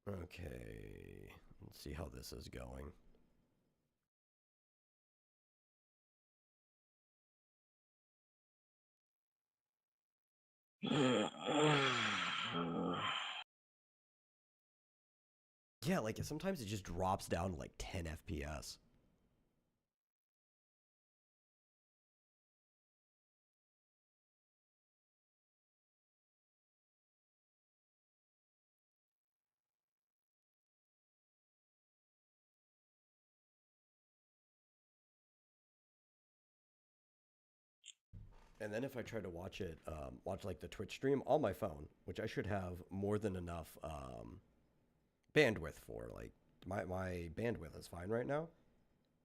Okay, let's see how this is going. Yeah, like sometimes it just drops down to like 10 FPS. And then if I try to watch it, watch like the Twitch stream on my phone, which I should have more than enough bandwidth for. Like my bandwidth is fine right now.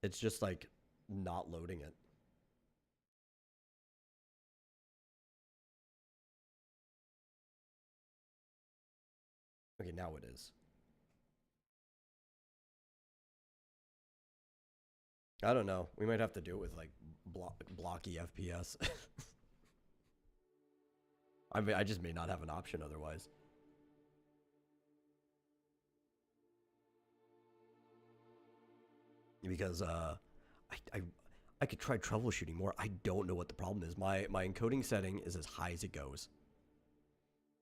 It's just like not loading it. Okay, now it is. I don't know. We might have to do it with like blocky FPS. I mean, I just may not have an option otherwise. Because I could try troubleshooting more. I don't know what the problem is. My encoding setting is as high as it goes,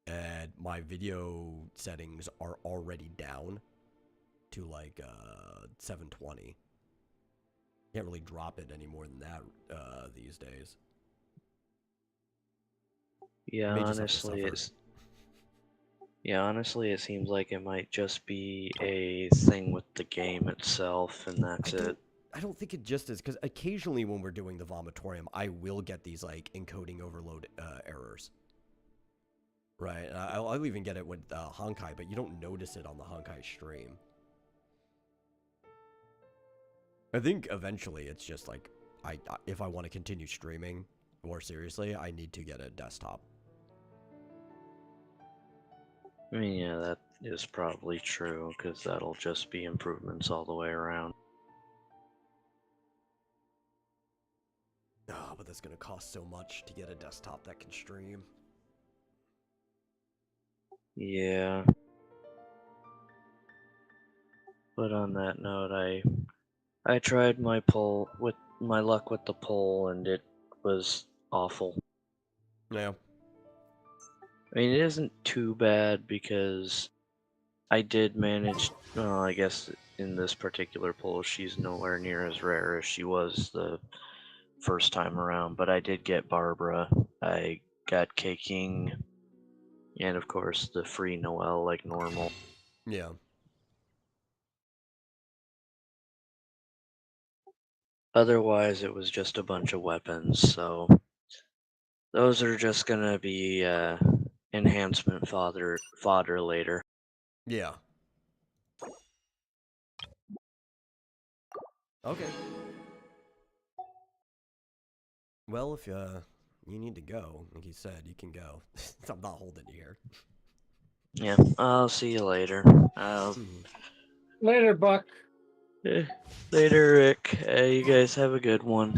and my video settings are already down to like 720. Can't really drop it any more than that these days. Yeah, May just have to honestly, suffer. it seems like it might just be a thing with the game itself, and I that's it. don't I don't think it just is because occasionally when we're doing the vomitorium, I will get these like encoding overload errors. Right, I'll even get it with Honkai, but you don't notice it on the Honkai stream. I think eventually it's just like, if I want to continue streaming more seriously, I need to get a desktop. I mean, yeah, that is probably true, because that'll just be improvements all the way around. Oh, but that's gonna cost so much to get a desktop that can stream. Yeah. But on that note, I tried my pull with my luck with the pull, and it was awful. Yeah. I mean, it isn't too bad because I did manage. Well, I guess in this particular pull, she's nowhere near as rare as she was the first time around. But I did get Barbara. I got K-King, and of course the free Noel like normal. Yeah. Otherwise, it was just a bunch of weapons. So those are just gonna be enhancement fodder later. Yeah. Okay. Well, if you need to go, like you said, you can go. I'm not holding you here. Yeah, I'll see you later. Hmm. Later, Buck. Later, Rick. You guys have a good one,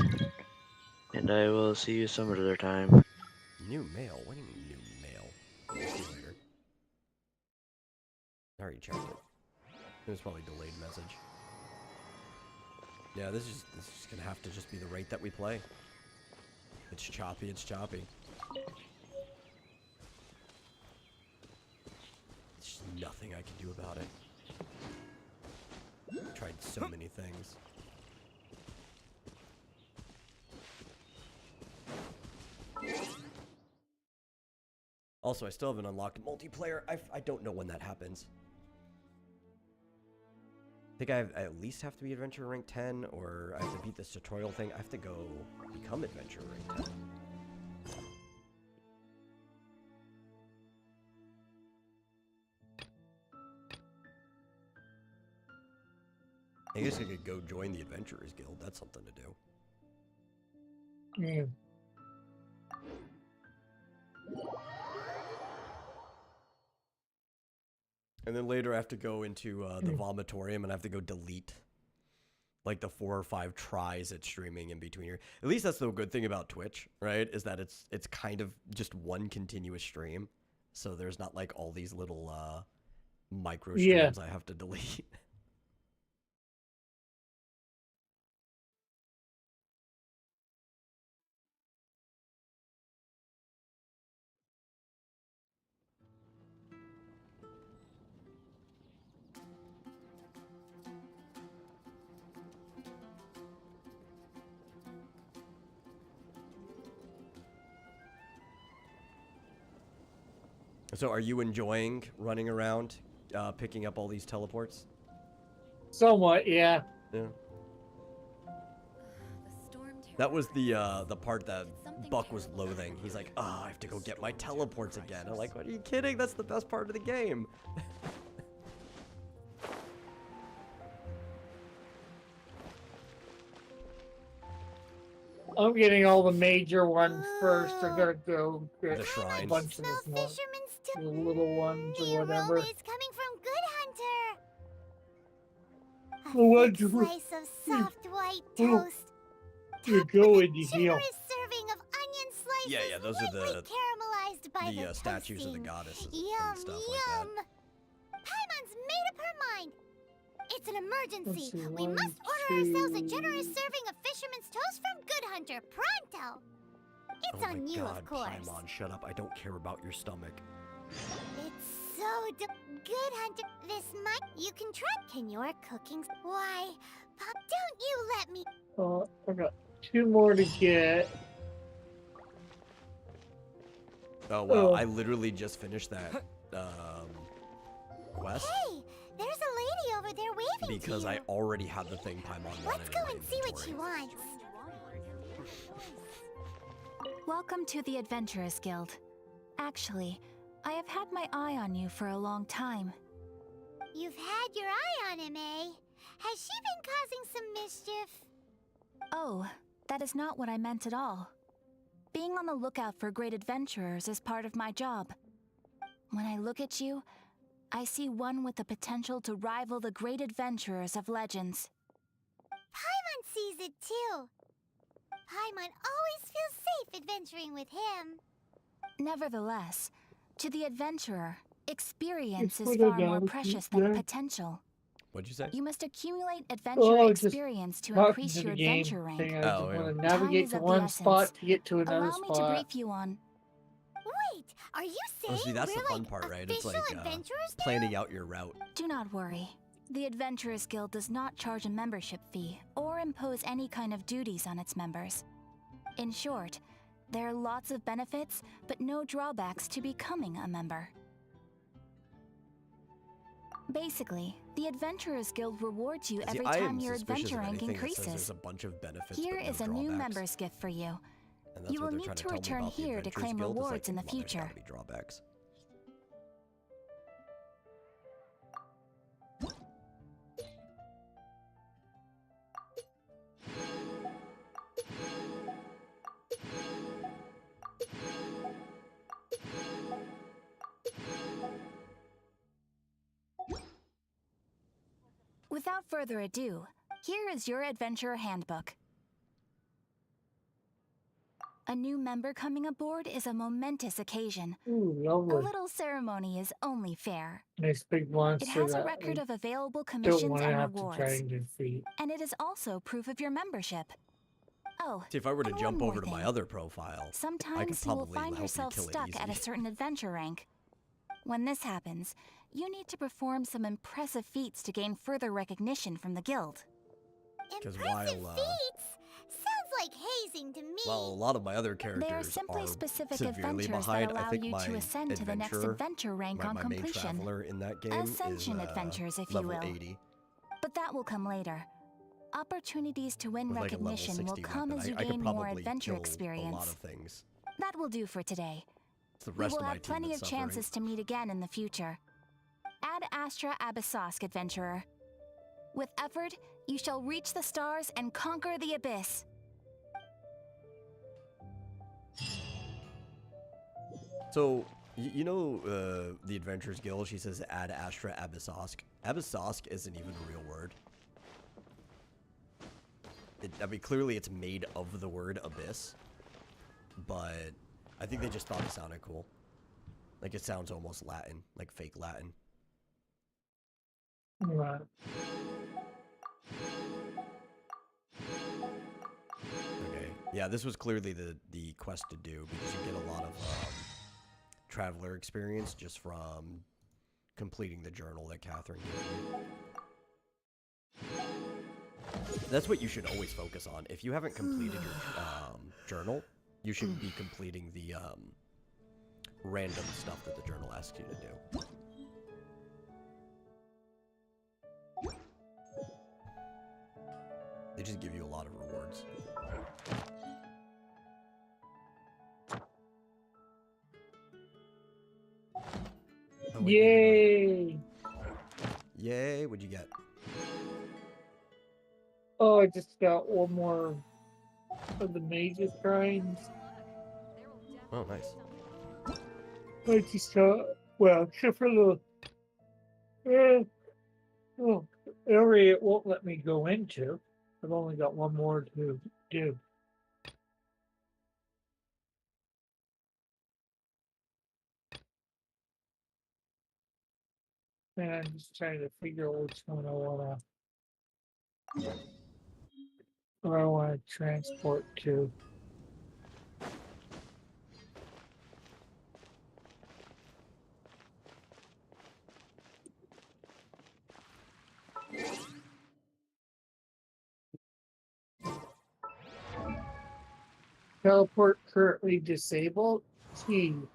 and I will see you some other time. New mail? What do you mean new mail? I'll see you later. I already checked it. It was probably a delayed message. Yeah, this is gonna have to just be the rate that we play. It's choppy, it's choppy. There's just nothing I can do about it. I've tried so many things. Also, I still haven't unlocked multiplayer. I don't know when that happens. I think I at least have to be Adventure Rank 10, or I have to beat this tutorial thing. I have to go become Adventure Rank 10. I guess I could go join the Adventurers Guild. That's something to do. Mm. And then later I have to go into the vomitorium and I have to go delete like the 4 or 5 tries at streaming in between here. At least that's the good thing about Twitch, right? Is that it's kind of just one continuous stream. So there's not like all these little micro Yeah. streams I have to delete. So are you enjoying running around, picking up all these teleports? Somewhat, yeah. Yeah. That was the part that Buck was loathing. He's like, oh, I have to go get my teleports again. I'm like, what are you kidding? That's the best part of the game. I'm getting all the major ones first. I gotta go get The a shrines. bunch of this one. The little ones or whatever. Is coming from Good Hunter. A The ones thick who- slice of soft white Oh, toast. you topped go with a in the hill. generous serving of onion slices. Yeah, those are lightly caramelized by the statues of the toasting. goddesses Yum, and stuff yum. like Paimon's made up her mind. It's an emergency. Let's see, We one, must order ourselves a generous two. serving of fisherman's toast from Good Hunter pronto. that. It's Oh my on you, god, of course. Paimon, shut up. I don't care about your stomach. It's so Good Hunter. This might you can try. Can your cooking? Why, Pop? Don't you let me. I got 2 more to get. Oh wow, Oh. I literally just finished that quest Hey, there's a lady over there waving because to I you. already had the thing Paimon wanted. Let's go in my and see what she inventory. wants. Welcome to the Adventurers Guild. Actually, I have had my eye on you for a long time. You've had your eye on him, eh? Has she been causing some mischief? Oh, that is not what I meant at all. Being on the lookout for great adventurers is part of my job. When I look at you, I see one with the potential to rival the great adventurers of legends. Paimon sees it too. Paimon always feels safe adventuring with him. Nevertheless, to the adventurer, experience It's is what I far more got, precious yeah. than potential. What'd you say? You must accumulate adventure Oh, just experience to Talking increase to your the game adventure rank. thing, I Oh, just yeah. want to Time navigate is to of the one spot essence. to get to another Allow me to spot. brief you on. Wait, are you saying Oh, see, that's we're the fun like part, right? It's official like adventurers now? planning out your route. Do not worry. The Adventurers Guild does not charge a membership fee or impose any kind of duties on its members. In short, there are lots of benefits, but no drawbacks to becoming a member. Basically, the Adventurers Guild rewards you See, every I am time your suspicious adventure of rank anything that says increases. there's a bunch of benefits, Here but no is a new drawbacks. member's gift for you. And that's You what will they're need trying to tell me return about the here to Adventurers claim Guild, is rewards in the well, there's gotta future. be drawbacks. Without further ado, here is your Adventurer Handbook. A new member coming aboard is a momentous occasion. Ooh, A lovely. little ceremony is only fair. Nice big monster It has a that record I of available don't commissions want to and have to try rewards, and defeat. and it is also proof of your membership. Oh, See, if I were to and jump one more over to my thing. other profile, I could Sometimes you will probably find help yourself you kill stuck it at a easy. certain adventure rank. When this happens, you need to perform some impressive feats to gain further recognition from the guild. 'Cause Impressive while, feats? Sounds like hazing to me. Well, a lot of my other There are characters simply are specific severely adventures behind. that I allow think you my to ascend to the next adventurer, adventure rank on my main completion. traveler in that game Ascension is adventures, if you level will. 80 But that will come later. Opportunities to win with like a level recognition 60 will come weapon. as you I could gain more probably adventure kill a lot experience. of things. That will do for today. It's the We rest will of my have team plenty that's of suffering. chances to meet again in the future. Ad Astra Abyssosk, adventurer. With effort, you shall reach the stars and conquer the abyss. So, you know the Adventurers Guild, she says Ad Astra Abyssosk. Abyssosk isn't even a real word. I mean, clearly it's made of the word abyss. But I think they just thought it sounded cool. Like, it sounds almost Latin, like fake Latin. Okay. Yeah, this was clearly the quest to do because you get a lot of traveler experience just from completing the journal that Catherine gave you. That's what you should always focus on. If you haven't completed your journal, you should be completing the random stuff that the journal asks you to do. They just give you a lot of rewards. Oh, wait, Yay! Yay, what'd you get? Oh, I just got one more of the mages shrines. Oh, nice. I just well, except for the area it won't let me go into. I've only got one more to do. And I'm just trying to figure out which one I want to transport to. Teleport currently disabled. Jeez.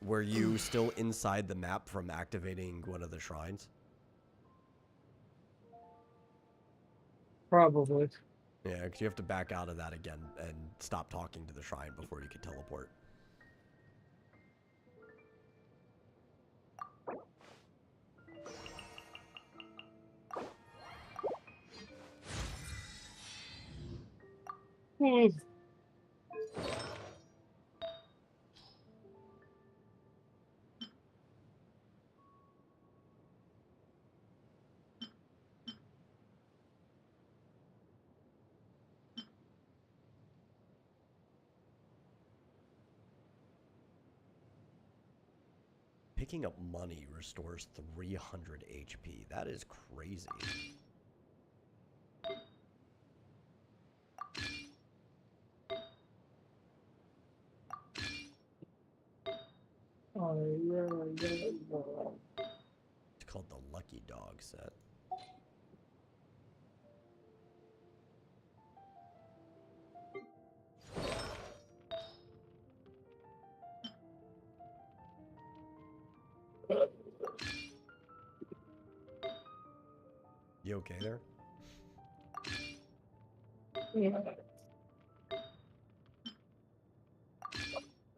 Were you still inside the map from activating one of the shrines? Probably. Yeah, because you have to back out of that again and stop talking to the shrine before you can teleport. Hmm. Picking up money restores 300 HP. That is crazy. It's called the Lucky Dog set. You okay there?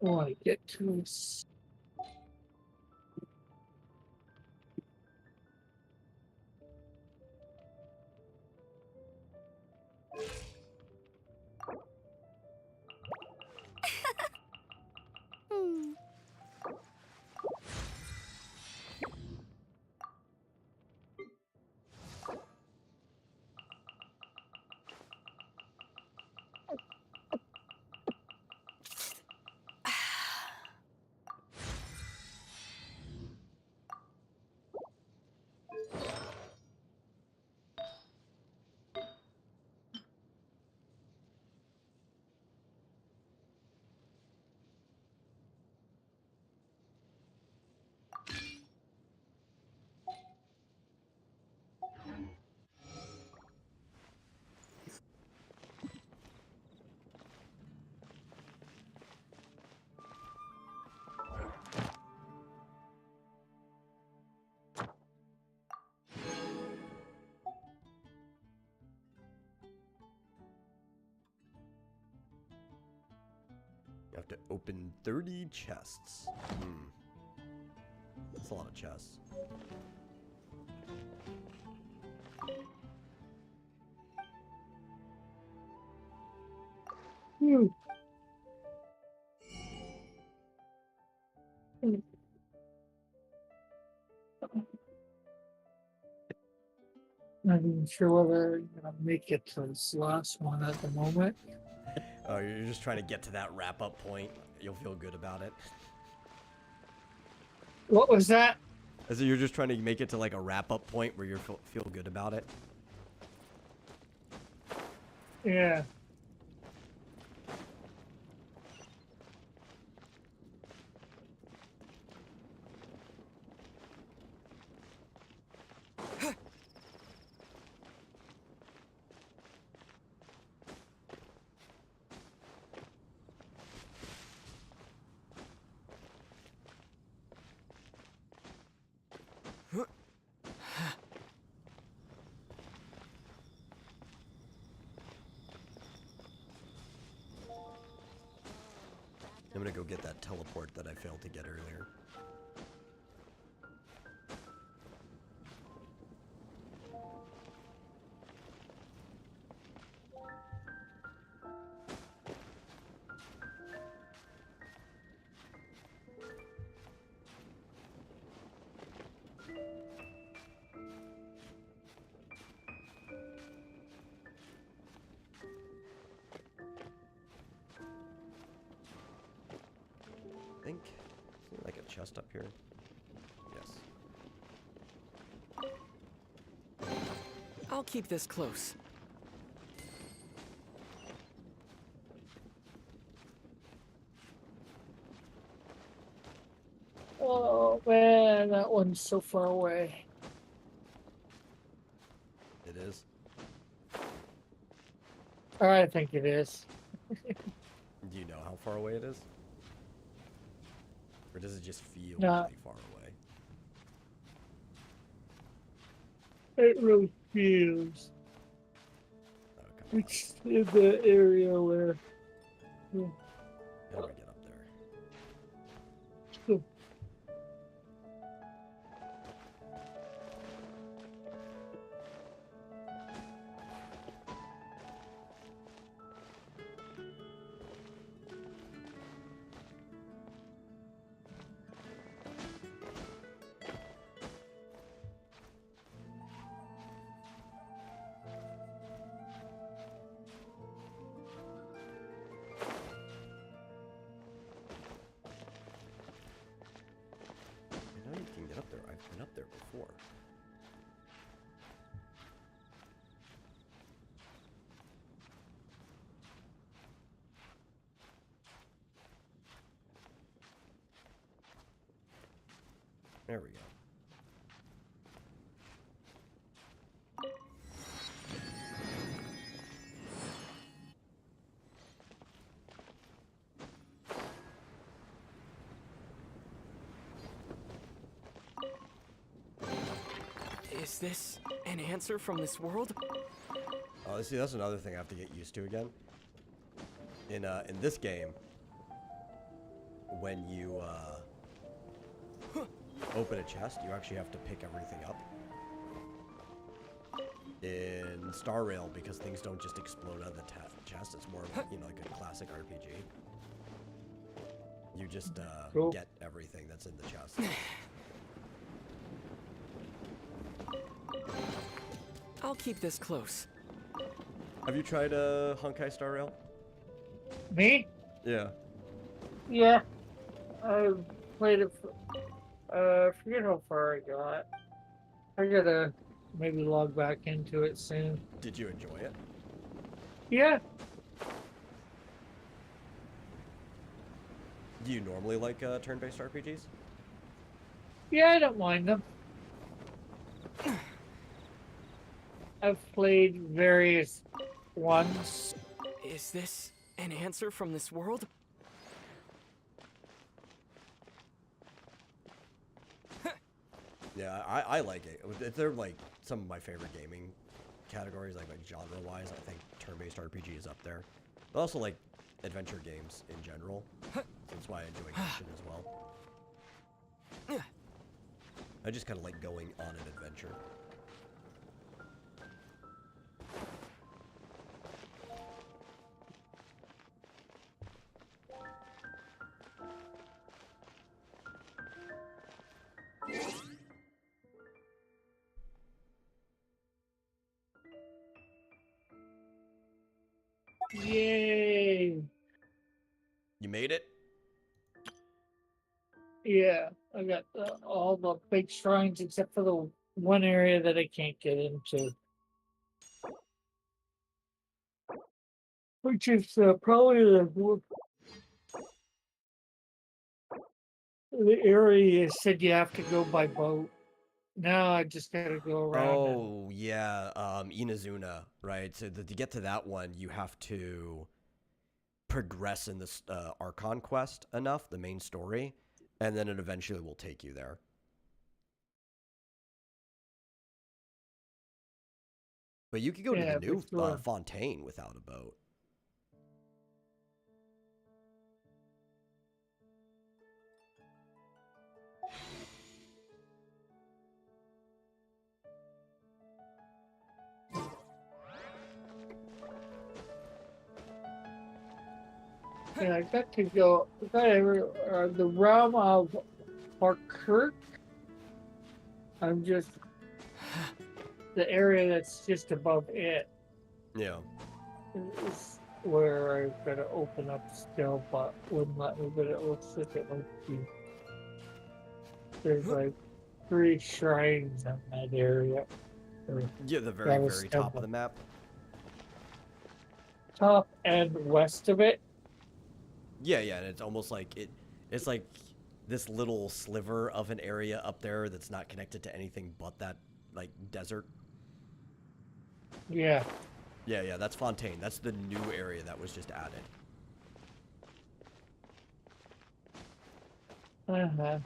Want to get to this. Hmm. You have to open 30 chests. That's a lot of chests. Hmm. Not even sure whether I'm gonna make it to this last one at the moment. Oh, you're just trying to get to that wrap-up point. You'll feel good about it. What was that? As if you're just trying to make it to like a wrap-up point where you feel good about it. Yeah. I'm gonna go get that teleport that I failed to get earlier. I think, is there like a chest up here? Yes. I'll keep this close. Oh man, that one's so far away. It is. I think it is. Do you know how far away it is? Or does it just feel No. really far away? It really feels. Oh, come on. It's in the area where. Yeah. How do I get up there? I know you can get up there. I've been up there before. There we go. Is this an answer from this world? Oh, see, that's another thing I have to get used to again. In this game, when you open a chest, you actually have to pick everything up. In Star Rail, because things don't just explode out of the chest, it's more of, you know, like a classic RPG. You just Cool. get everything that's in the chest. I'll keep this close. Have you tried Honkai Star Rail? Me? Yeah. Yeah. I've played it for. I forget how far I got. I gotta maybe log back into it soon. Did you enjoy it? Yeah. Do you normally like turn-based RPGs? Yeah, I don't mind them. I've played various ones. Is this an answer from this world? Yeah, I like it. They're like some of my favorite gaming categories, like genre-wise. I think turn-based RPG is up there. But also like adventure games in general. So that's why I enjoy Genshin as well. I just kind of like going on an adventure. Yay! You made it? Yeah, I got all the big shrines except for the one area that I can't get into, which is probably the area you said you have to go by boat. Now I just gotta go around and Oh yeah, Inazuna, right? So to get to that one, you have to progress in this Archon quest enough, the main story, and then it eventually will take you there. But you could go to the yeah, for new sure. Fontaine without a boat. Yeah, I got to go. I got the realm of Parkirk. I'm just the area that's just above it Yeah. is where I've got to open up still, but wouldn't let me. But it looks like it might be. There's like 3 shrines in that area. Or Yeah, the very, gotta very top of stumble. the map. Top and west of it. Yeah, yeah, and it's almost like it's like this little sliver of an area up there that's not connected to anything but that like desert. Yeah. Yeah, yeah, that's Fontaine. That's the new area that was just added. Uh-huh.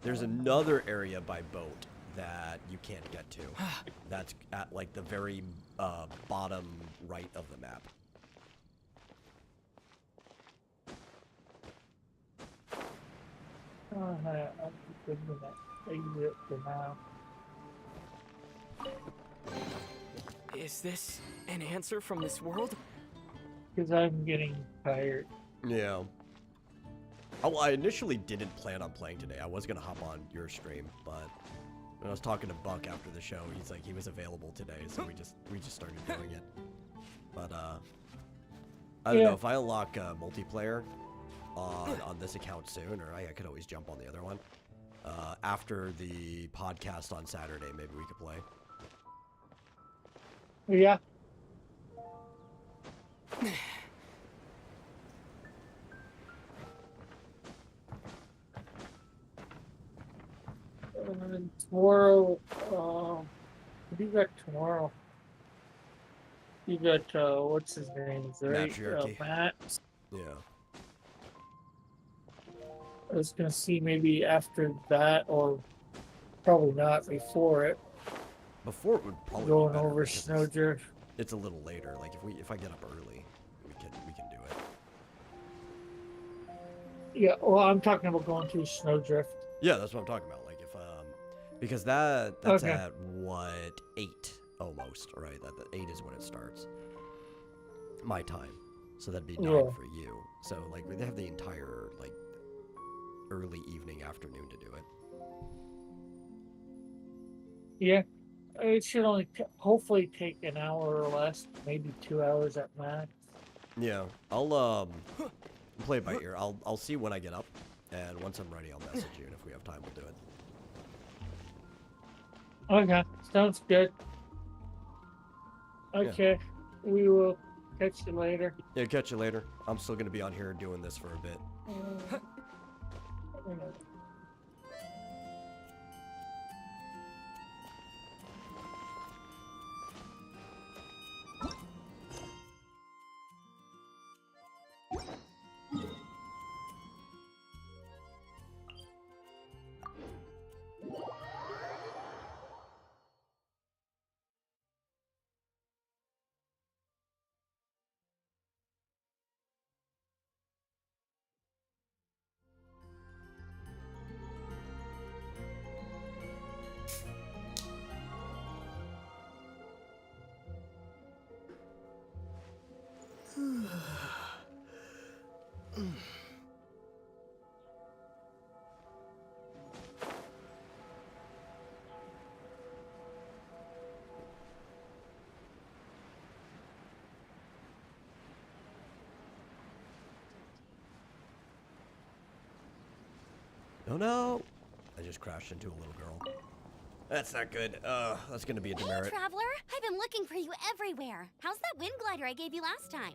There's another area by boat that you can't get to. That's at like the very bottom right of the map. Uh-huh. I'm just gonna exit for now. Is this an answer from this world? Because I'm getting tired. Yeah. Oh, I initially didn't plan on playing today. I was gonna hop on your stream, but when I was talking to Buck after the show, he's like he was available today, so we just started doing it. But I don't know if I unlock multiplayer on this account soon, or I could always jump on the other one. After the podcast on Saturday, maybe we could play. Yeah. Tomorrow, what do you got tomorrow? You got, what's his name? Is it right? Matriarchy. Matt. Yeah. I was gonna see maybe after that, or probably not before it, Before it would probably be going better over because Snowdrift. it's a little later. Like if I get up early, we can do it. Yeah, well, I'm talking about going through Snowdrift. Yeah, that's what I'm talking about. Like if because that's Okay. at what 8 almost, right? That 8 is when it starts. My time. So that'd be 9 Yeah. for you. So like they have the entire like early evening afternoon to do it. Yeah, it should only hopefully take an hour or less, maybe 2 hours at max. Yeah. I'll play it by ear. I'll see when I get up, and once I'm ready I'll message you, and if we have time we'll do it. Okay, sounds good. Okay, we will catch you later. Yeah, catch you later. I'm still gonna be on here doing this for a bit. Oh no! I just crashed into a little girl. That's not good. That's gonna be a Hey, demerit. traveler! I've been looking for you everywhere. How's that wind glider I gave you last time?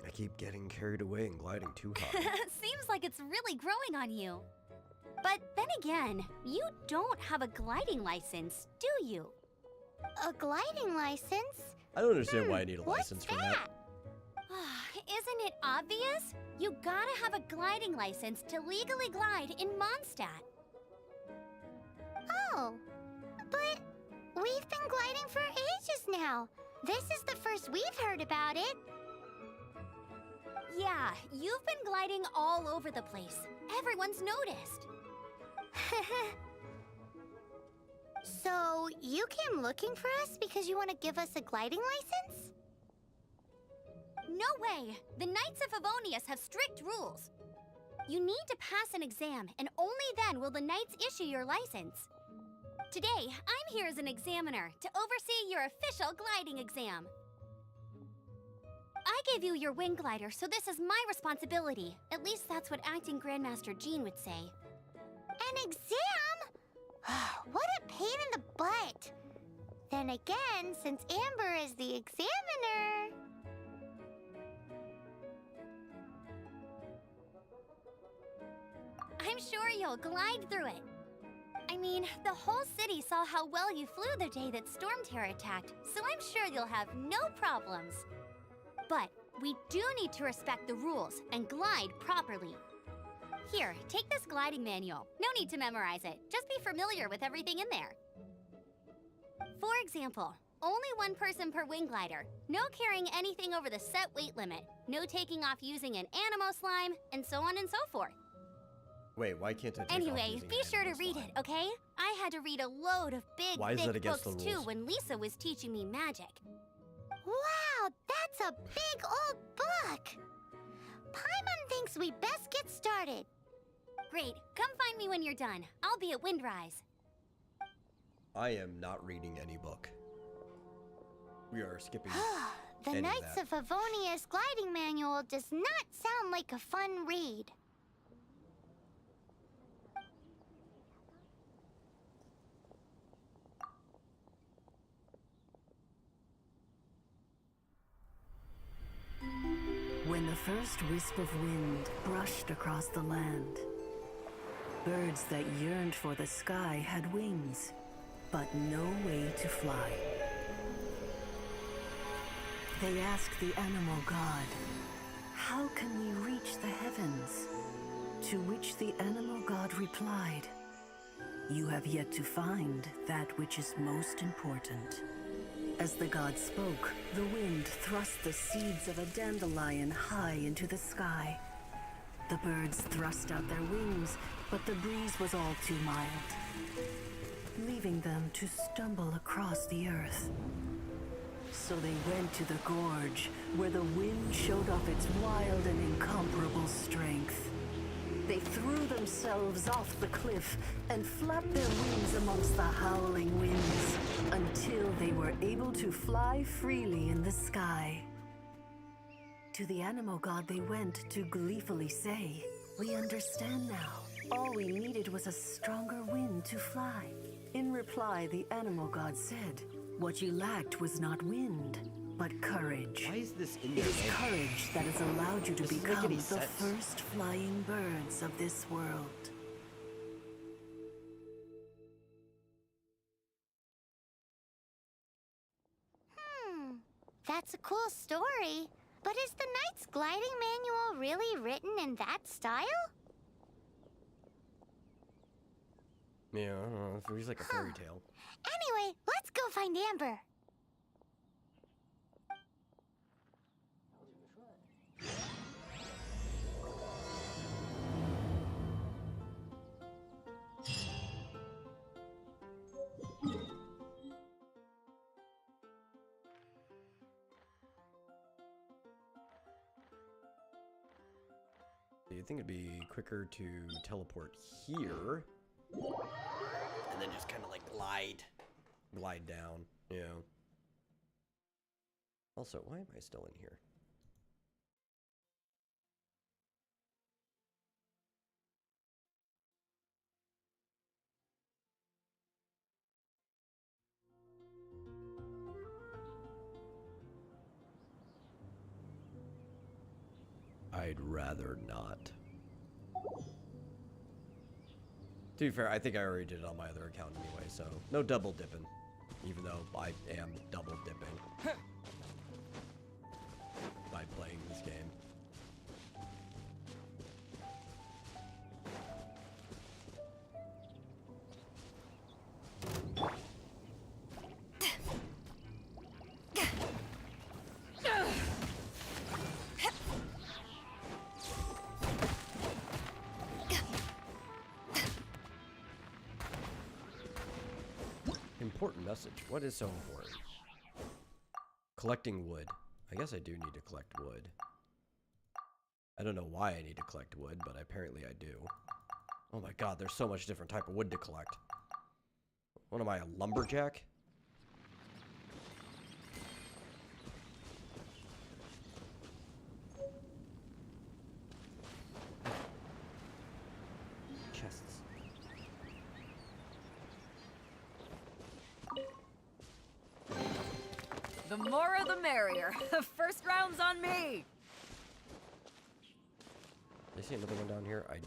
I keep getting carried away and gliding too high. Seems like it's really growing on you. But then again, you don't have a gliding license, do you? A gliding license? I don't understand why I need a license for that. Isn't it obvious? You gotta have a gliding license to legally glide in Mondstadt. Oh, but we've been gliding for ages now. This is the first we've heard about it. Yeah, you've been gliding all over the place. Everyone's noticed. So, you came looking for us because you want to give us a gliding license? No way! The Knights of Favonius have strict rules. You need to pass an exam, and only then will the Knights issue your license. Today, I'm here as an examiner to oversee your official gliding exam. I gave you your wing glider, so this is my responsibility. At least that's what Acting Grandmaster Jean would say. An exam? What a pain in the butt. Then again, since Amber is the examiner... I'm sure you'll glide through it. I mean, the whole city saw how well you flew the day that Storm Terror attacked, so I'm sure you'll have no problems. But we do need to respect the rules and glide properly. Here, take this gliding manual. No need to memorize it. Just be familiar with everything in there. For example, only one person per wing glider. No carrying anything over the set weight limit. No taking off using an animo slime, and so on and so forth. Wait, why can't I take off Anyway, using be an sure to animal read slime? it, okay? I had to read a load of big, Why is that thick against books the too rules? when Lisa was teaching me magic. Wow, that's a big old book! Paimon thinks we best get started. Great, come find me when you're done. I'll be at Windrise. I am not reading any book. We are skipping. The Any of Knights that. of Favonius gliding manual does not sound like a fun read. When the first wisp of wind brushed across the land, birds that yearned for the sky had wings, but no way to fly. They asked the animal god, "How can we reach the heavens?" To which the animal god replied, "You have yet to find that which is most important." As the god spoke, the wind thrust the seeds of a dandelion high into the sky. The birds thrust out their wings, but the breeze was all too mild, leaving them to stumble across the earth. So they went to the gorge, where the wind showed off its wild and incomparable strength. They threw themselves off the cliff and flapped their wings amongst the howling winds until they were able to fly freely in the sky. To the animal god they went to gleefully say, "We understand now. All we needed was a stronger wind to fly." In reply, the animal god said, "What you lacked was not wind, but courage. Why is this in It there? is courage that has allowed you to Doesn't make become any the sense. first flying birds of this world." That's a cool story. But is the Knight's gliding manual really written in that style? Yeah, I don't know. It feels like a fairy tale. Anyway, let's go find Amber. Do you think it'd be quicker to teleport here? And then just kind of like glide down, you know? Also, why am I still in here? I'd rather not. To be fair, I think I already did it on my other account anyway, so no double dipping. Even though I am double dipping by playing this game. Important message. What is so important? Collecting wood. I guess I do need to collect wood. I don't know why I need to collect wood, but apparently I do. Oh my god, there's so much different type of wood to collect. What am I, a lumberjack? Chests. The more the merrier. First round's on me. Did I see another one down here? I did.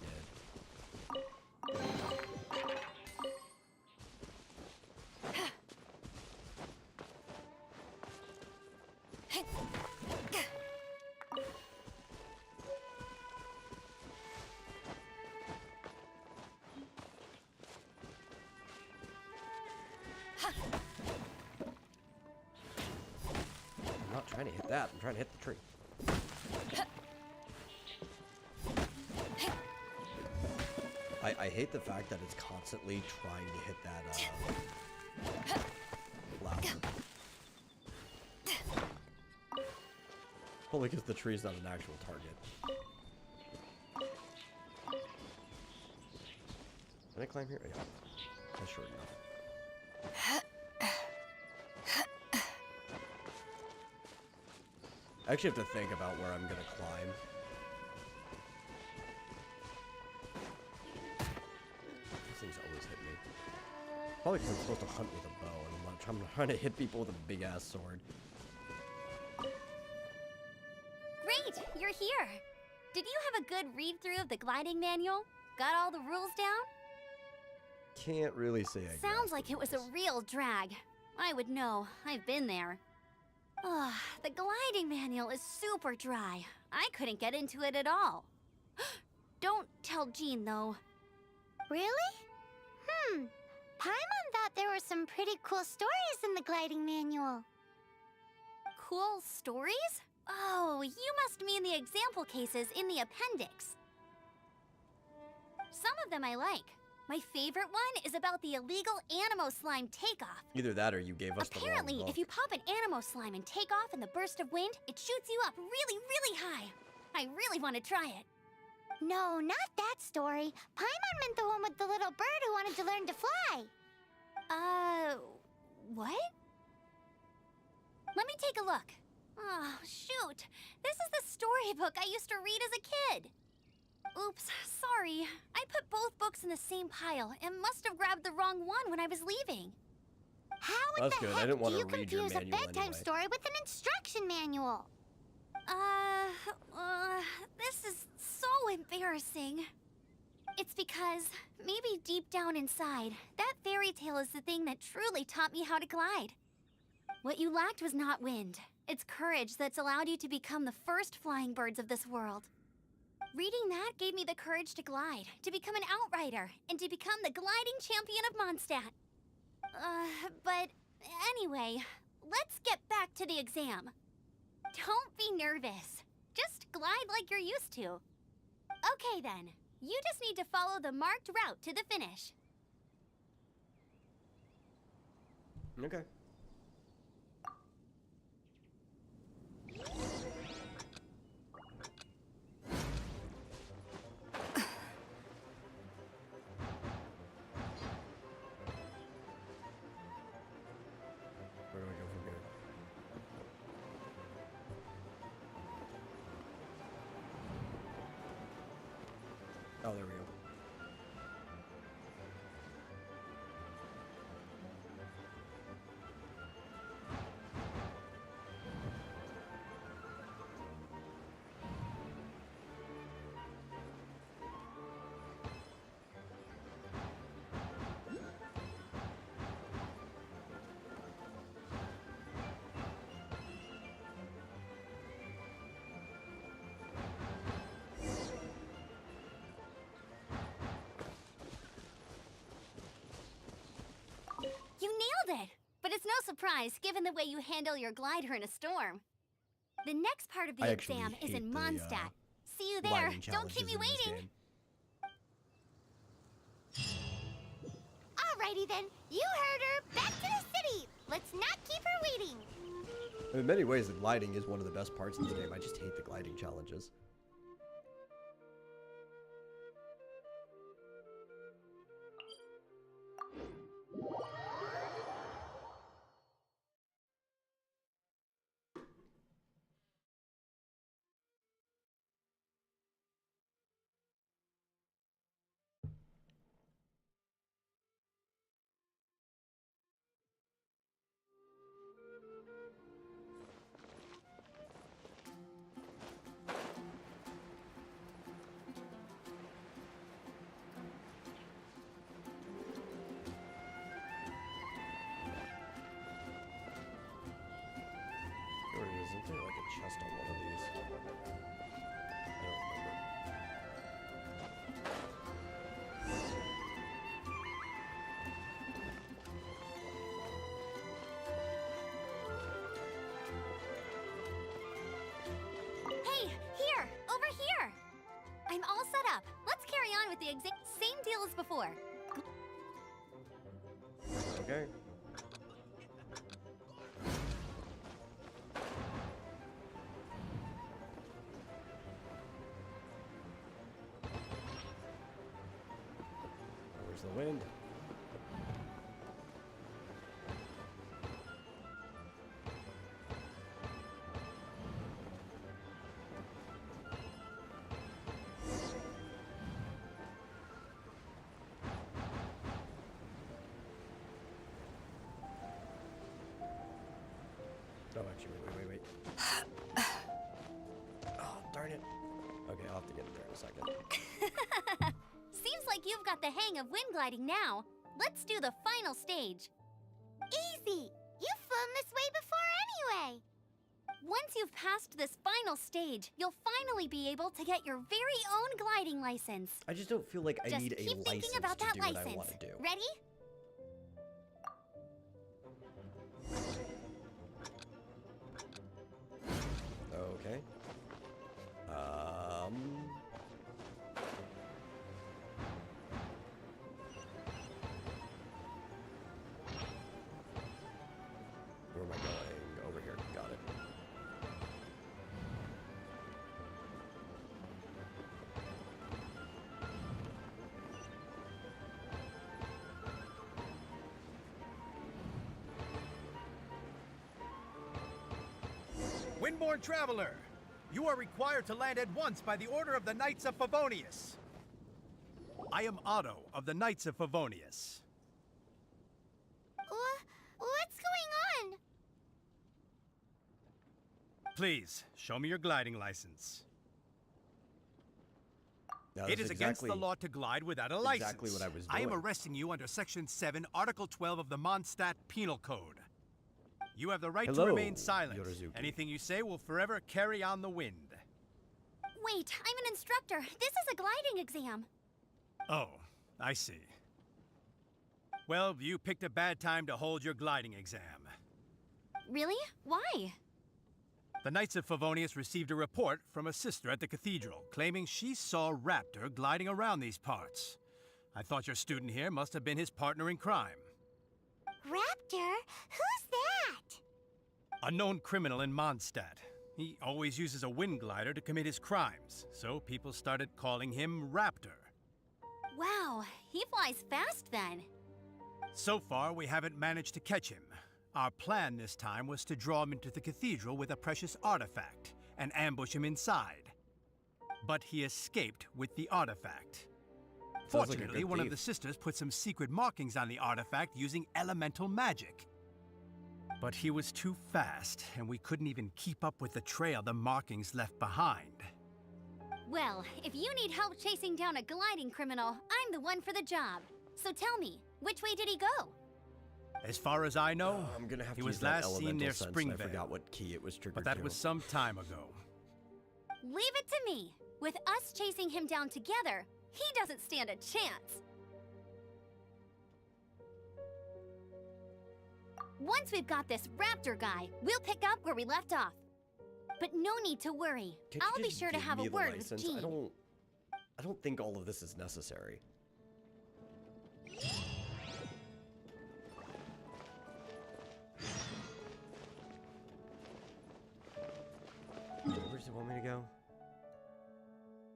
I'm not trying to hit that. I'm trying to hit the tree. I hate the fact that it's constantly trying to hit that flower. Only because the tree's not an actual target. Can I climb here? Yeah. That's short enough. I actually have to think about where I'm gonna climb. These things always hit me. Probably because I'm supposed to hunt with a bow, and I'm not trying to hit people with a big ass sword. Great, you're here. Did you have a good read through of the gliding manual? Got all the rules down? Can't really say I Sounds grasped like the it was a rules. real drag. I would know. I've been there. Ugh, the gliding manual is super dry. I couldn't get into it at all. Don't tell Jean, though. Really? Paimon thought there were some pretty cool stories in the gliding manual. Cool stories? Oh, you must mean the example cases in the appendix. Some of them I like. My favorite one is about the illegal Animo slime takeoff. Either that or you gave us Apparently, the wrong book. if you pop an Animo slime and take off in the burst of wind, it shoots you up really, really high. I really want to try it. No, not that story. Paimon meant the one with the little bird who wanted to learn to fly. What? Let me take a look. Oh, shoot. This is the storybook I used to read as a kid. Oops, sorry. I put both books in the same pile and must have grabbed the wrong one when I was leaving. How in That's the good. I heck didn't want do to you read your confuse a manual bedtime anyway. story with an instruction manual? This is so embarrassing. It's because, maybe deep down inside, that fairy tale is the thing that truly taught me how to glide. What you lacked was not wind. It's courage that's allowed you to become the first flying birds of this world. Reading that gave me the courage to glide, to become an outrider, and to become the gliding champion of Mondstadt. But anyway, let's get back to the exam. Don't be nervous. Just glide like you're used to. Okay then, you just need to follow the marked route to the finish. Okay. Where do I go from here? Oh, there we go. it! But it's no surprise, given the way you handle your glider in a storm. The next part of the I actually exam is hate in the, Mondstadt. See you there. lighting Don't keep me challenges in this waiting. game. Alrighty then, you heard her. Back to the city. Let's not keep her waiting. In many ways, the gliding is one of the best parts of this game. I just hate the gliding challenges. Or isn't there like a chest on one of these? I don't remember. Hey, here! Over here! I'm all set up. Let's carry on with the exact same deal as before. Okay. Where's the wind? Oh, actually, wait. Oh, darn it. Okay, I'll have to get there in a second. Seems like you've got the hang of wind gliding now. Let's do the final stage. Easy. You've flown this way before anyway. Once you've passed this final stage, you'll finally be able to get your very own gliding license. I just don't feel like I Just need a keep license thinking about to that do what I license. want to do. Ready? Okay. Where am I going? Over here. Got it. Windborne Traveler, you are required to land at once by the order of the Knights of Favonius. I am Otto of the Knights of Favonius. What's going on? Please, show me your gliding license. Now, It that's is against the exactly- law to glide without a license. exactly what I was I am doing. arresting you under Section 7, Article 12 of the Mondstadt Penal Code. You have the right Hello, to remain silent. Yorozuki. Anything you say will forever carry on the wind. Wait, I'm an instructor. This is a gliding exam. Oh, I see. Well, you picked a bad time to hold your gliding exam. Really? Why? The Knights of Favonius received a report from a sister at the cathedral claiming she saw Raptor gliding around these parts. I thought your student here must have been his partner in crime. Raptor? Who's that? A known criminal in Mondstadt. He always uses a wind glider to commit his crimes, so people started calling him Raptor. Wow, he flies fast then. So far, we haven't managed to catch him. Our plan this time was to draw him into the cathedral with a precious artifact and ambush him inside. But he escaped with the artifact. Sounds like a Fortunately, good one of thief. the sisters put some secret markings on the artifact using elemental magic. But he was too fast, and we couldn't even keep up with the trail the markings left behind. Well, if you need help chasing down a gliding criminal, I'm the one for the job. So tell me, which way did he go? As far as I know, I'm gonna have he to was use that last seen elemental near sense, and I Springvale. forgot what key it was triggered But that to. was some time ago. Leave it to me. With us chasing him down together, he doesn't stand a chance. Once we've got this raptor guy, we'll pick up where we left off. But no need to worry. Can't you I'll be just sure to give have me a the word with license? Jean. I don't think all of this is necessary. Where does it want me to go?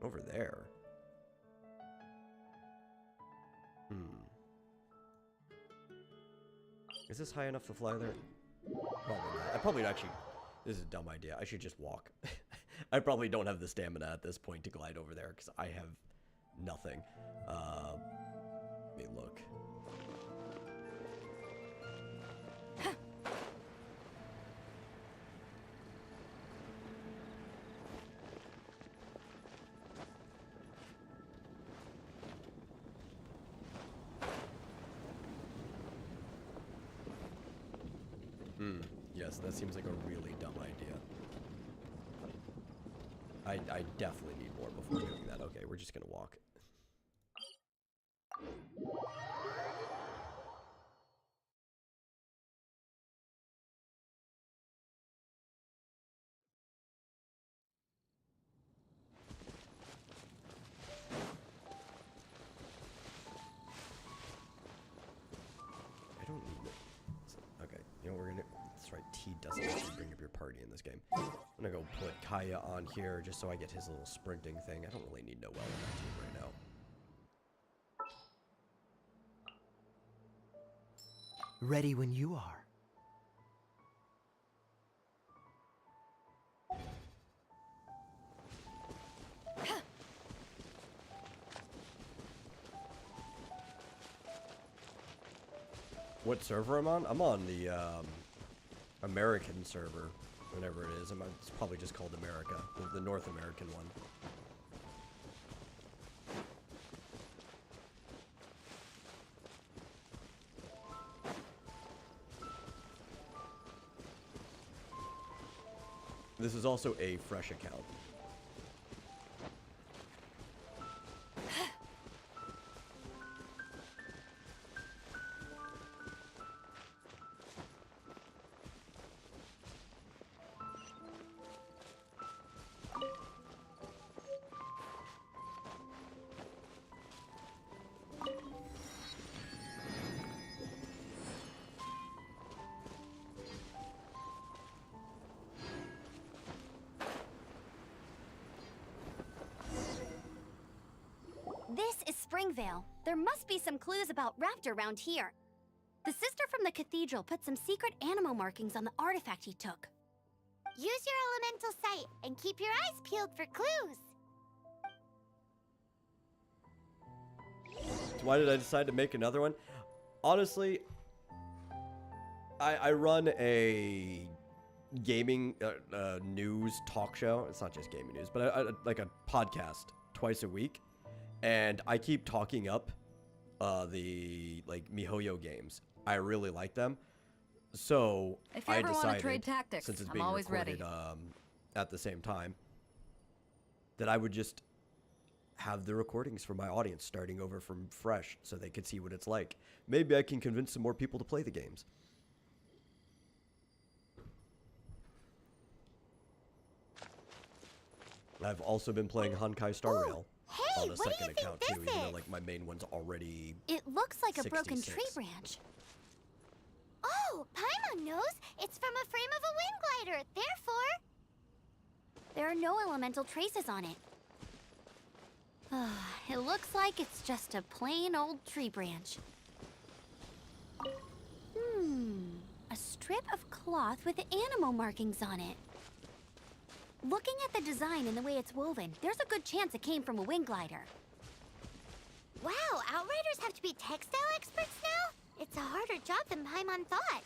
Over there. Is this high enough to fly there? Probably not. I probably actually... This is a dumb idea. I should just walk. I probably don't have the stamina at this point to glide over there because I have nothing. Let me look. Yes, that seems like a really dumb idea. I definitely need more before doing that. Okay, we're just gonna walk. I don't need it. Okay, you know what we're gonna... That's right, T doesn't actually bring up your party in this game. I'm gonna go put Kaya on here just so I get his little sprinting thing. I don't really need Noelle on my team right now. Ready when you are. What server I'm on? I'm on the American server, whatever it is. It's probably just called America, the North American one. This is also a fresh account. This is Springvale. There must be some clues about Raptor around here. The sister from the cathedral put some secret animal markings on the artifact he took. Use your elemental sight and keep your eyes peeled for clues. So why did I decide to make another one? Honestly, I run a gaming news talk show. It's not just gaming news, but I like a podcast twice a week. And I keep talking up the like MiHoYo games. I really like them. So If you I ever want to decided, trade tactics, since it's I'm being always recorded ready. at the same time, that I would just have the recordings for my audience starting over from fresh so they could see what it's like. Maybe I can convince some more people to play the games. I've also been playing Honkai Star Rail Hey, on a what do you second think account this too, even though is? like my main one's already... It looks like a broken 66. tree branch. Oh, Paimon knows. It's from a frame of a wind glider. Therefore, There are no elemental traces on it. It looks like it's just a plain old tree branch. A strip of cloth with animal markings on it. Looking at the design and the way it's woven, there's a good chance it came from a wind glider. wow, Outriders have to be textile experts now? It's a harder job than Paimon thought.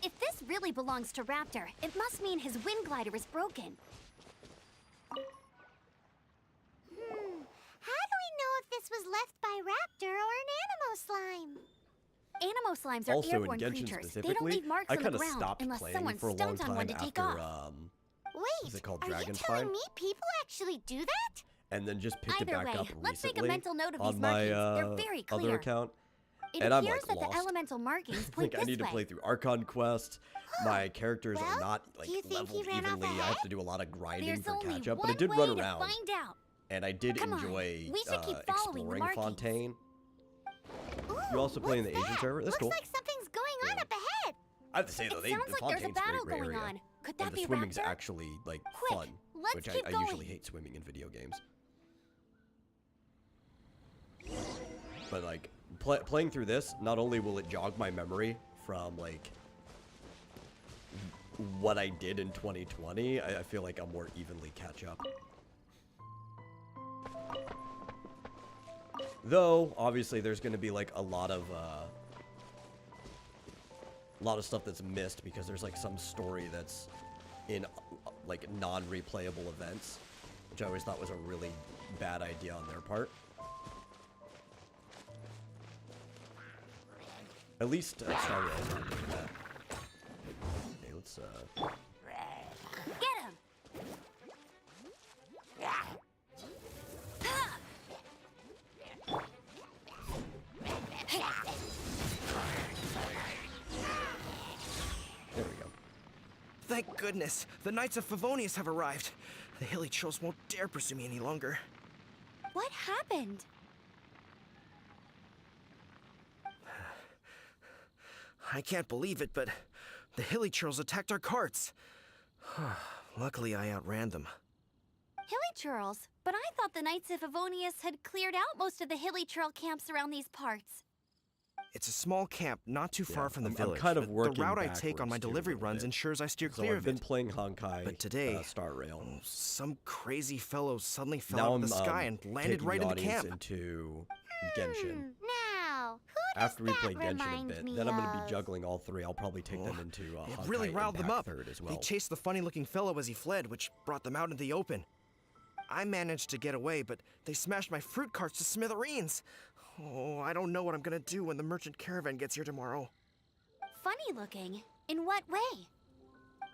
If this really belongs to Raptor, it must mean his wind glider is broken. How do we know if this was left by Raptor or an Animo slime? Animo slimes are Also in airborne Genshin creatures. They don't specifically, leave marks I on the kind of ground stopped unless playing someone for a long stomps on one time to take after, off. Wait, is it called are you Dragon's telling Spine? me people actually do that? And then just picked it Either back way, up let's make a recently mental note of on these my markings. They're very other clear. account. It And I'm, appears like, that lost. the elemental markings I point think I need this to play way. through Archon Quest. My characters are Well, not like do you think he leveled ran off evenly. I have ahead? to do a lot of grinding There's for only catch up, one but I did way run to around, find out. and I did Come on, enjoy we should keep following the exploring markings. Fontaine. Ooh, You also play in the what's Asian that? server? That's Looks cool. like something's going on up ahead. I have to say though, It sounds the like there's a Fontaine's a battle great going area. on. Could that And be the swimming's Raptor? actually like Quick, fun, let's which keep I going. usually hate swimming in video games. But like playing through this, not only will it jog my memory from like what I did in 2020, I feel like I'll more evenly catch up. Though obviously there's going to be like a lot of stuff that's missed because there's like some story that's in like non-replayable events, which I always thought was a really bad idea on their part. At least Star Rail's not doing that. Okay, let's Get him! there we go. Thank goodness, the Knights of Favonius have arrived. The Hilly Trolls won't dare pursue me any longer. What happened? I can't believe it, but the Hilly Trolls attacked our carts. Luckily, I outran them. Hilly Churls? But I thought the Knights of Favonius had cleared out most of the Hilly Churl camps around these parts. It's a small camp not too far from the I'm village. kind of but working the route I take on my backwards, too, a delivery little runs bit. ensures I steer So clear I've of been it. playing Honkai, But today, Star Rail. some crazy fellow suddenly fell Now out I'm of the sky and landed taking right the in the audience camp. into Genshin. Now, who does After we play that Genshin a remind bit, me then I'm going to of? be juggling all three. I'll probably take them into It Honkai really riled them Impact up. 3rd as well. They chased the funny-looking fellow as he fled, which brought them out into the open. I managed to get away, but they smashed my fruit carts to smithereens. Oh, I don't know what I'm gonna do when the merchant caravan gets here tomorrow. Funny looking. In what way?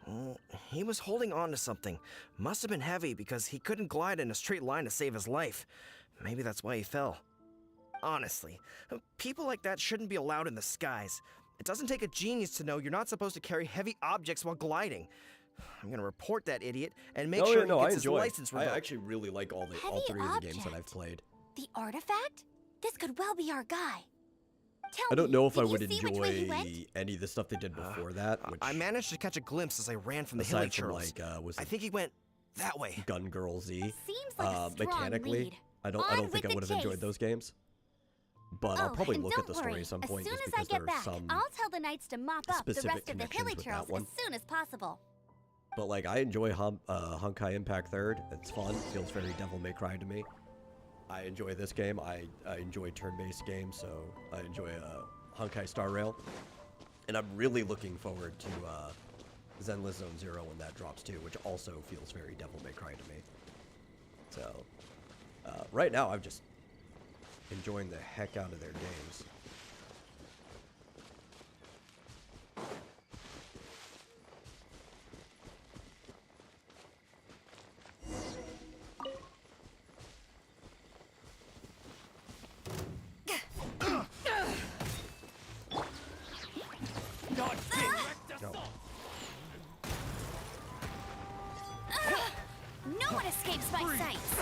Oh, he was holding on to something. Must have been heavy because he couldn't glide in a straight line to save his life. Maybe that's why he fell. Honestly, people like that shouldn't be allowed in the skies. It doesn't take a genius to know you're not supposed to carry heavy objects while gliding. I'm gonna report that idiot and make sure he gets his license revoked. I actually really like all Heavy three of the games that object. I've played. The artifact? This could well be our guy. Tell I don't me, know if I did you would see which way he enjoy went? any of the stuff they did before that. Which, I managed to catch a glimpse as I ran from the Hilly aside from Churls. like, was I it think he went that way. Gun Girl Z? Seems like a strong Mechanically, lead. I On don't think with I the would have enjoyed chase. those games. But I'll Oh, probably and look at don't the story worry. at some point As soon just as I because there get are back, some. I'll tell the Knights to mop up the specific rest of the connections Hilly with Churls that one. as soon as possible. But like, I enjoy Honkai Impact 3rd. It's fun. Feels very Devil May Cry to me. I enjoy this game. I enjoy turn-based games, so I enjoy Honkai Star Rail. And I'm really looking forward to Zenless Zone Zero when that drops too, which also feels very Devil May Cry to me. So right now, I'm just enjoying the heck out of their games. No. No one escapes my sights.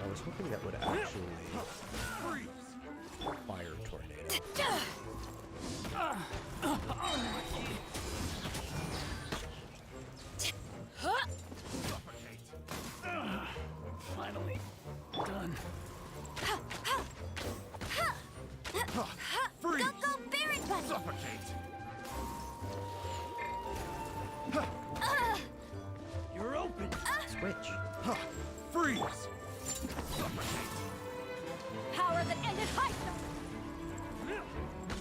I was hoping that would actually fire tornado. Finally done. Go, go, Baron Bunny! Suffocate! You're open. Switch. Freeze! Power that ended high.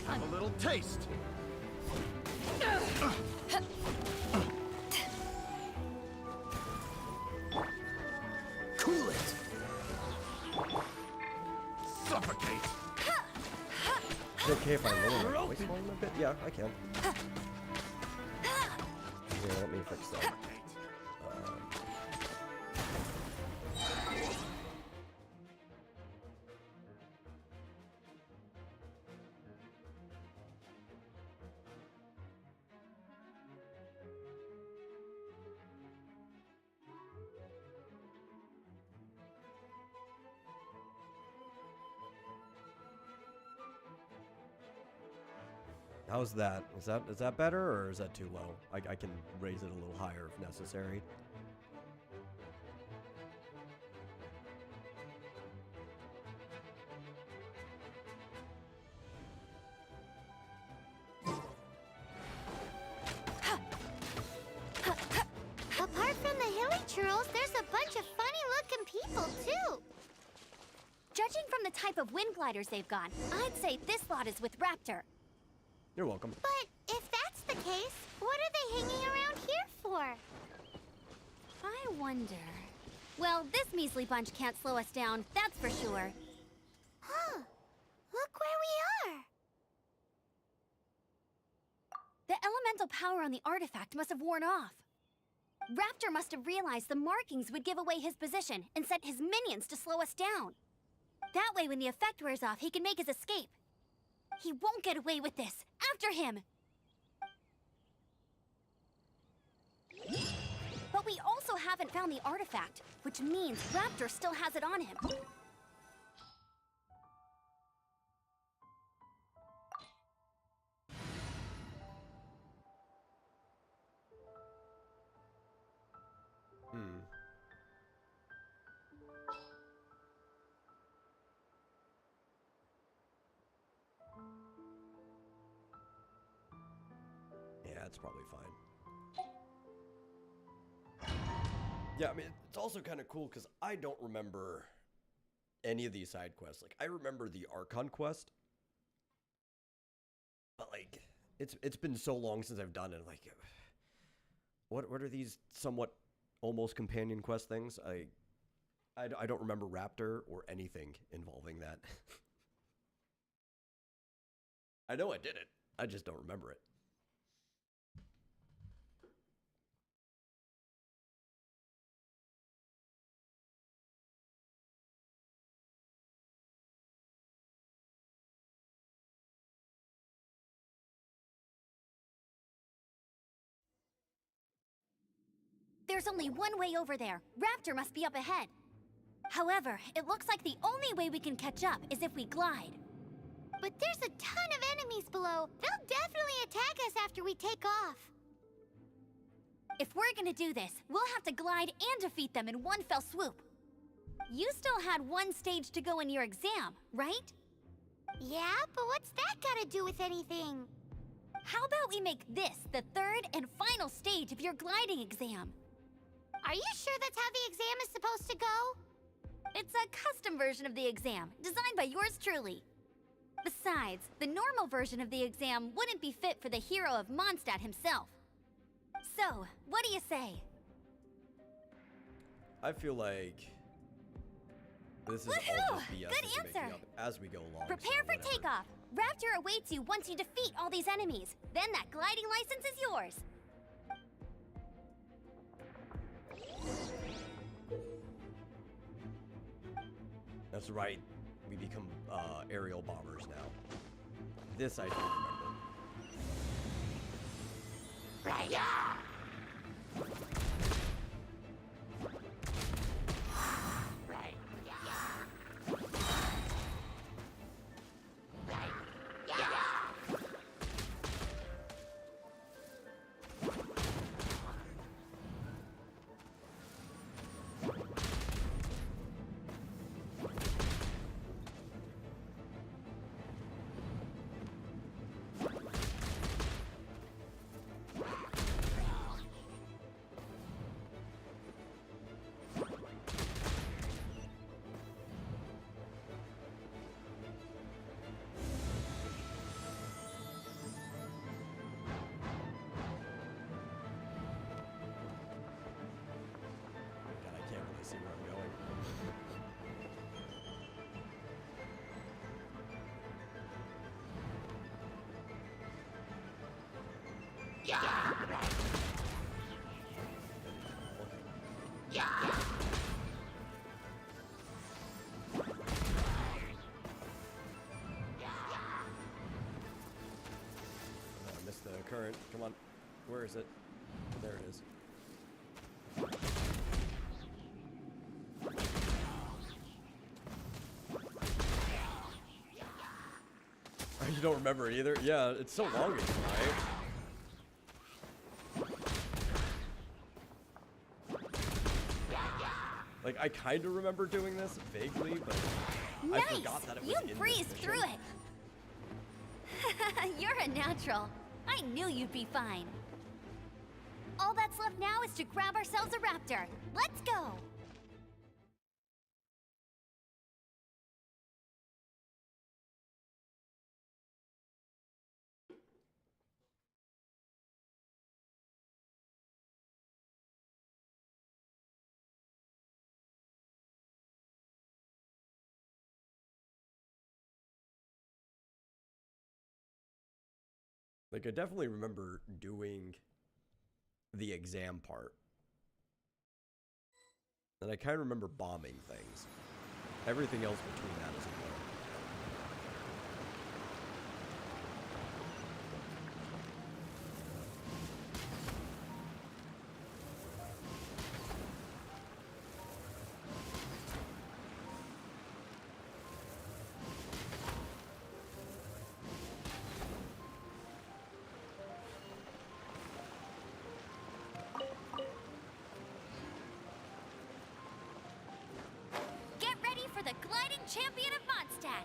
Have a little taste! Cool it. Suffocate! Is it okay if I lower my voice volume a bit? Yeah, I can. Yeah, let me fix that. How's that? Is that better or is that too low? I can raise it a little higher if necessary. Apart from the hilly churls, there's a bunch of funny-looking people, too. Judging from the type of wind gliders they've got, I'd say this lot is with Raptor. You're welcome. But if that's the case, what are they hanging around here for? I wonder... Well, this measly bunch can't slow us down, that's for sure. Huh. Look where we are. The elemental power on the artifact must have worn off. Raptor must have realized the markings would give away his position and sent his minions to slow us down. That way, when the effect wears off, he can make his escape. He won't get away with this. After him! But we also haven't found the artifact, which means Raptor still has it on him. Yeah, it's probably fine. Yeah, I mean, it's also kind of cool because I don't remember any of these side quests. Like, I remember the Archon quest, but like, it's been so long since I've done it. Like, what are these somewhat almost companion quest things? I don't remember Raptor or anything involving that. I know I did it. I just don't remember it. There's only one way over there. Raptor must be up ahead. However, it looks like the only way we can catch up is if we glide. But there's a ton of enemies below. They'll definitely attack us after we take off. If we're gonna do this, we'll have to glide and defeat them in one fell swoop. You still had one stage to go in your exam, right? Yeah, but what's that gotta do with anything? How about we make this the third and final stage of your gliding exam? Are you sure that's how the exam is supposed to go? It's a custom version of the exam, designed by yours truly. Besides, the normal version of the exam wouldn't be fit for the hero of Mondstadt himself. So, what do you say? I feel like this is all Woohoo! just BS Good that you're making answer. up as we go along. Prepare so for whatever. takeoff. Raptor awaits you once you defeat all these enemies. Then that gliding license is yours. That's right. We become aerial bombers now. This I do remember. God, I can't really see where I'm going. Oh, I missed the current. Come on. Where is it? There it is. Are You don't remember it either? Yeah, it's so long ago, right? Like, I kind of remember doing this vaguely, but I forgot that it was in You this breezed mission. through it. You're a natural. I knew you'd be fine. All that's left now is to grab ourselves a raptor. Let's go. Like, I definitely remember doing the exam part. And I kind of remember bombing things. Everything else between that is a blur. Get ready for the gliding champion of Mondstadt.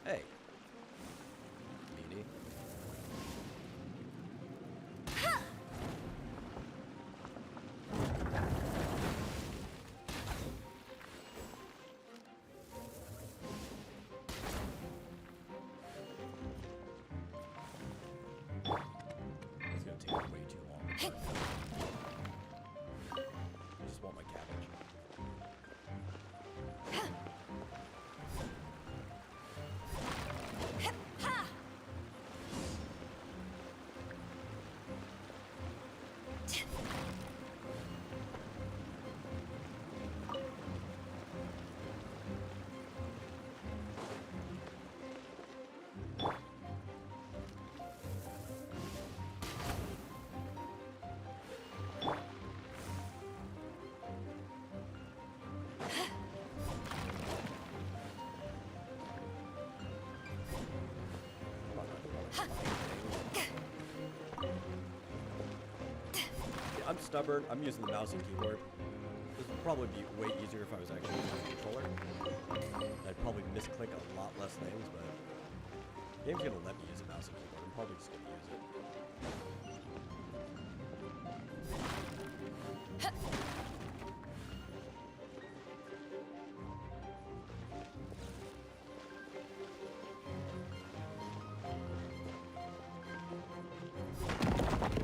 Hey. Meanie. It's gonna take way too long. I just want my cabbage. I'm stubborn. I'm using the mouse and keyboard. This would probably be way easier if I was actually using a controller. I'd probably misclick a lot less things, but the game's gonna let me use a mouse and keyboard. I'm probably just gonna use it.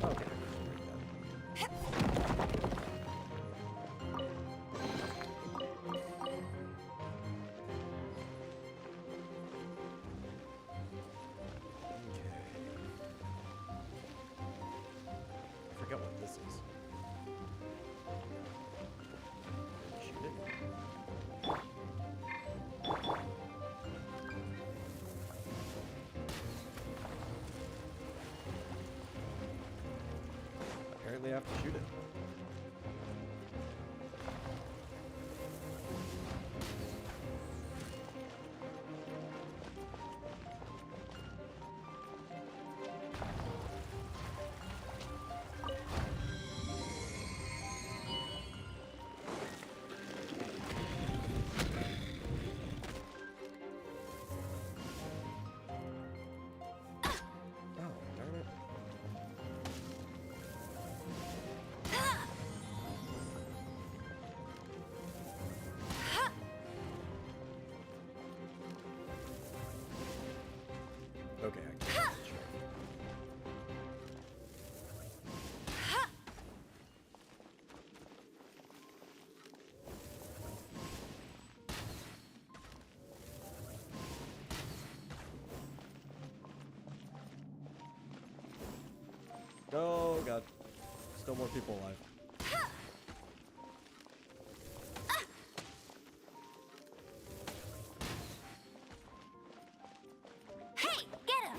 Okay. I forget what this is. Shoot it. Apparently I have to shoot it. Oh, darn it. Okay, I can't. Sure. Oh god. Still more people alive. Hey, get him!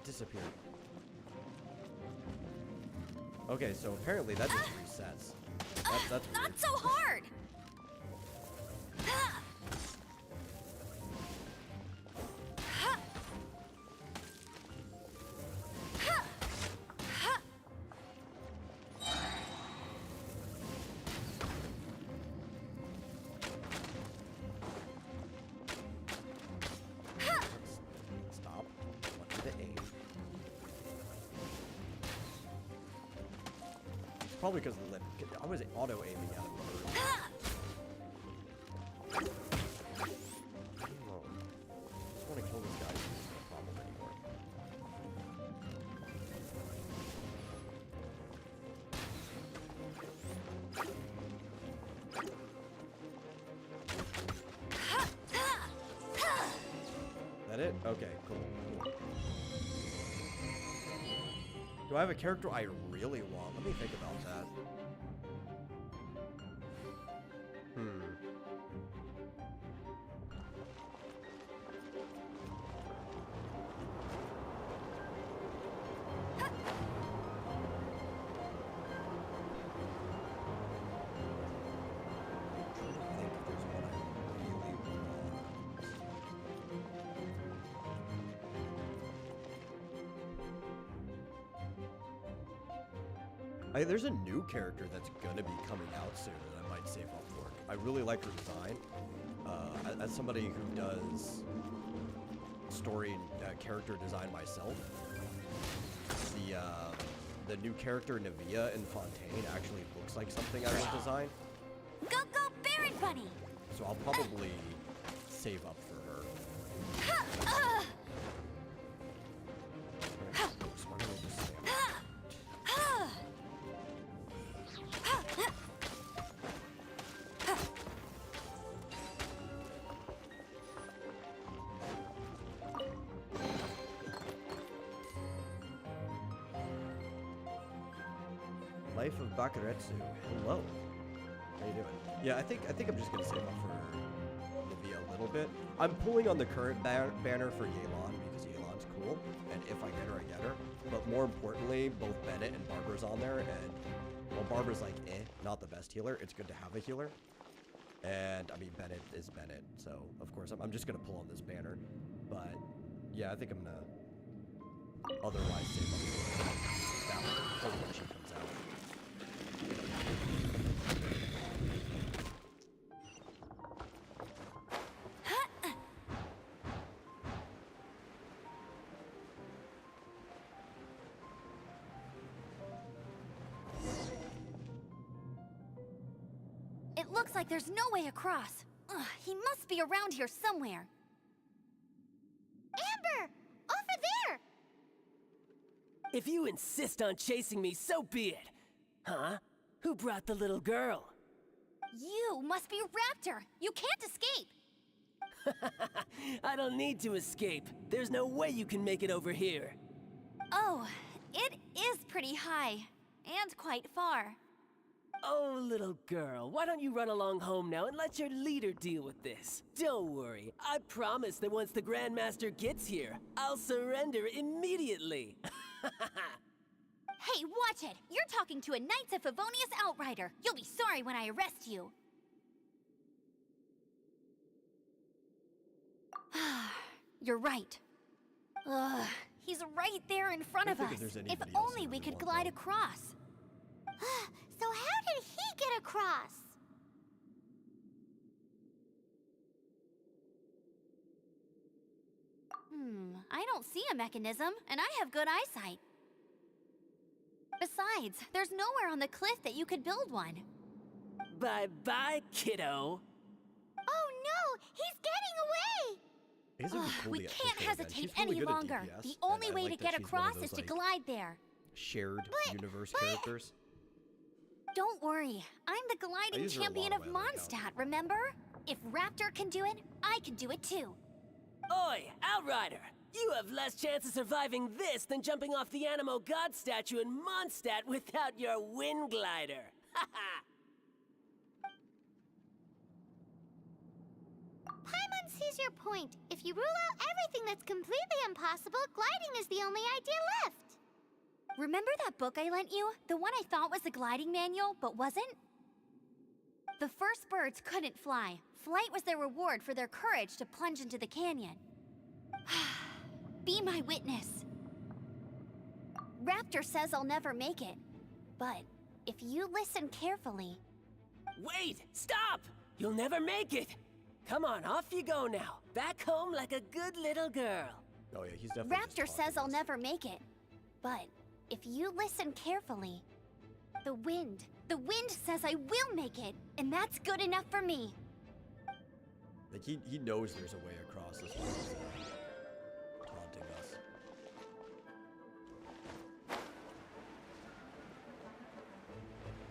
It disappeared. Okay, so apparently that just resets. That's Not weird. so hard! Stop. Went to the aim. It's probably because of the lip. I was auto aiming at him earlier. Oh, I just want to kill this guy. It's not a problem anymore. That it? Okay, cool. Do I have a character I really want? Let me think about that. I'm trying to think if there's one I really want. There's a new character that's gonna be coming out soon that I might save up for. I really like her design. As somebody who does story and character design myself, the new character Navia in Fontaine actually looks like something I would design. Go, go, Baron Bunny! So I'll probably save up for her. Alright, so why don't we just stay on? Life of Bakaretsu. Hello. How you doing? Yeah, I think I'm just gonna save up for Navia a little bit. I'm pulling on the current banner for Yelan because Yelan's cool, and if I get her, I get her. But more importantly, both Bennett and Barbara's on there, and well, Barbara's like not the best healer. It's good to have a healer. And I mean, Bennett is Bennett, so of course I'm just gonna pull on this banner. But yeah, I think I'm gonna otherwise save up for that one when she comes out. It looks like there's no way across. Ugh, he must be around here somewhere. Amber! Over there! If you insist on chasing me, so be it. Huh? Who brought the little girl? You must be Raptor. You can't escape. I don't need to escape. There's no way you can make it over here. Oh, it is pretty high. And quite far. Oh, little girl, why don't you run along home now and let your leader deal with this? Don't worry, I promise that once the Grandmaster gets here, I'll surrender immediately. Hey, watch it! You're talking to a Knights of Favonius outrider. You'll be sorry when I arrest you. You're right. Ugh, he's right there in front of us. If only we could glide across. So how did he get across? I don't see a mechanism, and I have good eyesight. Besides, there's nowhere on the cliff that you could build one. Bye-bye, kiddo. Oh no! He's getting away! We can't hesitate any longer. The only way to get across is to glide there. Shared universe characters. Don't worry, I'm the gliding champion of Mondstadt, remember? If Raptor can do it, I can do it too. Oi, Outrider! You have less chance of surviving this than jumping off the Animo God statue in Mondstadt without your wind glider. Paimon sees your point. If you rule out everything that's completely impossible, gliding is the only idea left. Remember that book I lent you? The one I thought was the gliding manual, but wasn't? The first birds couldn't fly. Flight was their reward for their courage to plunge into the canyon. Be my witness. Raptor says I'll never make it. But if you listen carefully... Wait! Stop! You'll never make it! Come on, off you go now. Back home like a good little girl. Oh yeah, he's definitely Raptor says I'll never make it. But if you listen carefully, the wind says I will make it, and that's good enough for me. Like, he knows there's a way across this one. He's taunting us.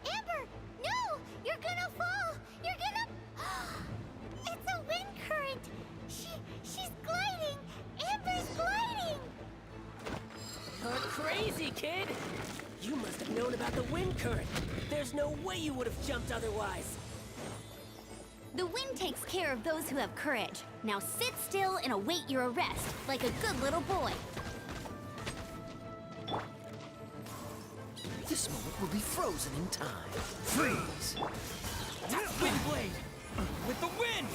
Amber! No! You're gonna fall! You're gonna... It's a wind current! She's gliding! Amber's gliding! You're crazy, kid! You must have known about the wind current. There's no way you would have jumped otherwise. The wind takes care of those who have courage. Now sit still and await your arrest, like a good little boy. This moment will be frozen in time. Freeze! Wind blade! With the wind!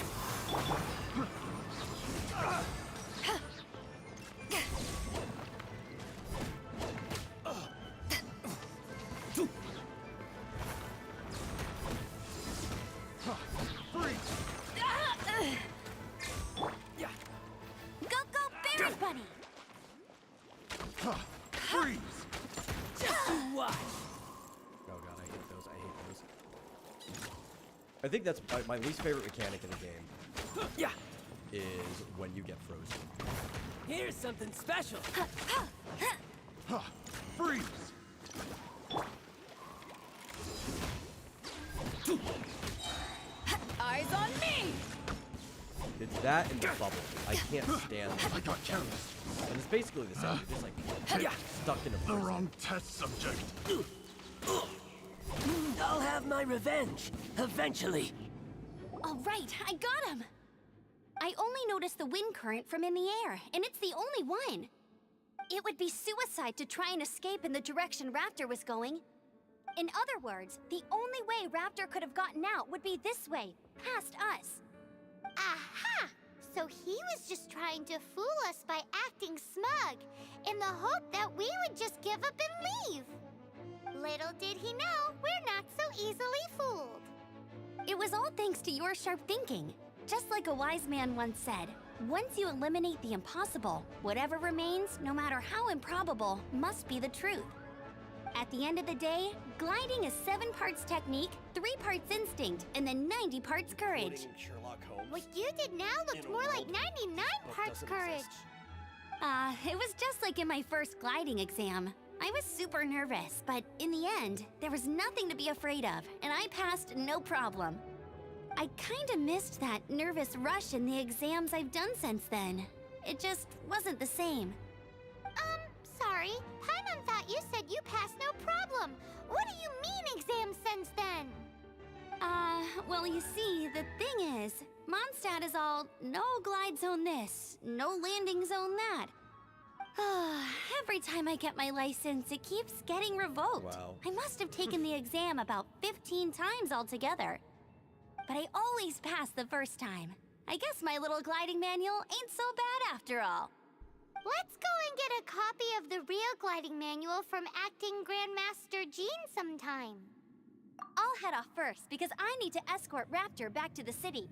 Go, Berry Bunny! Freeze! Just you watch! Oh god, I hate those. I hate those. I think that's my least favorite mechanic in the game. Yeah. Is when you get frozen. Here's something special. Freeze! Eyes on me! It's that and the bubble. I can't stand it. I got careless. And it's basically the same. You're just like stuck in a The prison. wrong test subject. I'll have my revenge. Eventually. All right, I got him. I only noticed the wind current from in the air, and it's the only one. It would be suicide to try and escape in the direction Raptor was going. In other words, the only way Raptor could have gotten out would be this way, past us. Aha! So he was just trying to fool us by acting smug, in the hope that we would just give up and leave. Little did he know, we're not so easily fooled. It was all thanks to your sharp thinking. Just like a wise man once said, once you eliminate the impossible, whatever remains, no matter how improbable, must be the truth. At the end of the day, gliding is 7 parts technique, 3 parts instinct, and then 90 parts courage. Sherlock Holmes. What you did now looked more like 99 parts courage. It was just like in my first gliding exam. I was super nervous, but in the end, there was nothing to be afraid of, and I passed no problem. I kinda missed that nervous rush in the exams I've done since then. It just wasn't the same. Sorry. Paimon thought you said you passed no problem. What do you mean exam since then? Well, you see, the thing is, Mondstadt is all, no glide zone this, no landing zone that. Every time I get my license, it keeps getting revoked. Wow. I must have taken the exam about 15 times altogether. But I always pass the first time. I guess my little gliding manual ain't so bad after all. Let's go and get a copy of the real gliding manual from acting Grandmaster Jean sometime. I'll head off first because I need to escort Raptor back to the city.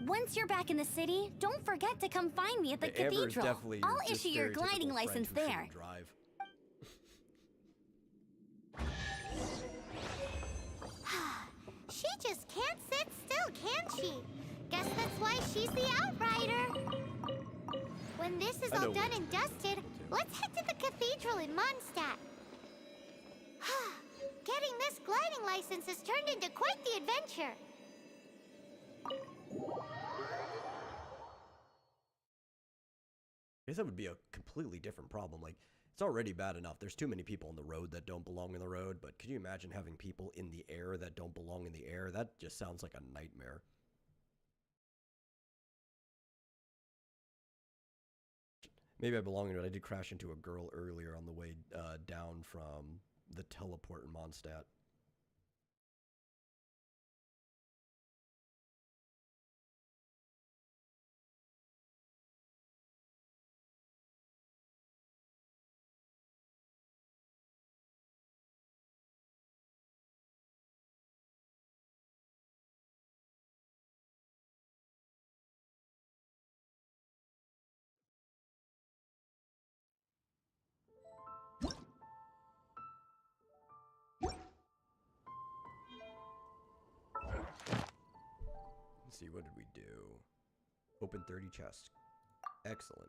Once you're back in the city, don't forget to come find me at the Amber is cathedral. definitely I'll your issue your stereotypical gliding friend license who there. shouldn't drive. She just can't sit still, can she? Guess that's why she's the outrider. When this is I know all done what and dusted, let's head to the cathedral in Mondstadt. Getting this gliding license has turned into quite the adventure. I guess that would be a completely different problem. Like, it's already bad enough. There's too many people on the road that don't belong in the road, but could you imagine having people in the air that don't belong in the air? That just sounds like a nightmare. Maybe I belong in it. I did crash into a girl earlier on the way down from the teleport in Mondstadt. Let's see, what did we do? Open 30 chests. Excellent.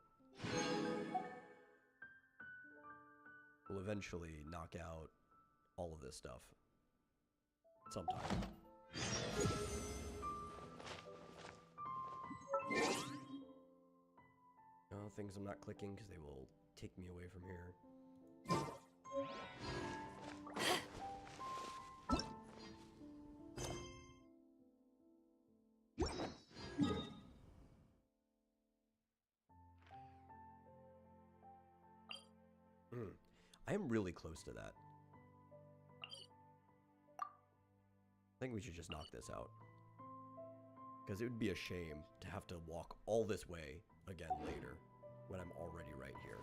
We'll eventually knock out all of this stuff. Sometime. Things I'm not clicking because they will take me away from here. I am really close to that. I think we should just knock this out. Because it would be a shame to have to walk all this way again later when I'm already right here.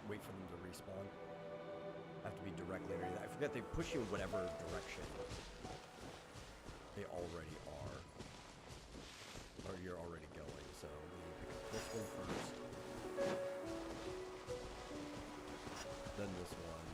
Wait for them to respawn. I have to be directly underneath. I forget they push you in whatever direction they already are. Or you're already going, so we'll pick up this one first. Then this one.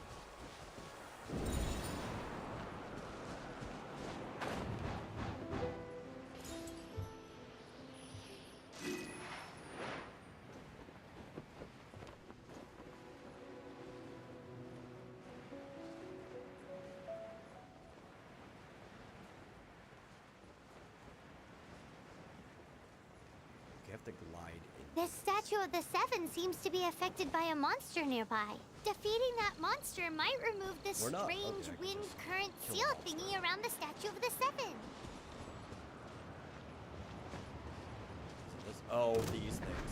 You have to glide in. This statue of the Seven seems to be affected by a monster nearby. Defeating that monster might remove this We're not- strange okay, I can wind just current kill seal the monster. thingy around the statue of the Seven. Is it this? Oh, these things.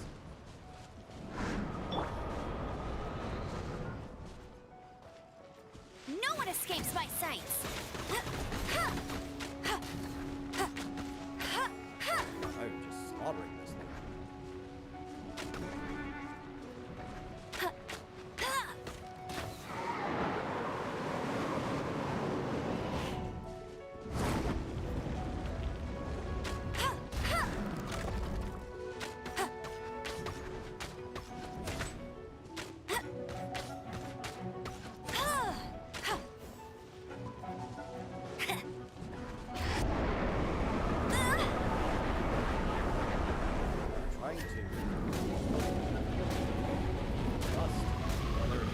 No one escapes my sights! I'm just slaughtering this thing. Trying to dust. Oh, there it is.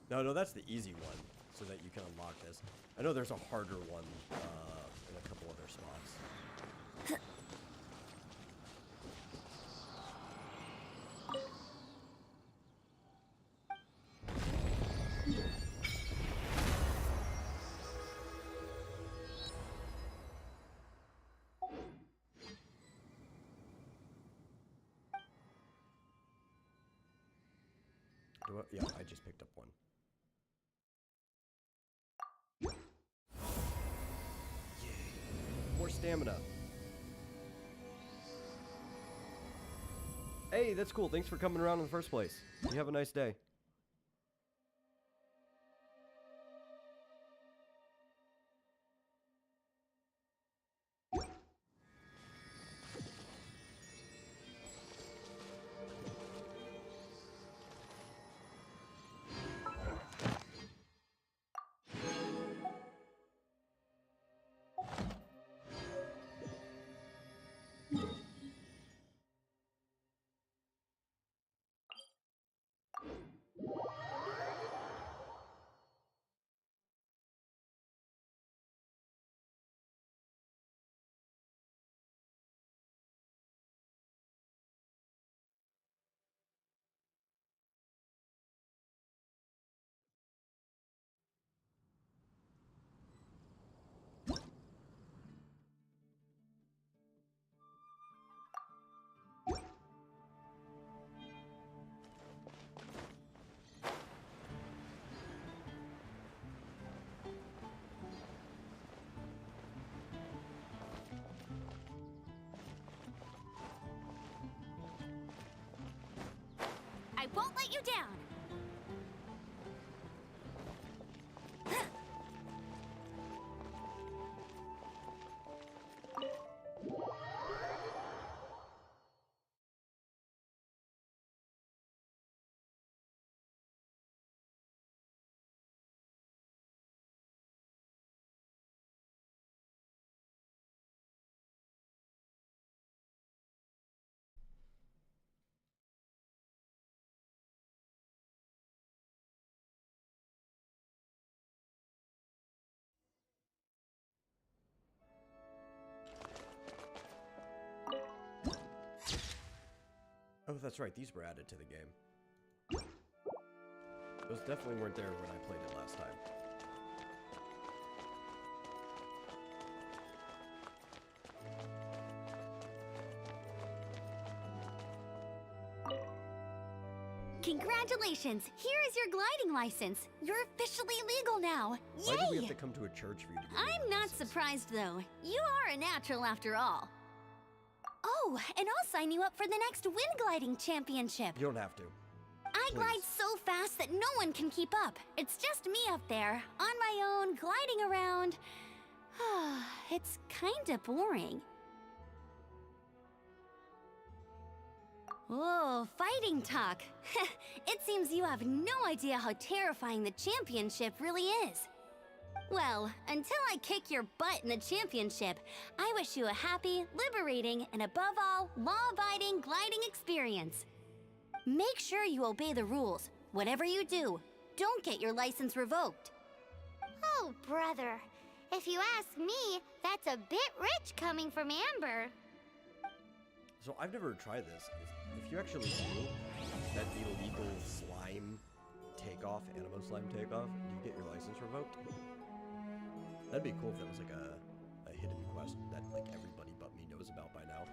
No, that's the easy one, so that you can unlock this. I know there's a harder one in a couple other spots. Yeah, I just picked up one. Yay. More stamina. Hey, that's cool. Thanks for coming around in the first place. You have a nice day. I won't let you down. Oh, that's right. These were added to the game. Those definitely weren't there when I played it last time. Congratulations! Here is your gliding license. You're officially legal now. Why do we have Yay! to come to a church for you to get I'm not surprised though. You are a natural after all. Oh, and I'll sign you up for the next wind gliding championship. You don't have to. I Please. glide so fast that no one can keep up. It's just me up there, on my own, gliding around. It's kinda boring. Oh, fighting talk. It seems you have no idea how terrifying the championship really is. Well, until I kick your butt in the championship, I wish you a happy, liberating, and above all, law-abiding gliding experience. Make sure you obey the rules. Whatever you do, don't get your license revoked. Oh, brother. If you ask me, that's a bit rich coming from Amber. So I've never tried this. If you actually do that illegal slime takeoff, animo slime takeoff, do you get your license revoked? That'd be cool if that was like a hidden quest that like everybody but me knows about by now.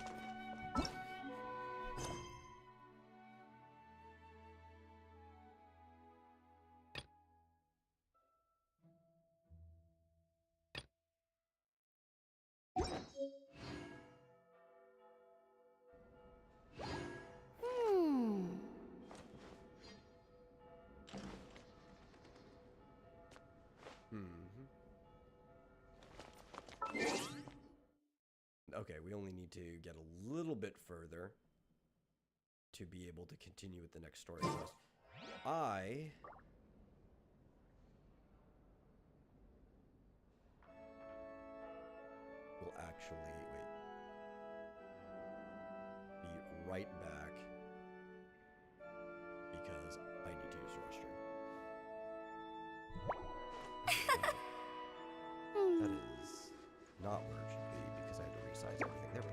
Okay, we only need to get a little bit further to be able to continue with the next story quest. I will actually, be right back because I need to use the restroom. That is not where it should be because I had to resize everything. There we go.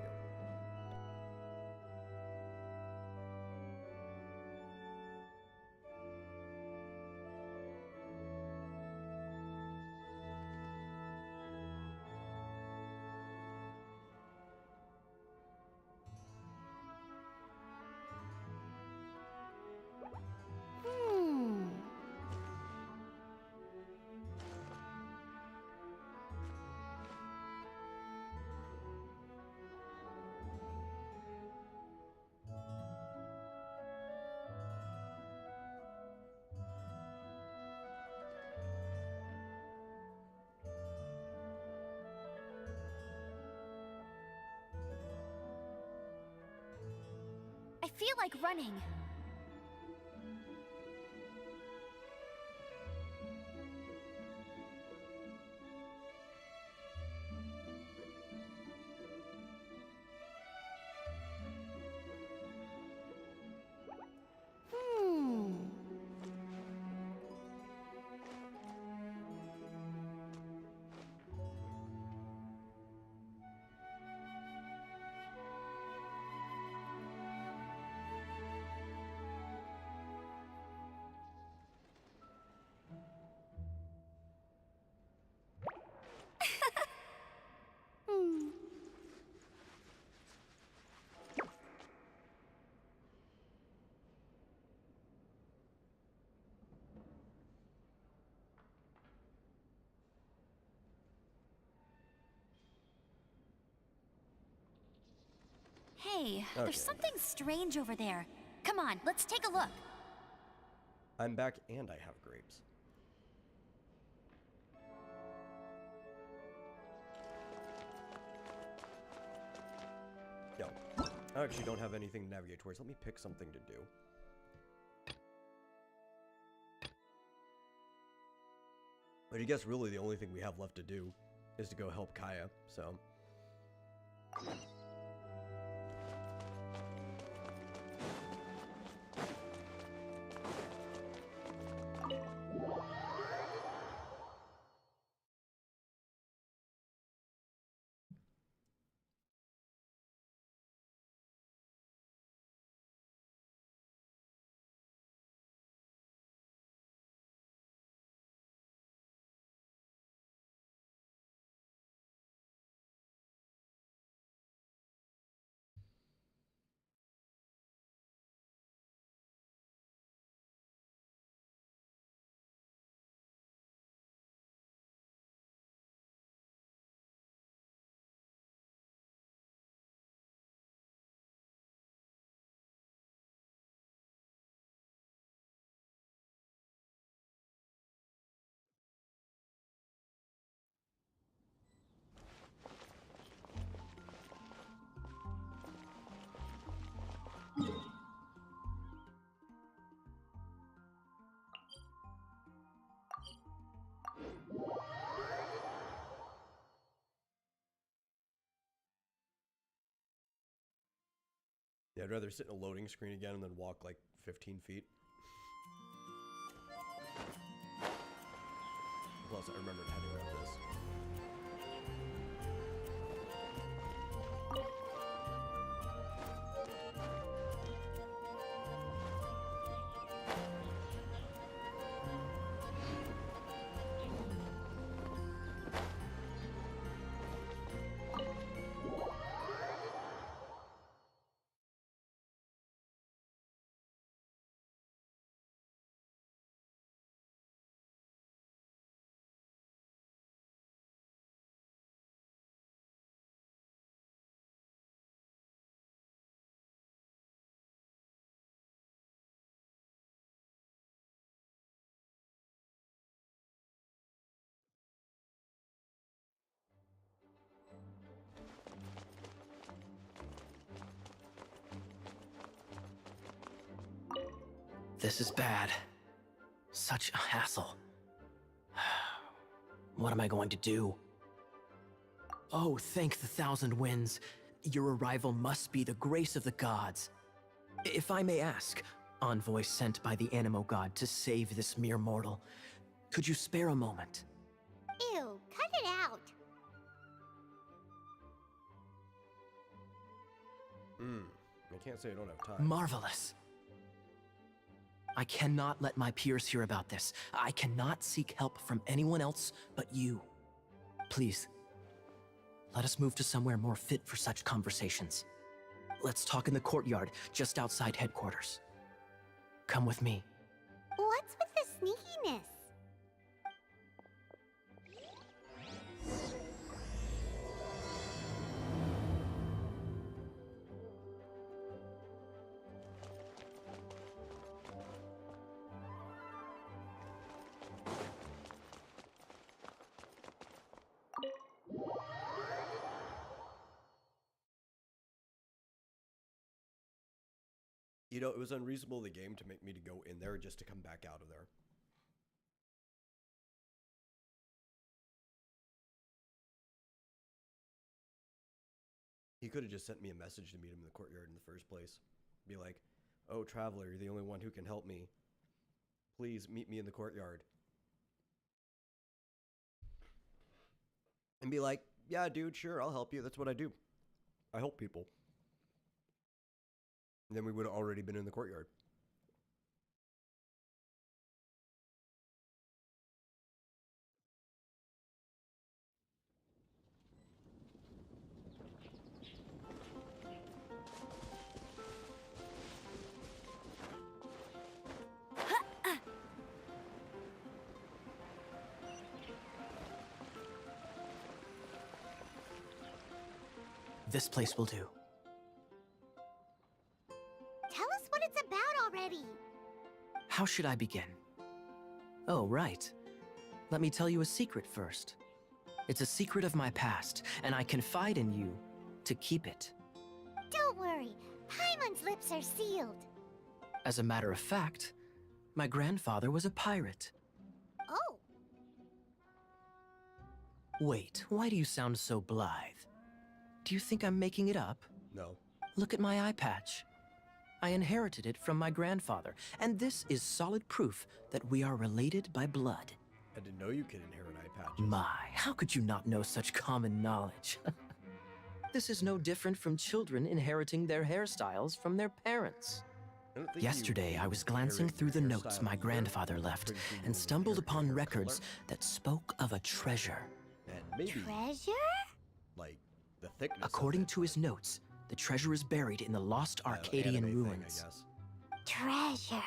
feel like running. Hey, Okay. there's something strange over there. Come on, let's take a look. I'm back and I have grapes. No. I actually don't have anything to navigate towards. Let me pick something to do. But I guess really the only thing we have left to do is to go help Kaya, so... Yeah, I'd rather sit in a loading screen again and then walk like 15 feet. Plus, I remembered heading around this. This is bad. Such a hassle. What am I going to do? Oh, thank the thousand winds. Your arrival must be the grace of the gods. If I may ask, envoy sent by the Animo God to save this mere mortal, could you spare a moment? Ew, cut it out. I can't say I don't have time. Marvelous. I cannot let my peers hear about this. I cannot seek help from anyone else but you. Please, let us move to somewhere more fit for such conversations. Let's talk in the courtyard, just outside headquarters. Come with me. What's with the sneakiness? You know, it was unreasonable of the game to make me to go in there just to come back out of there. He could have just sent me a message to meet him in the courtyard in the first place. Be like, oh, traveler, you're the only one who can help me. Please meet me in the courtyard. And be like, yeah, dude, sure, I'll help you. That's what I do. I help people. And then we would have already been in the courtyard. This place will do. Tell us what it's about already. How should I begin? Oh, right. Let me tell you a secret first. It's a secret of my past, and I confide in you to keep it. Don't worry, Paimon's lips are sealed. As a matter of fact, my grandfather was a pirate. Oh. Wait, why do you sound so blithe? Do you think I'm making it up? No. Look at my eye patch. I inherited it from my grandfather, and this is solid proof that we are related by blood. I didn't know you could inherit eye patches. My, how could you not know such common knowledge? This is no different from children inheriting their hairstyles from their parents. Yesterday, I was glancing through the notes my grandfather left and stumbled upon records that spoke of a treasure. And maybe, Treasure? like, the thickness According of it. to his notes, the treasure is buried in the lost Arcadian Anime thing, I ruins. guess. Treasure.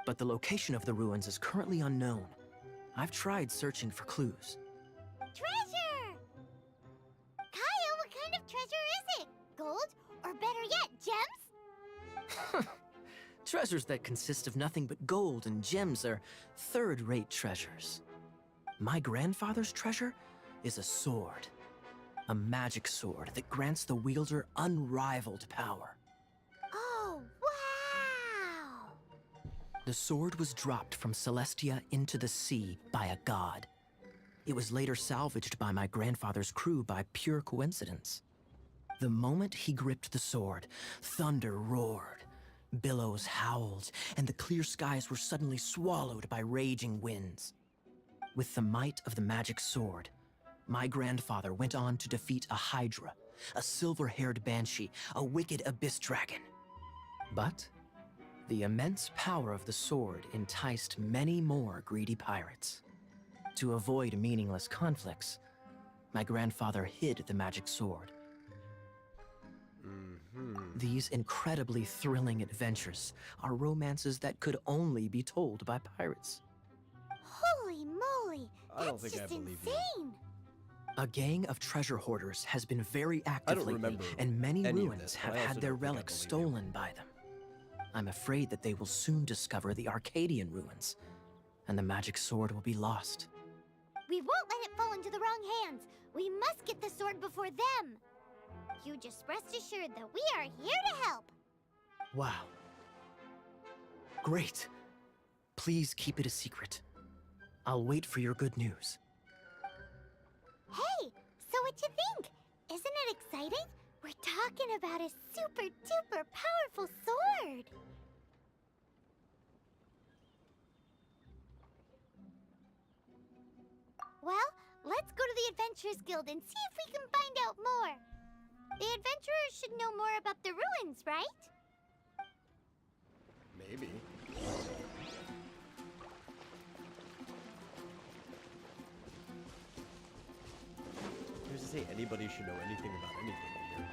But the location of the ruins is currently unknown. I've tried searching for clues. Treasure! Kaya, what kind of treasure is it? Gold? Or better yet, gems? Treasures that consist of nothing but gold and gems are third-rate treasures. My grandfather's treasure is a sword. A magic sword that grants the wielder unrivaled power. Oh, wow! The sword was dropped from Celestia into the sea by a god. It was later salvaged by my grandfather's crew by pure coincidence. The moment he gripped the sword, thunder roared, billows howled, and the clear skies were suddenly swallowed by raging winds. With the might of the magic sword, my grandfather went on to defeat a Hydra, a silver-haired banshee, a wicked abyss dragon. But the immense power of the sword enticed many more greedy pirates. To avoid meaningless conflicts, my grandfather hid the magic sword. These incredibly thrilling adventures are romances that could only be told by pirates. Holy moly! I don't That's think I just believe you. insane! A gang of treasure hoarders has been very I active don't lately, remember and many any of ruins this, have but I also had their don't think I relics believe you. stolen by them. I'm afraid that they will soon discover the Arcadian ruins, and the magic sword will be lost. We won't let it fall into the wrong hands. We must get the sword before them. You just rest assured that we are here to help. Wow. Great. Please keep it a secret. I'll wait for your good news. Hey, so what you think? Isn't it exciting? We're talking about a super duper powerful sword. Well, let's go to the Adventurers Guild and see if we can find out more. The adventurers should know more about the ruins, right? Maybe. Who's to say anybody should know anything about anything here?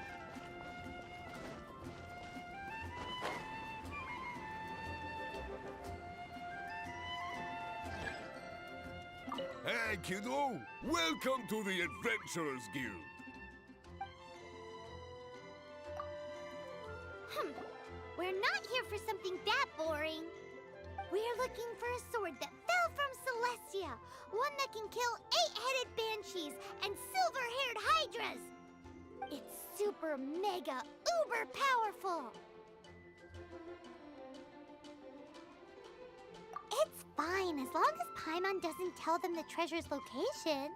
Hey, kiddo! Welcome to the Adventurers Guild! We're not here for something that boring. We're looking for a sword that fell from Celestia. One that can kill 8-headed banshees and silver-haired hydras. It's super mega uber powerful. It's fine, as long as Paimon doesn't tell them the treasure's location.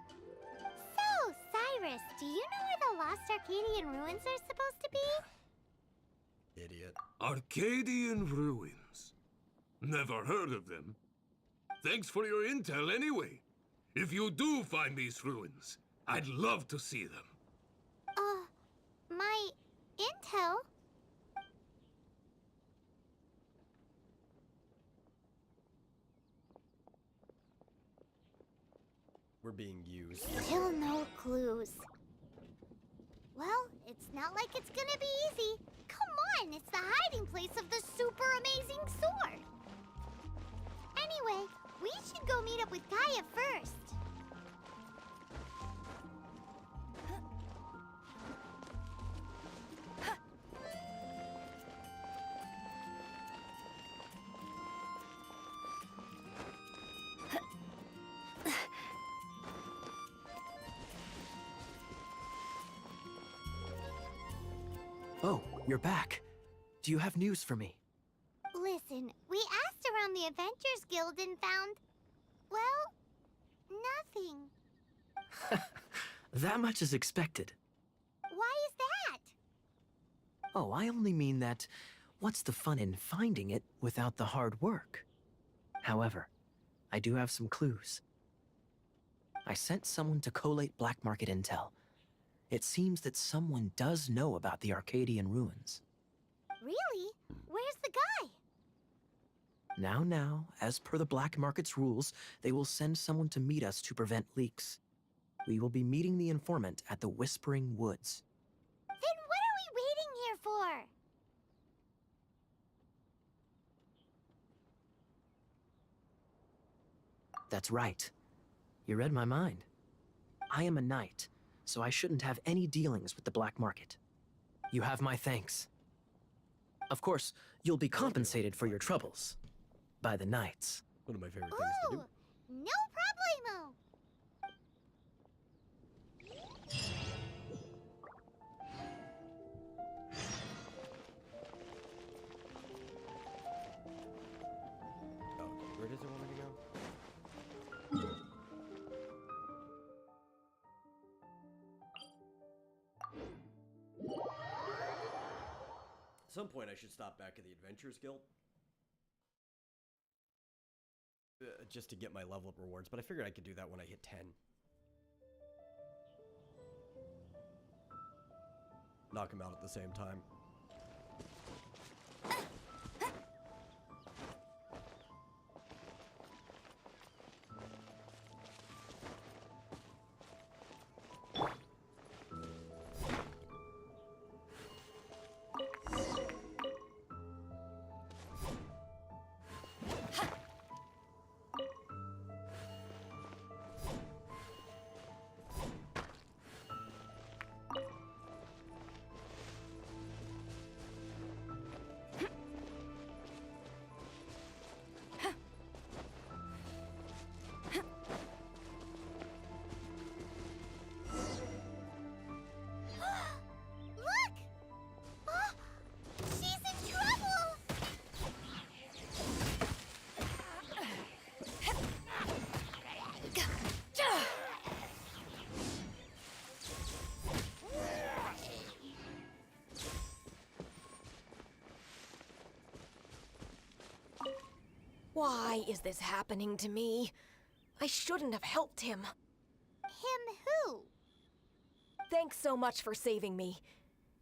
So, Cyrus, do you know where the lost Arcadian ruins are supposed to be? Idiot. Arcadian ruins. Never heard of them. Thanks for your intel anyway. If you do find these ruins, I'd love to see them. My intel? We're being used. Still no clues. Well, it's not like it's gonna be easy. Come on, it's the hiding place of the super amazing sword. Anyway, we should go meet up with Gaia first. Oh, you're back. Do you have news for me? Listen, we asked around the Adventurers Guild and found, well, nothing. That much is expected. Why is that? Oh, I only mean that what's the fun in finding it without the hard work? However, I do have some clues. I sent someone to collate black market intel. It seems that someone does know about the Arcadian ruins. Really? Where's the guy? Now, as per the black market's rules, they will send someone to meet us to prevent leaks. We will be meeting the informant at the Whispering Woods. Then what are we waiting here for? That's right. You read my mind. I am a knight, so I shouldn't have any dealings with the black market. You have my thanks. Of course, you'll be compensated for your troubles. By the knights. One of my favorite things to do. No problemo. Oh, where does it want me to go? At some point, I should stop back at the Adventurers Guild. Just to get my level up rewards, but I figured I could do that when I hit 10. Knock them out at the same time. Look! She's in trouble! Why is this happening to me? I shouldn't have helped him. Him who? Thanks so much for saving me.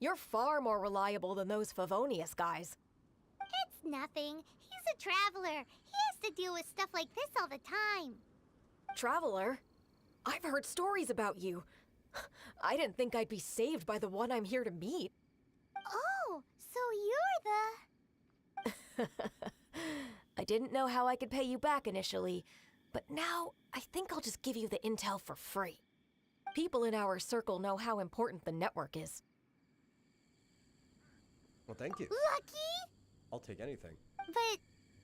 You're far more reliable than those Favonius guys. It's nothing. He's a traveler. He has to deal with stuff like this all the time. Traveler? I've heard stories about you. I didn't think I'd be saved by the one I'm here to meet. Oh, so you're the... I didn't know how I could pay you back initially, but now I think I'll just give you the intel for free. People in our circle know how important the network is. Well, thank you. Lucky? I'll take anything. But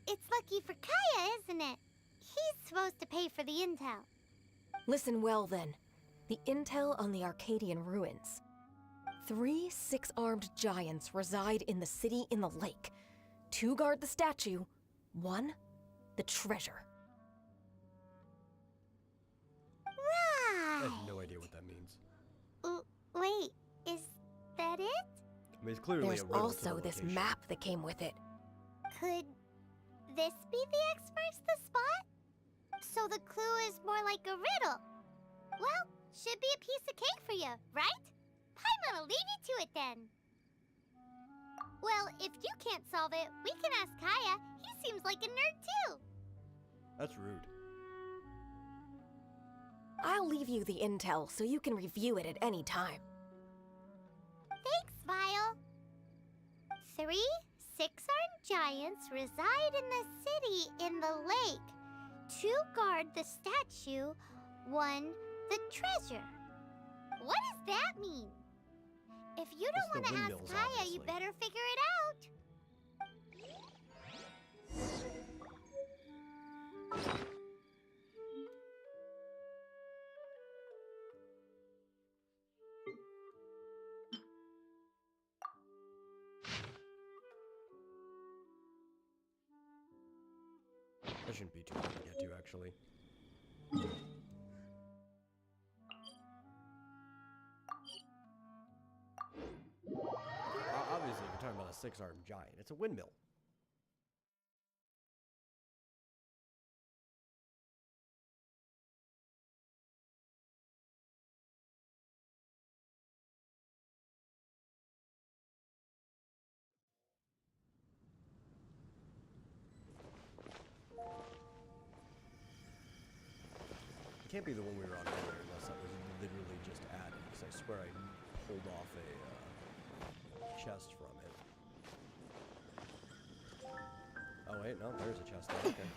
it's lucky for Kaya, isn't it? He's supposed to pay for the intel. Listen well then. The intel on the Arcadian ruins. 3 6-armed giants reside in the city in the lake. 2 guard the statue. 1 the treasure. I Right. have no idea what that means. Wait, is that it? I mean, it's clearly There's a riddle to the also this location. map that came with it. Could this be the expert's the spot? So the clue is more like a riddle. Well, should be a piece of cake for you, right? Paimon'll leave you to it then. Well, if you can't solve it, we can ask Kaya. He seems like a nerd too. That's rude. I'll leave you the intel so you can review it at any time. Thanks, Vile. 3 six-armed giants reside in the city in the lake. 2 guard the statue, 1 the treasure. What does that mean? If you It's don't the want to ask windmills, Kaya, you obviously. better figure it out. That shouldn't be too hard to get to, actually. Obviously, if you're talking about a 6-armed giant, it's a windmill. It can't be the one we were on earlier, unless that was literally just added, because I swear I pulled off a chest from it. Oh wait, no, there's a chest there, okay.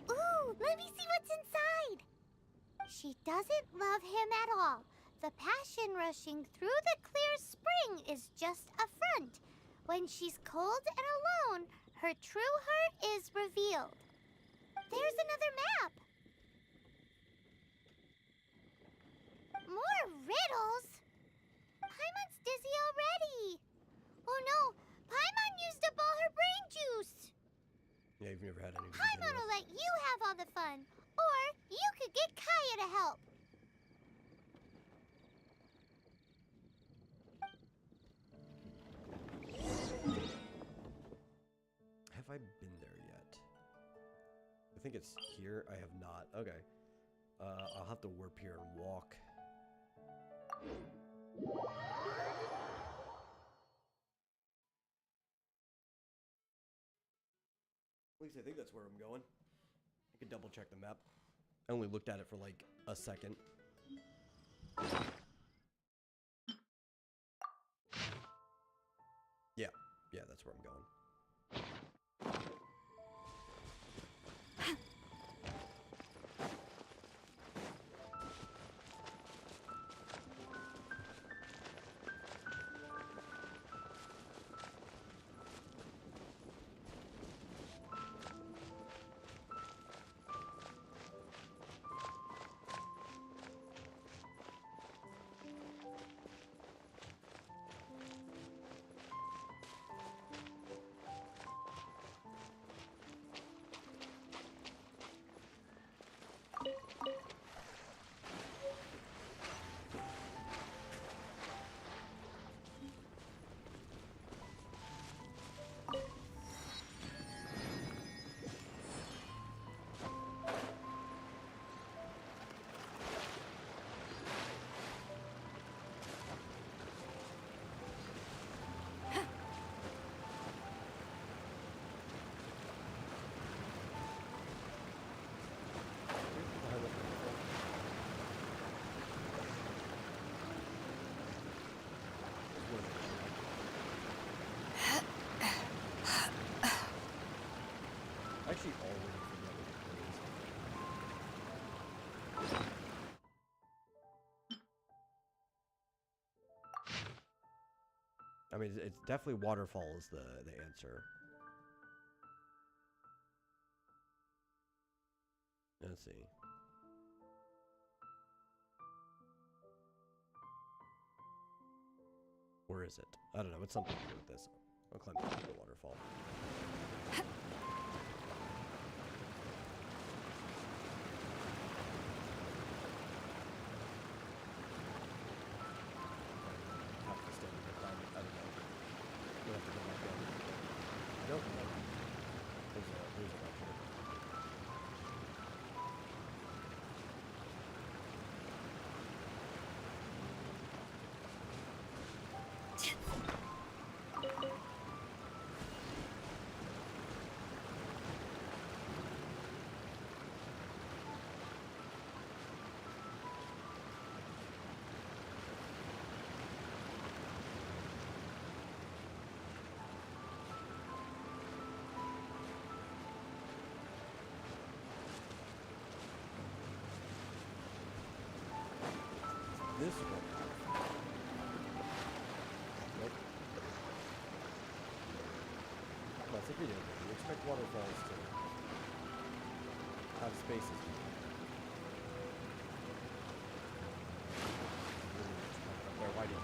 Ooh, let me see what's inside. She doesn't love him at all. The passion rushing through the clear spring is just a front. When she's cold and alone, her true heart is revealed. There's another map. More riddles? Paimon's dizzy already. Oh no, Paimon used up all her brain juice. Yeah, you've never had any. Paimon will let you have all the fun, or you could get Kaya to help. Have I been there yet? I think it's here. I have not. Okay. I'll have to warp here and walk. At least I think that's where I'm going. I could double check the map. I only looked at it for like a second. Yeah, that's where I'm going. Actually, already forget what it is. I mean, it's definitely waterfall is the answer. Let's see. Where is it? I don't know. It's something to do with this. I'll climb the waterfall. Have to stand there, climb it. I don't know. We'll have to go back down. Nope. No. There's a right here. This one. Nope. Well, it's a video game. You expect waterfalls to have spaces. There, why do you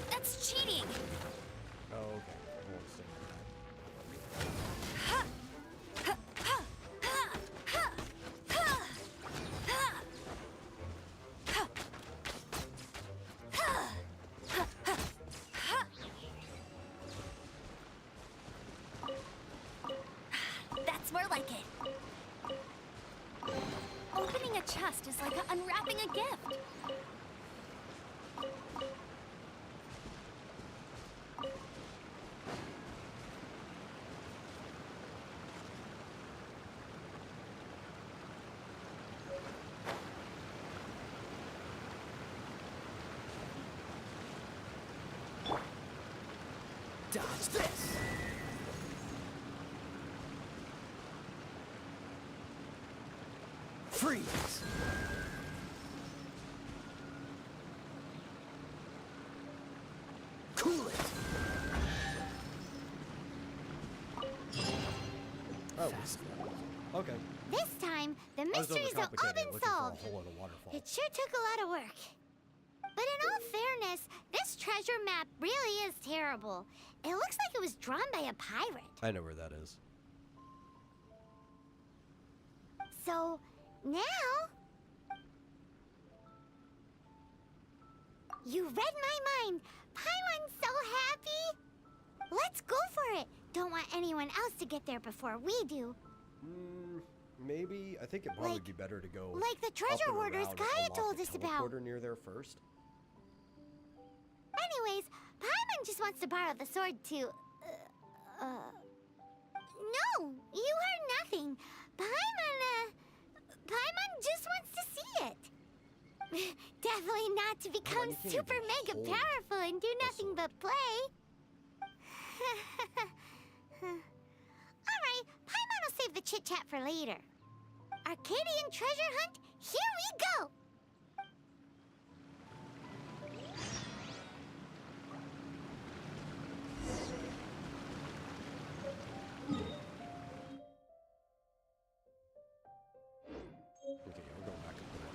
That's cheating! Oh, okay. I won't stick with That's more like it. Opening a chest is like unwrapping a gift. Dodge this! Freeze! Cool it! Oh, Fast. okay. This time, the I was mysteries have all overcomplicating it, been looking for a solved. hole in a waterfall. It sure took a lot of work. But in all fairness, this treasure map really is terrible. It looks like it was drawn by a pirate. I know where that is. So, now... You read my mind. Paimon's so happy. Let's go for it. Don't want anyone else to get there before we do. Maybe. I think it'd probably be better to go Like the up treasure and hoarders around and Gaia unlock told the us about. teleporter near there first. Anyways, Paimon just wants to borrow the sword to... No! You heard nothing. Paimon just wants to see it. Definitely not to become you can't super even mega hold powerful and do a nothing sword. but play. Alright, Paimon will save the chit-chat for later. Arcadian treasure hunt, here we go! Okay, I'll go back and put it in.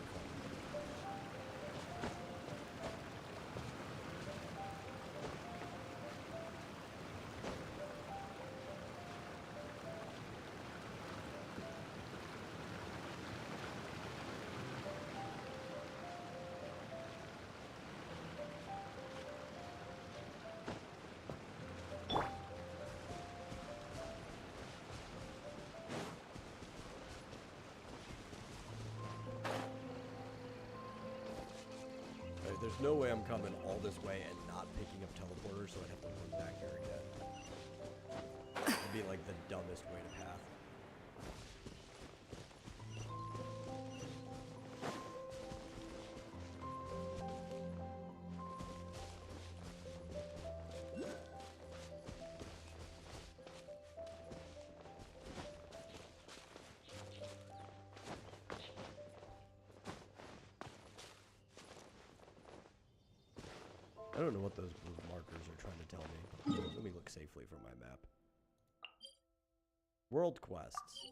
There's no way I'm coming all this way and not picking up teleporters, so I'd have to run back here again. It'd be like the dumbest way to path. I don't know what those blue markers are trying to tell me. Let me look safely from my map. World quests.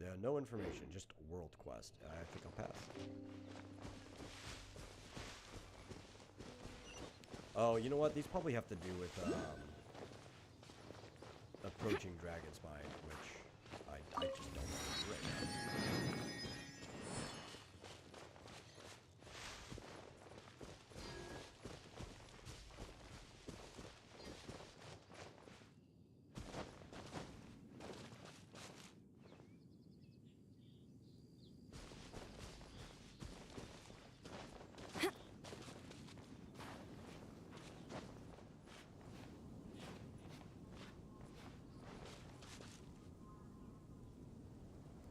Yeah, no information, just world quest. I think I'll pass. Oh, you know what? These probably have to do with approaching Dragon's Mind, which I just don't want to do right now.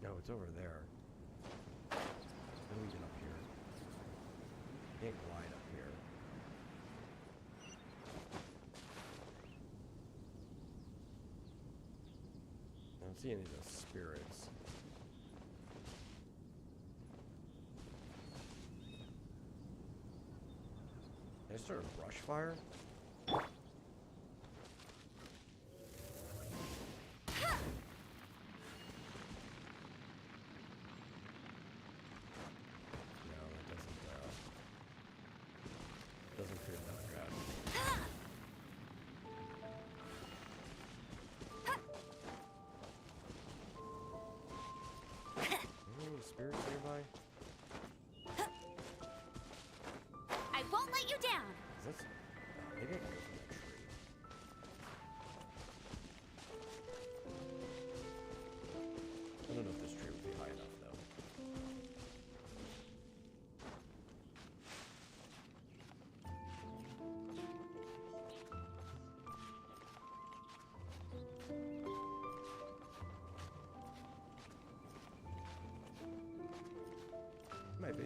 No, it's over there. How do we get up here? Can't glide up here. I don't see any of those spirits. Can I start a brush fire? Doesn't create enough gravity. Any spirits nearby? I won't let you down. Is this... maybe I can go from that tree. I don't know if this tree would be high enough, though. Might be.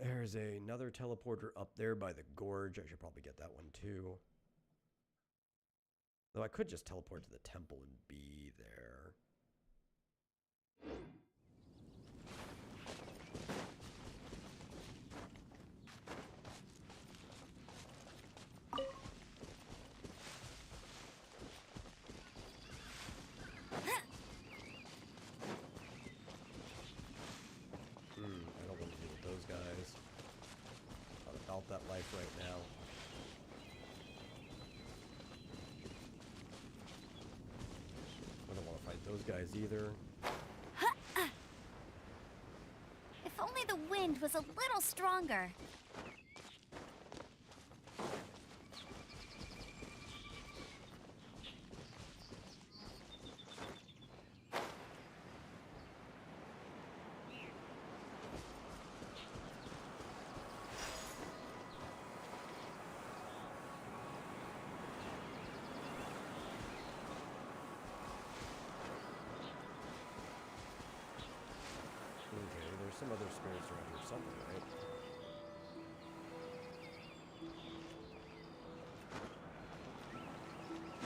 There's another teleporter up there by the gorge. I should probably get that one too. Though I could just teleport to the temple and be there. I don't want to deal with those guys. Not about that life right now. I don't want to fight those guys guys either. If only the wind was a little stronger. Okay, there's some other spirits around here somewhere, right?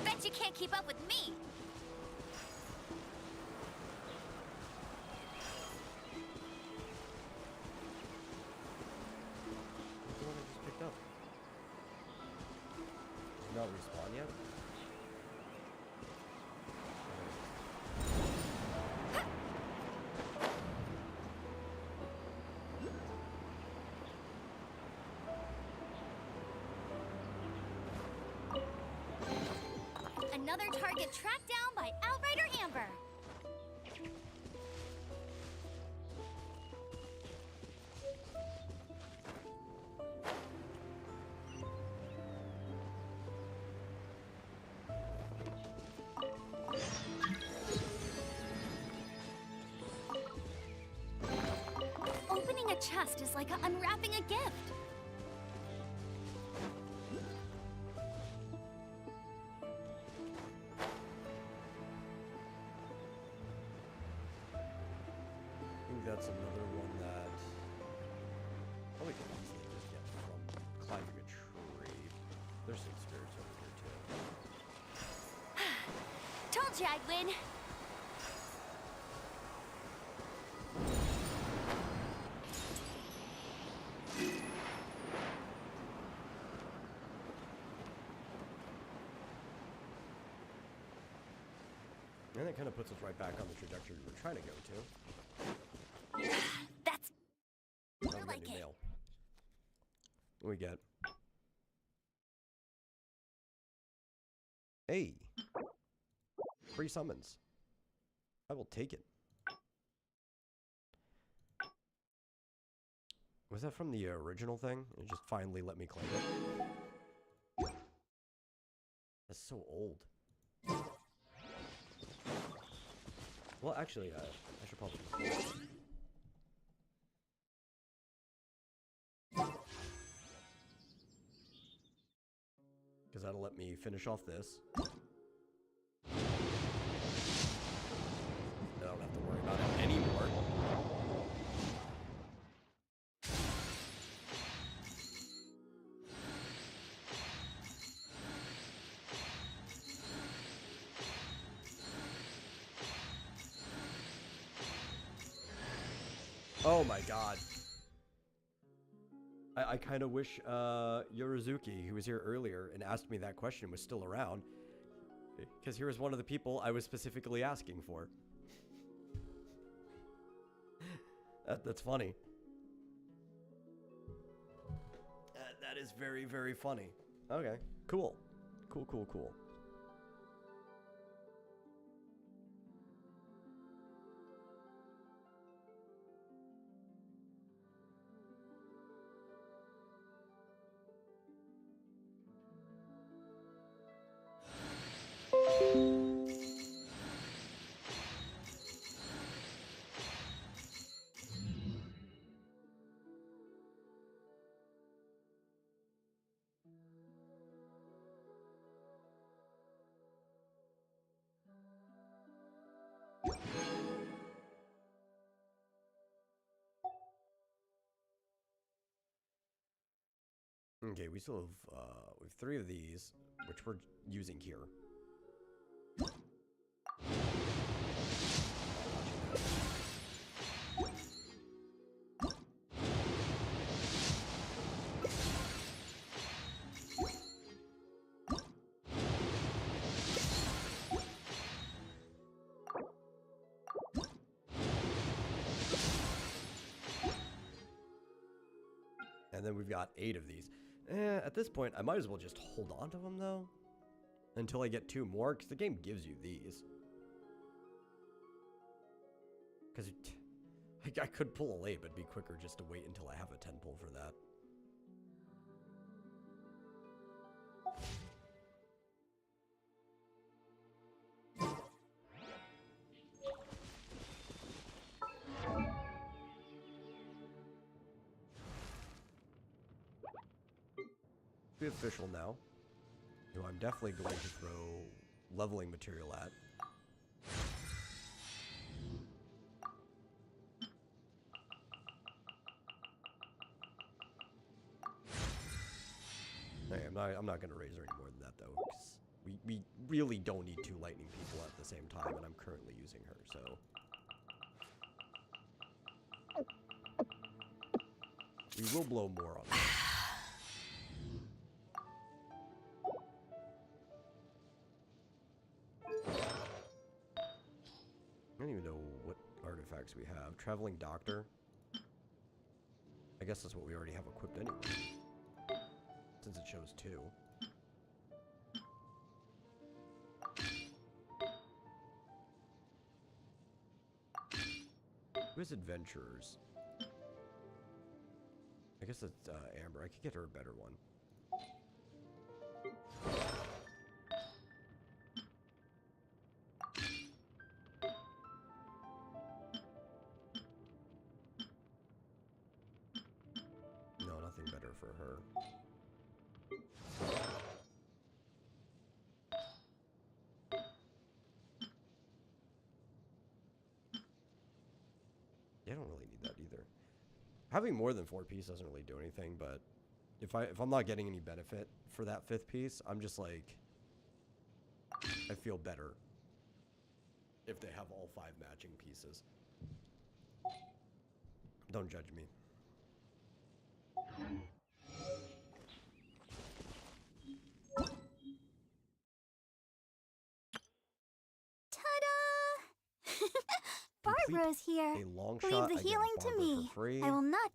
Bet you can't keep up with me. What's the one I just picked up? Did not respawn yet? Another target tracked down by Outrider Amber. Opening a chest is like unwrapping a gift. I think that's another one that probably can easily just get from climbing a tree. There's some spirits over here too. Told you I'd win. And that kind of puts us right back on the trajectory we're trying to go to. That's Oh, we more got like a new it. mail. What we get? Hey! Free summons. I will take it. Was that from the original thing? It just finally let me claim it. That's so old. Well, actually, I should probably just... because that'll let me finish off this. I don't have to worry about it anymore. Oh my god. I kind of wish Yorizuki, who was here earlier and asked me that question, was still around. Because he was one of the people I was specifically asking for. That's funny. That is very, very funny. Okay, cool. Cool, cool, cool. Okay, we still have 3 of these, which we're using here. And then we've got 8 of these. At this point, I might as well just hold on to them, though. Until I get 2 more, because the game gives you these. Because I could pull a late, but it'd be quicker just to wait until I have a 10 pull for that. Be official now. Who I'm definitely going to throw leveling material at. Hey, I'm not gonna raise her any more than that though, because we really don't need 2 lightning people at the same time, and I'm currently using her, so. We will blow more on that. I don't even know what artifacts we have. Traveling Doctor. I guess that's what we already have equipped anyway. Since it shows 2. Who's Adventurers? I guess it's Amber. I could get her a better one. No, nothing better for her. I don't really need that either. Having more than 4 pieces doesn't really do anything, but if I'm not getting any benefit for that 5th piece, I'm just like, I feel better if they have all 5 matching pieces. Don't judge me. Barbara's here. A long Leave shot. the I get healing to Barbara me. for free. I will not.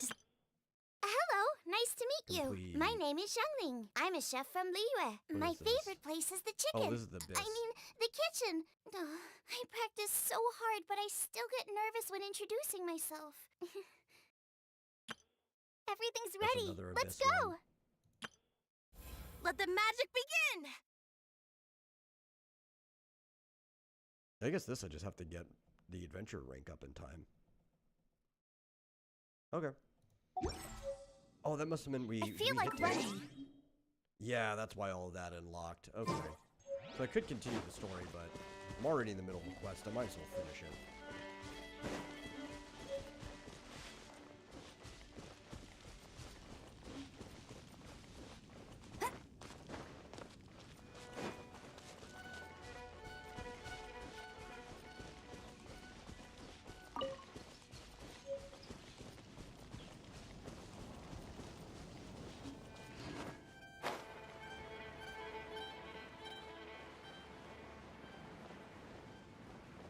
Hello, nice to meet you. Complete. My name is Xiangling. I'm a chef from Liyue. What My is this? favorite place is the chicken. Oh, this is the best. I mean, the kitchen. I practice so hard, but I still get nervous when introducing myself. Everything's That's ready. another Let's abyss go. one. Let the magic begin! I guess this I just have to get the adventure rank up in time. Okay. Oh, that must have been we I feel we like hit running. it. Yeah, that's why all of that unlocked. Okay. So I could continue the story, but I'm already in the middle of a quest. I might as well finish it.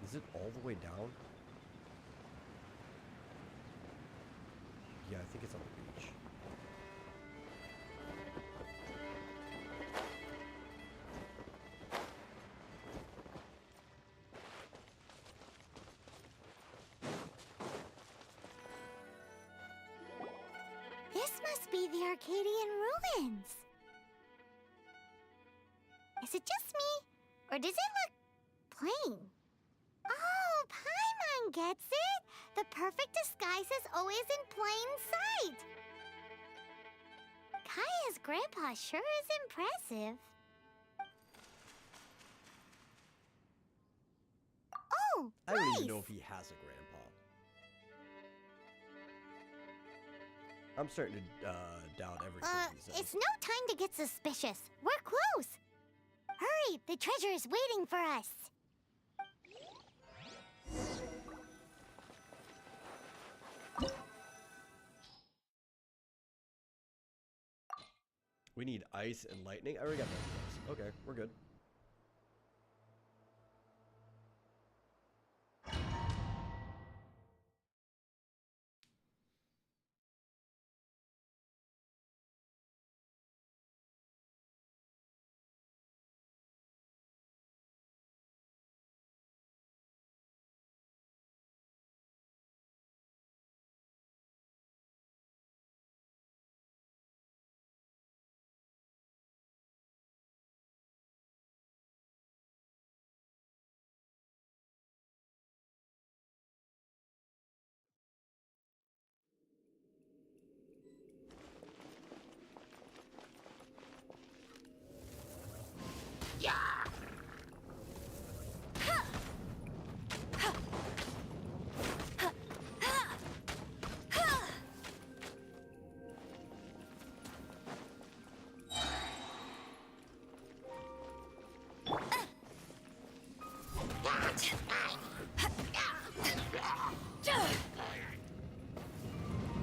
Is it all the way down? Yeah, I think it's on the beach. This must be the Arcadian ruins. Is it just me? Or does it look plain? Oh, Paimon gets it! The perfect disguise is always in plain sight! Kaya's grandpa sure is impressive. Oh, I don't nice! even know if he has a grandpa. I'm starting to doubt everything he says. It's no time to get suspicious. We're close! Hurry, the treasure is waiting for us! We need ice and lightning. I already got both of those. Okay, we're good.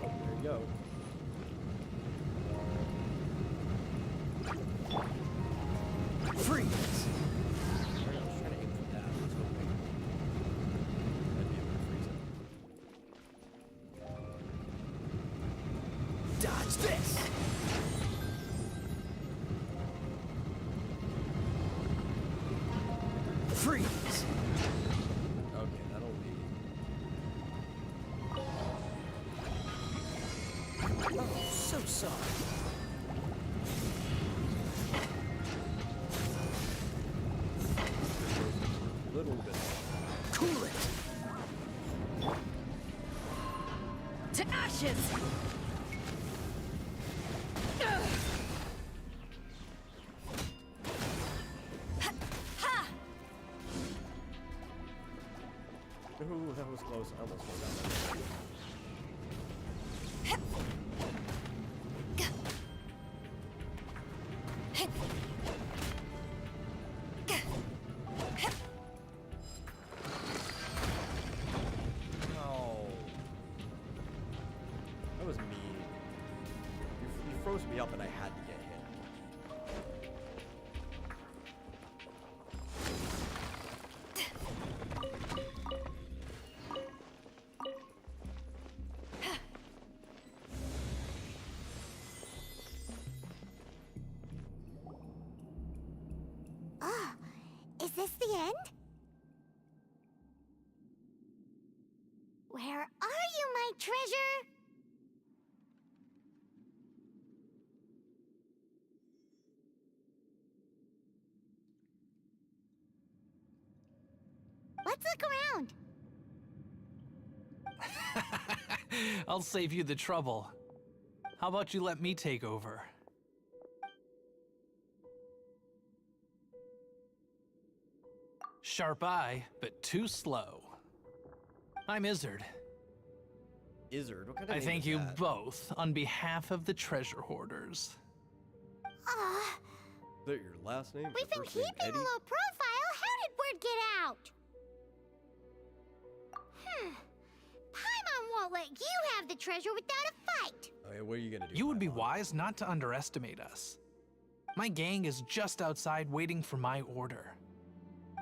There you go. Freeze! I was trying to aim for that. I was hoping I'd be able to freeze it. Dodge this! Freeze! Okay, that'll be. Oh, so sorry. A little bit. Cool it! To ashes! Ooh, that was close. I almost fell down there. No. That was mean. You froze me up and I had to get hit. Ah, is this the end? Where are you, my treasure? Let's look around. I'll save you the trouble. How about you let me take over? Sharp eye, but too slow. I'm Izzard. Izzard? What kind of I name thank is you that? both on behalf of the treasure hoarders. Ah, Is that your last name? we've Your been first name, keeping a Eddie? low profile. How did word get out? Paimon won't let you have the treasure without a fight. Okay, what are you gonna do? You would be Paimon? wise not to underestimate us. My gang is just outside waiting for my order.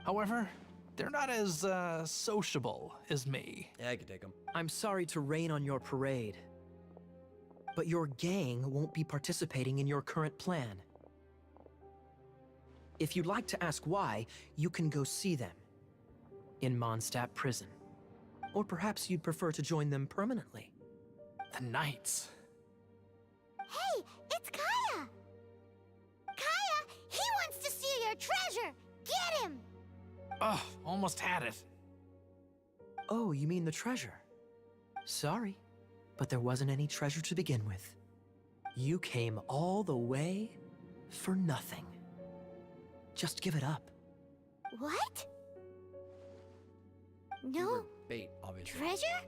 However, they're not as sociable as me. Yeah, I can take him. I'm sorry to rain on your parade, but your gang won't be participating in your current plan. If you'd like to ask why, you can go see them in Mondstadt Prison. Or perhaps you'd prefer to join them permanently. The Knights. Hey, it's Kaya! Kaya, he wants to steal your treasure! Get him! Ugh, almost had it. Oh, you mean the treasure? Sorry, but there wasn't any treasure to begin with. You came all the way for nothing. Just give it up. What? You No were bait, obviously. treasure?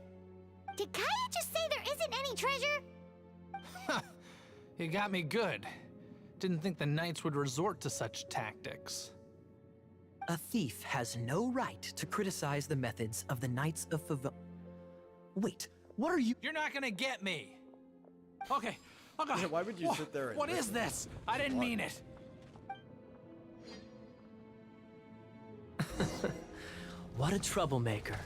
Did Kaya just say there isn't any treasure? You got me good. Didn't think the Knights would resort to such tactics. A thief has no right to criticize the methods of the Knights of Favon. Wait, what are you? You're not gonna get me. Okay. Okay. Yeah, why would you sit there and What is listen? this? I didn't What? mean it. What a troublemaker.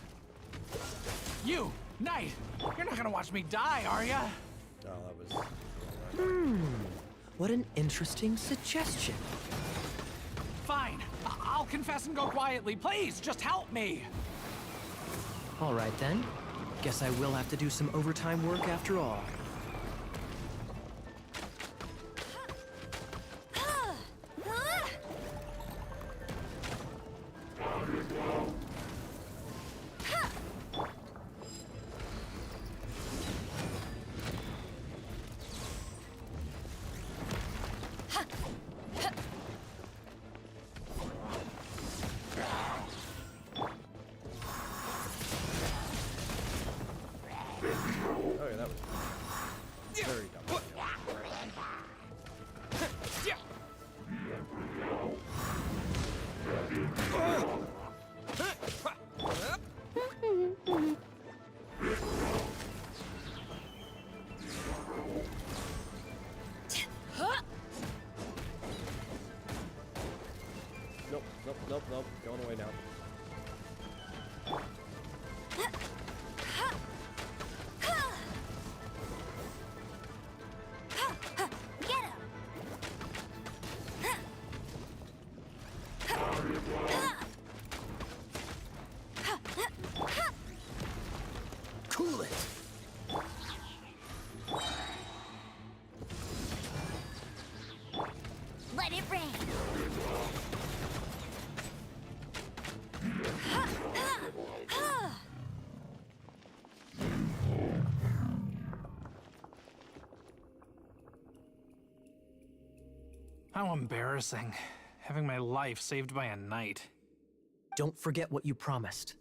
You, Knight. You're not gonna watch me die, are ya? No, that was. What an interesting suggestion. Fine. I'll confess and go quietly. Please, just help me. All right then. Guess I will have to do some overtime work after all. Oh yeah, that was very dumb. Nope, nope, nope, nope. Going away now. Cool it. Let it rain. How embarrassing. Having my life saved by a knight. Don't forget what you promised,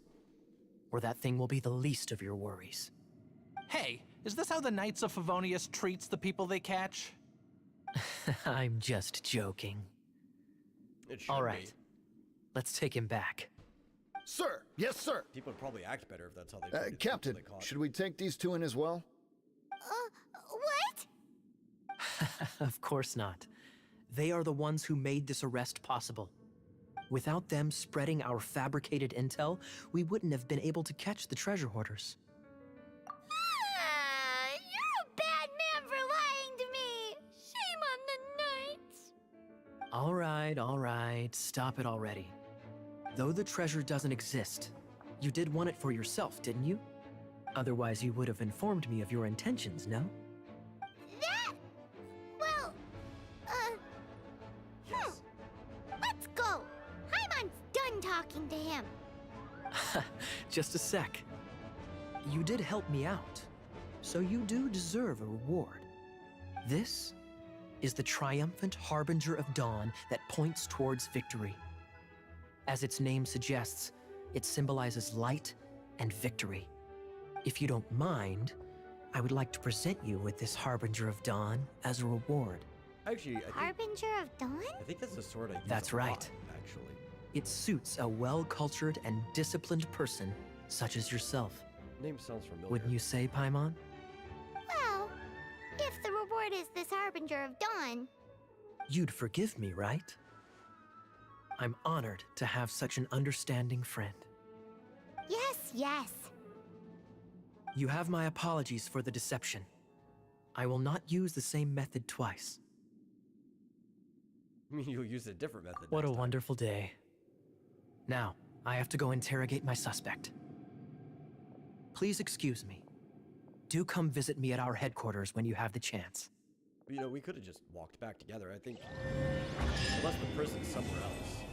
or that thing will be the least of your worries. Hey, is this how the Knights of Favonius treats the people they catch? I'm just joking. It should All right, be. let's take him back. Sir! Yes, sir! People would probably act better if that's how they treated the Captain, people they caught. should we take these two in as well? What? Of course not. They are the ones who made this arrest possible. Without them spreading our fabricated intel, we wouldn't have been able to catch the treasure hoarders. You're a bad man for lying to me. Shame on the knights. All right, stop it already. Though the treasure doesn't exist, you did want it for yourself, didn't you? Otherwise, you would have informed me of your intentions, no? That? Well, let's go. Hyman's done talking to him. Just a sec. You did help me out, so you do deserve a reward. This is the triumphant harbinger of dawn that points towards victory. As its name suggests, it symbolizes light and victory. If you don't mind, I would like to present you with this harbinger of dawn as a reward. Actually, Harbinger of Dawn? I think that's the sword I use That's a lot, right. actually. It suits a well-cultured and disciplined person such as yourself. Name sounds familiar. Wouldn't you say, Paimon? Well, if the reward is this Harbinger of Dawn, You'd forgive me, right? I'm honored to have such an understanding friend. yes, yes. You have my apologies for the deception. I will not use the same method twice. You'll use a different method. What a next time. wonderful day. Now, I have to go interrogate my suspect. Please excuse me. Do come visit me at our headquarters when you have the chance. You know, we could have just walked back together. I think, unless the prison's somewhere else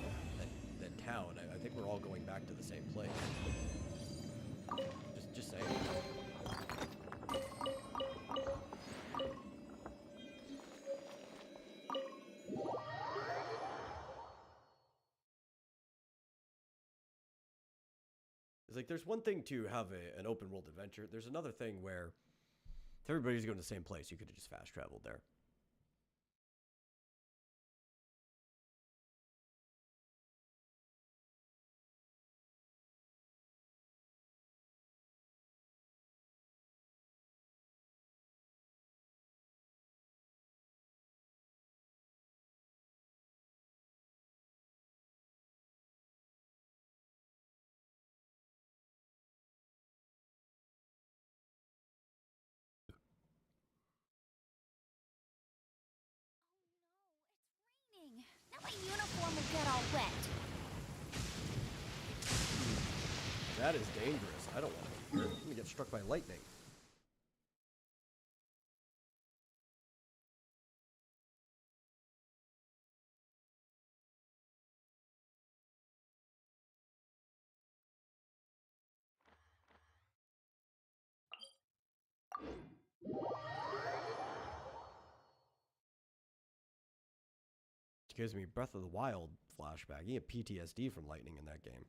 than town, I think we're all going back to the same place. Just saying. It's like there's one thing to have an open world adventure. There's another thing where if everybody's going to the same place, you could have just fast traveled there. Raining. Now my uniform will get all wet. That is dangerous. I don't want to be here. I'm going to get struck by lightning. It gives me Breath of the Wild flashback. You get PTSD from lightning in that game.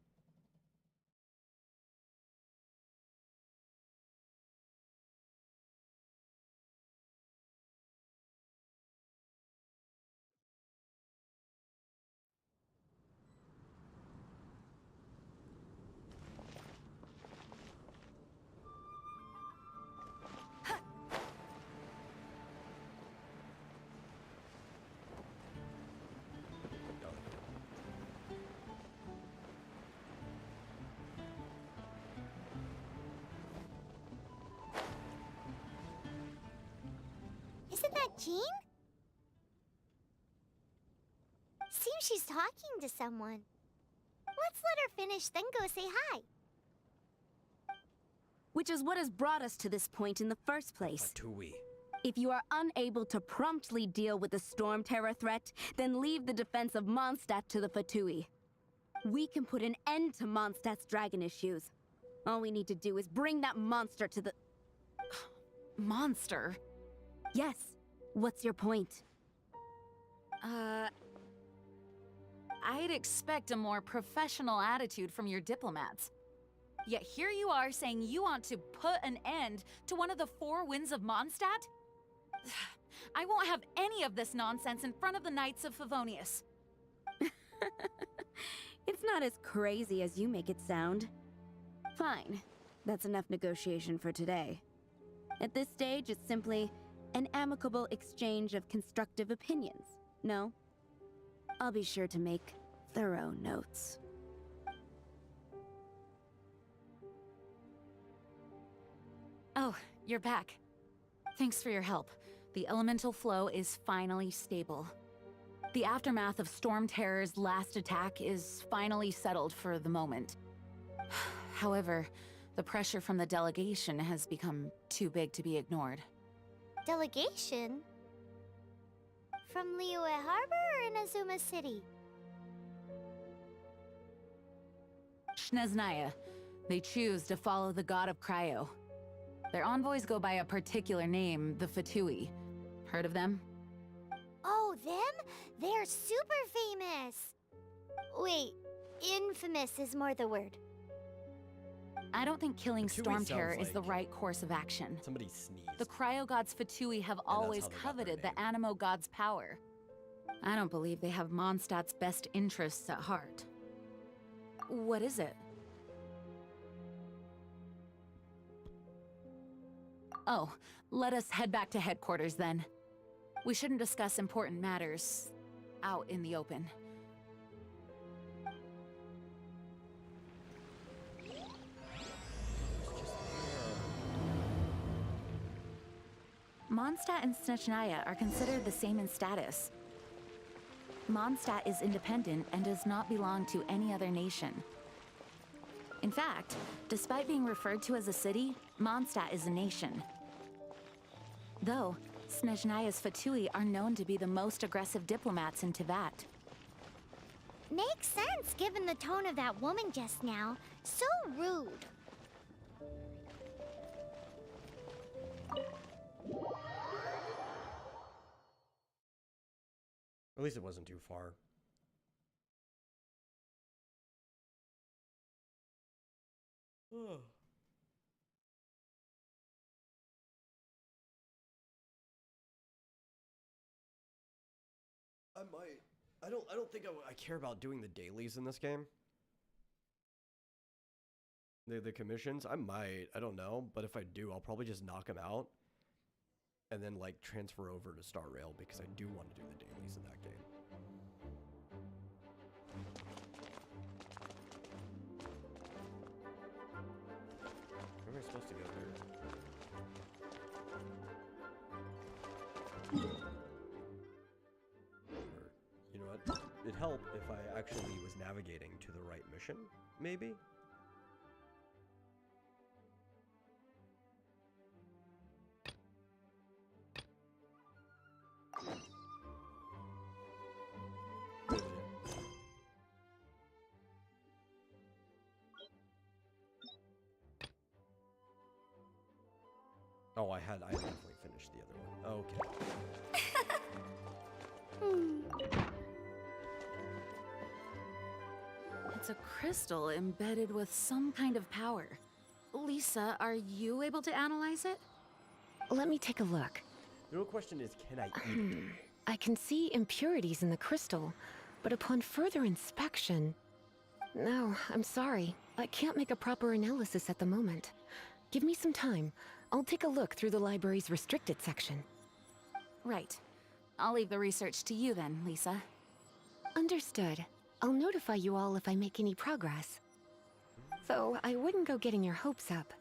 that Jean? Seems she's talking to someone. Let's let her finish, then go say hi. Which is what has brought us to this point in the first place. Fatui. If you are unable to promptly deal with the Storm Terror threat, then leave the defense of Mondstadt to the Fatui. We can put an end to Mondstadt's dragon issues. All we need to do is bring that monster to the... Monster? Yes. What's your point? I'd expect a more professional attitude from your diplomats. Yet here you are saying you want to put an end to one of the four winds of Mondstadt? I won't have any of this nonsense in front of the Knights of Favonius. It's not as crazy as you make it sound. Fine. That's enough negotiation for today. At this stage, it's simply an amicable exchange of constructive opinions. No? I'll be sure to make thorough notes. Oh, you're back. Thanks for your help. The elemental flow is finally stable. The aftermath of Storm Terror's last attack is finally settled for the moment. However, the pressure from the delegation has become too big to be ignored. Delegation? From Liyue Harbor or Inazuma City? Snezhnaya. They choose to follow the god of Cryo. Their envoys go by a particular name, the Fatui. Heard of them? Oh, them? They're super famous! Wait, infamous is more the word. I don't think killing Fatui Storm sounds Terror is the like right course of action. Somebody sneezed. The Cryo God's Fatui have always how they got their coveted the name. Animo God's power. I don't believe they have Mondstadt's best interests at heart. What is it? Oh, let us head back to headquarters then. We shouldn't discuss important matters out in the open. Mondstadt and Snezhnaya are considered the same in status. Mondstadt is independent and does not belong to any other nation. In fact, despite being referred to as a city, Mondstadt is a nation. Though, Snezhnaya's Fatui are known to be the most aggressive diplomats in Teyvat. Makes sense given the tone of that woman just now. So rude. At least it wasn't too far. Oh. I don't think I care about doing the dailies in this game. The commissions, I don't know, but if I do, I'll probably just knock them out and then like transfer over to Star Rail because I do want to do the dailies in that game. Where am I supposed to go there? Or, you know what? It'd help if I actually was navigating to the right mission, maybe? Oh, I definitely finished the other one. Okay. It's a crystal embedded with some kind of power. Lisa, are you able to analyze it? Let me take a look. The real question is, can I eat it? I can see impurities in the crystal, but upon further inspection... No, I'm sorry. I can't make a proper analysis at the moment. Give me some time. I'll take a look through the library's restricted section. Right. I'll leave the research to you then, Lisa. Understood. I'll notify you all if I make any progress. Though I wouldn't go getting your hopes up.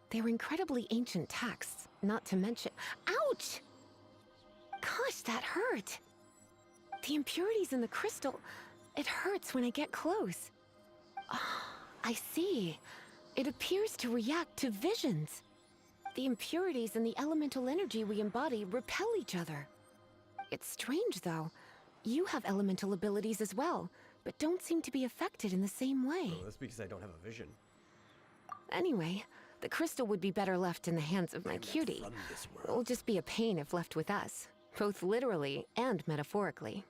They're incredibly ancient texts, not to mention— Ouch! Gosh, that hurt. The impurities in the crystal, it hurts when I get close. Ah, I see. It appears to react to visions. The impurities and the elemental energy we embody repel each other. It's strange, though. You have elemental abilities as well, but don't seem to be affected in the same way. Oh, that's because I don't have a vision. Anyway, the crystal would be better left in the hands of my cutie. It will just be a pain if left with us, both literally and metaphorically.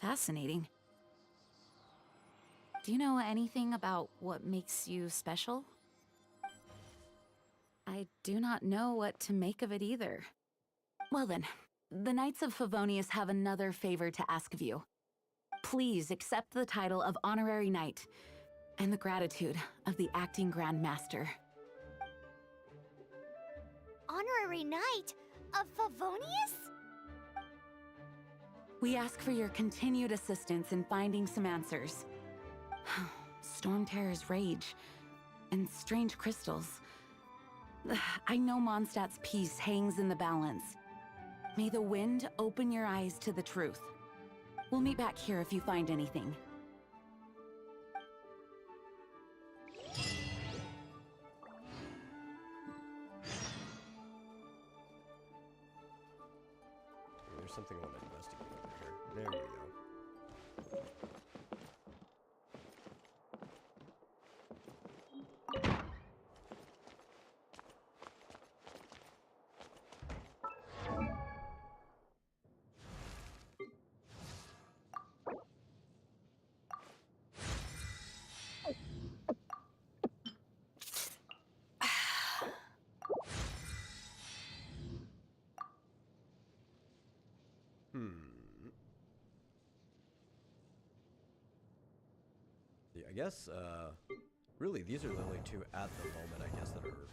Fascinating. Do you know anything about what makes you special? I do not know what to make of it either. Well then, the Knights of Favonius have another favor to ask of you. Please accept the title of Honorary Knight and the gratitude of the Acting Grand Master. Honorary Knight of Favonius? We ask for your continued assistance in finding some answers. Storm Terror's rage and strange crystals. I know Mondstadt's peace hangs in the balance. May the wind open your eyes to the truth. We'll meet back here if you find anything. There's something I want to investigate over here. There we go. Yeah, I guess, really, these are the only two at the moment, I guess, that are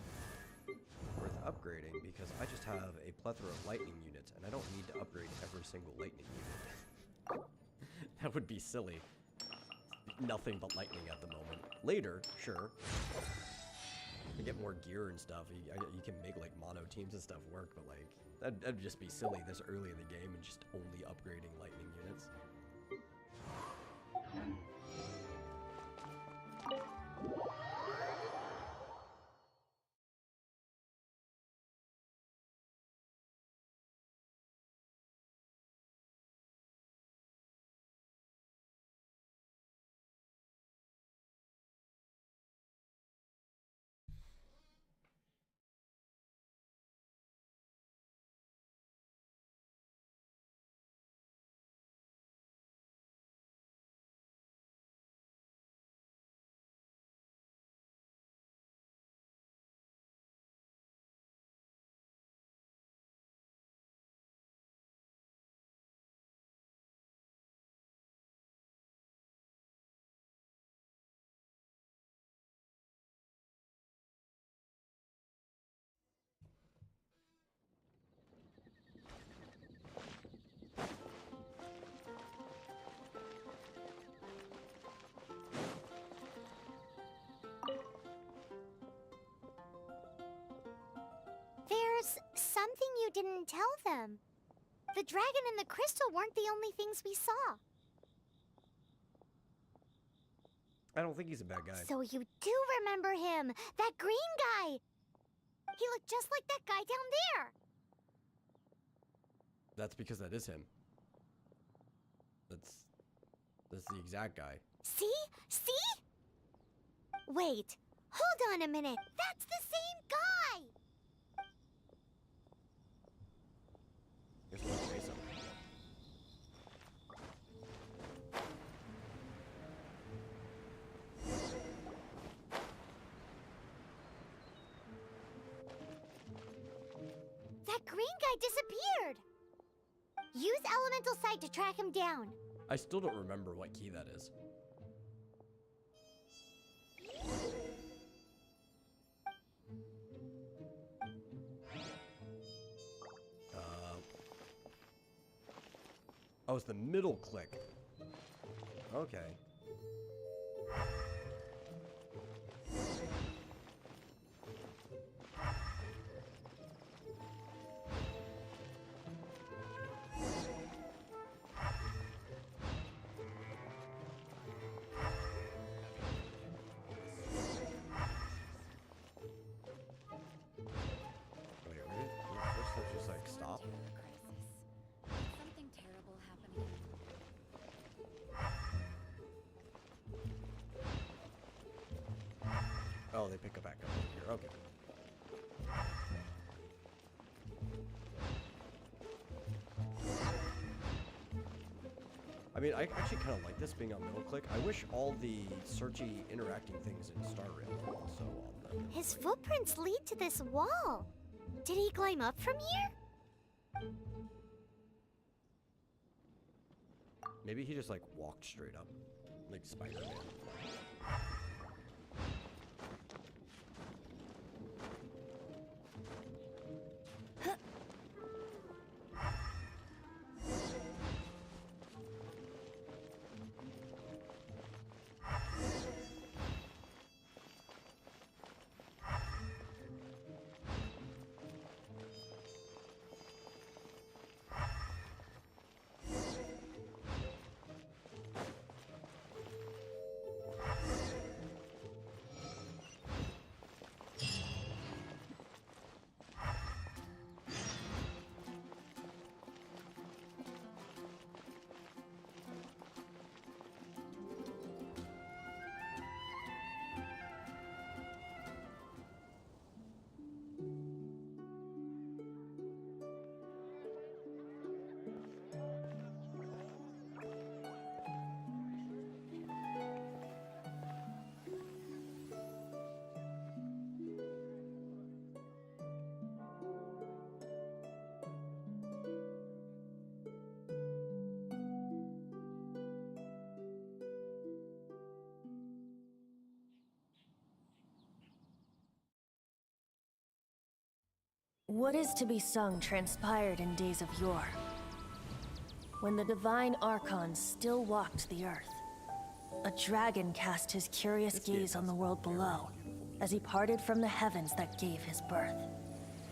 worth upgrading, because I just have a plethora of lightning units, and I don't need to upgrade every single lightning unit. That would be silly. Nothing but lightning at the moment. Later, sure. To get more gear and stuff, you can make, like, mono teams and stuff work, but, like, that'd just be silly this early in the game and just only upgrading lightning units. There's something you didn't tell them. The dragon and the crystal weren't the only things we saw. I don't think he's a bad guy. So you do remember him, that green guy. He looked just like that guy down there. That's because that is him. That's the exact guy. See? See? Wait, hold on a minute. That's the same guy. Guess we'll chase him. That green guy disappeared. Use elemental sight to track him down. I still don't remember what key that is. Oh, it's the middle click. Okay. Oh, they pick up back up over here. Okay. I mean, I actually kind of like this being on middle click. I wish all the searchy interacting things in Star Rail were also on the His footprints lead to this wall. Did he climb up from here? Maybe he just like walked straight up, like Spider-Man. What is to be sung transpired in days of yore, when the divine archons still walked the earth. A dragon cast his curious gaze on the world below, as he parted from the heavens that gave his birth.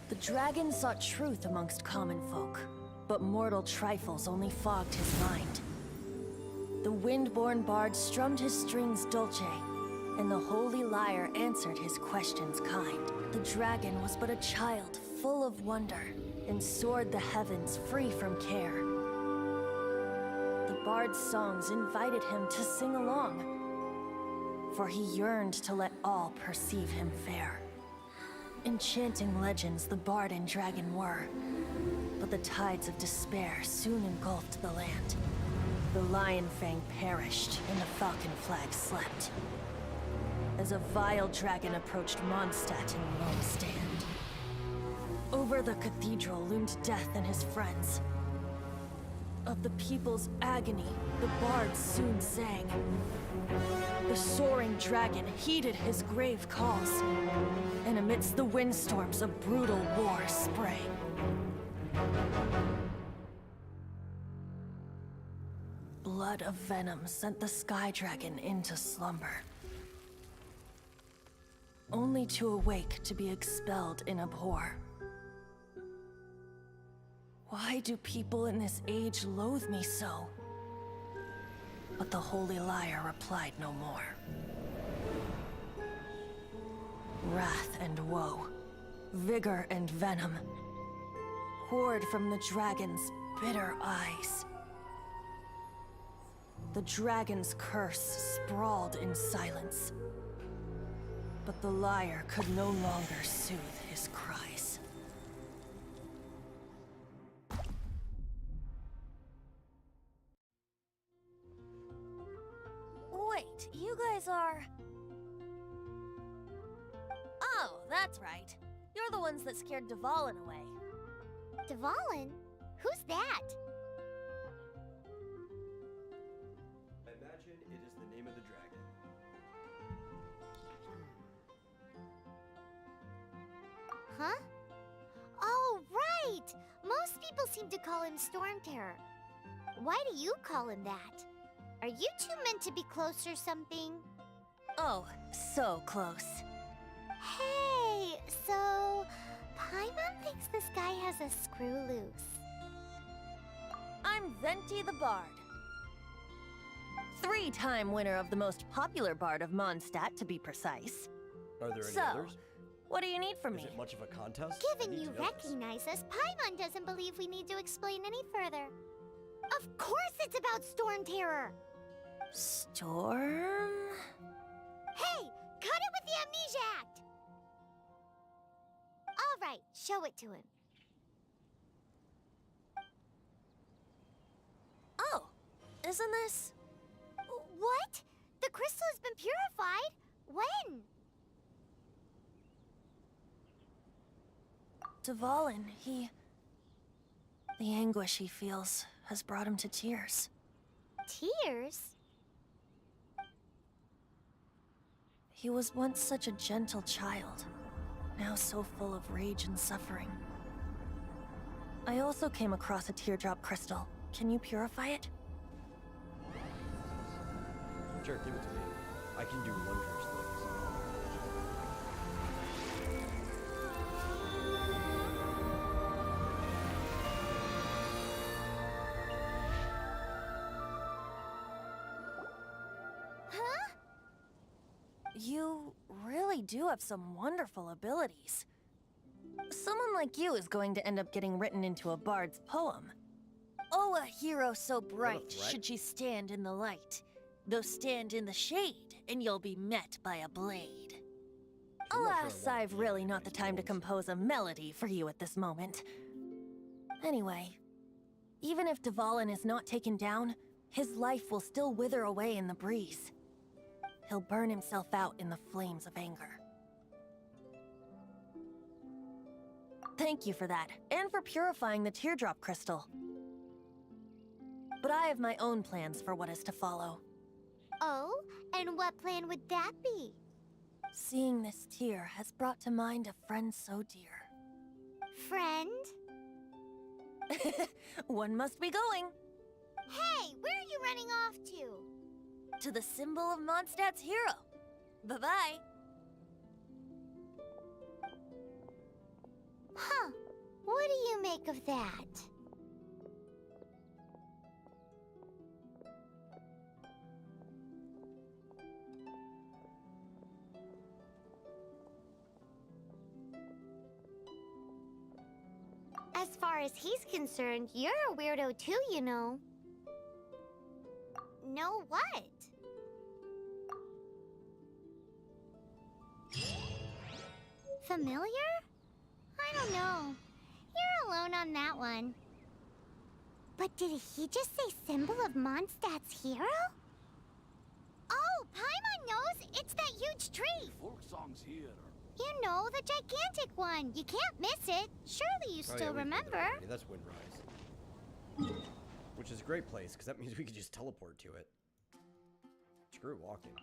The dragon sought truth amongst common folk, but mortal trifles only fogged his mind. The wind-born bard strummed his strings dulce, and the holy lyre answered his questions kind. The dragon was but a child full of wonder, and soared the heavens free from care. The bard's songs invited him to sing along, for he yearned to let all perceive him fair. Enchanting legends the bard and dragon were, but the tides of despair soon engulfed the land. The lion fang perished, and the falcon flag slept, as a vile dragon approached Mondstadt in lone stand. Over the cathedral loomed death and his friends. Of the people's agony, the bards soon sang. The soaring dragon heeded his grave calls, and amidst the windstorms a brutal war sprang. Blood of venom sent the sky dragon into slumber, only to awake to be expelled in abhor. Why do people in this age loathe me so? But the holy lyre replied no more. Wrath and woe, vigor and venom, poured from the dragon's bitter eyes. The dragon's curse sprawled in silence, but the lyre could no longer soothe his cries. Wait, you guys are... Oh, that's right. You're the ones that scared Dvalin away. Dvalin? Who's that? I imagine it is the name of the dragon. Huh? Oh, right! Most people seem to call him Storm Terror. Why do you call him that? Are you two meant to be close or something? Oh, so close. Hey, so... Paimon thinks this guy has a screw loose. I'm Venti the Bard. 3-time winner of the most popular bard of Mondstadt, to be precise. Are there any So, others? what do you need from Is me? it much of a contest? I Given need you to know this. recognize us, Paimon doesn't believe we need to explain any further. Of course it's about Storm Terror! Storm? Hey, Cut it with the Amnesia Act! Alright, show it to him. Oh, isn't this... What? The crystal has been purified? When? Dvalin, he... The anguish he feels has brought him to tears. Tears? He was once such a gentle child, now so full of rage and suffering. I also came across a teardrop crystal. Can you purify it? Sure, give it to me. I can do wondrous things. Huh? You really do have some wonderful abilities. Someone like you is going to end up getting written into a bard's poem. Oh, a hero so bright, should she stand in the light. Though stand in the shade, and you'll be met by a blade. Alas, I've really not the time to compose a melody for you at this moment. Anyway, even if Dvalin is not taken down, his life will still wither away in the breeze. He'll burn himself out in the flames of anger. Thank you for that, and for purifying the teardrop crystal. But I have my own plans for what is to follow. Oh, and what plan would that be? Seeing this tear has brought to mind a friend so dear. Friend? One must be going. Hey, where are you running off to? To the symbol of Mondstadt's hero. Bye-bye. Huh. What do you make of that? As far as he's concerned, you're a weirdo too, you know. Know what? Familiar? I don't know. You're alone on that one. But did he just say symbol of Mondstadt's hero? Oh, Paimon knows! It's that huge tree! Folk songs here. You know, the gigantic one. You can't miss it. Surely you still remember. Yeah, that's Windrise. Which is a great place, because that means we could just teleport to it. Screw walking.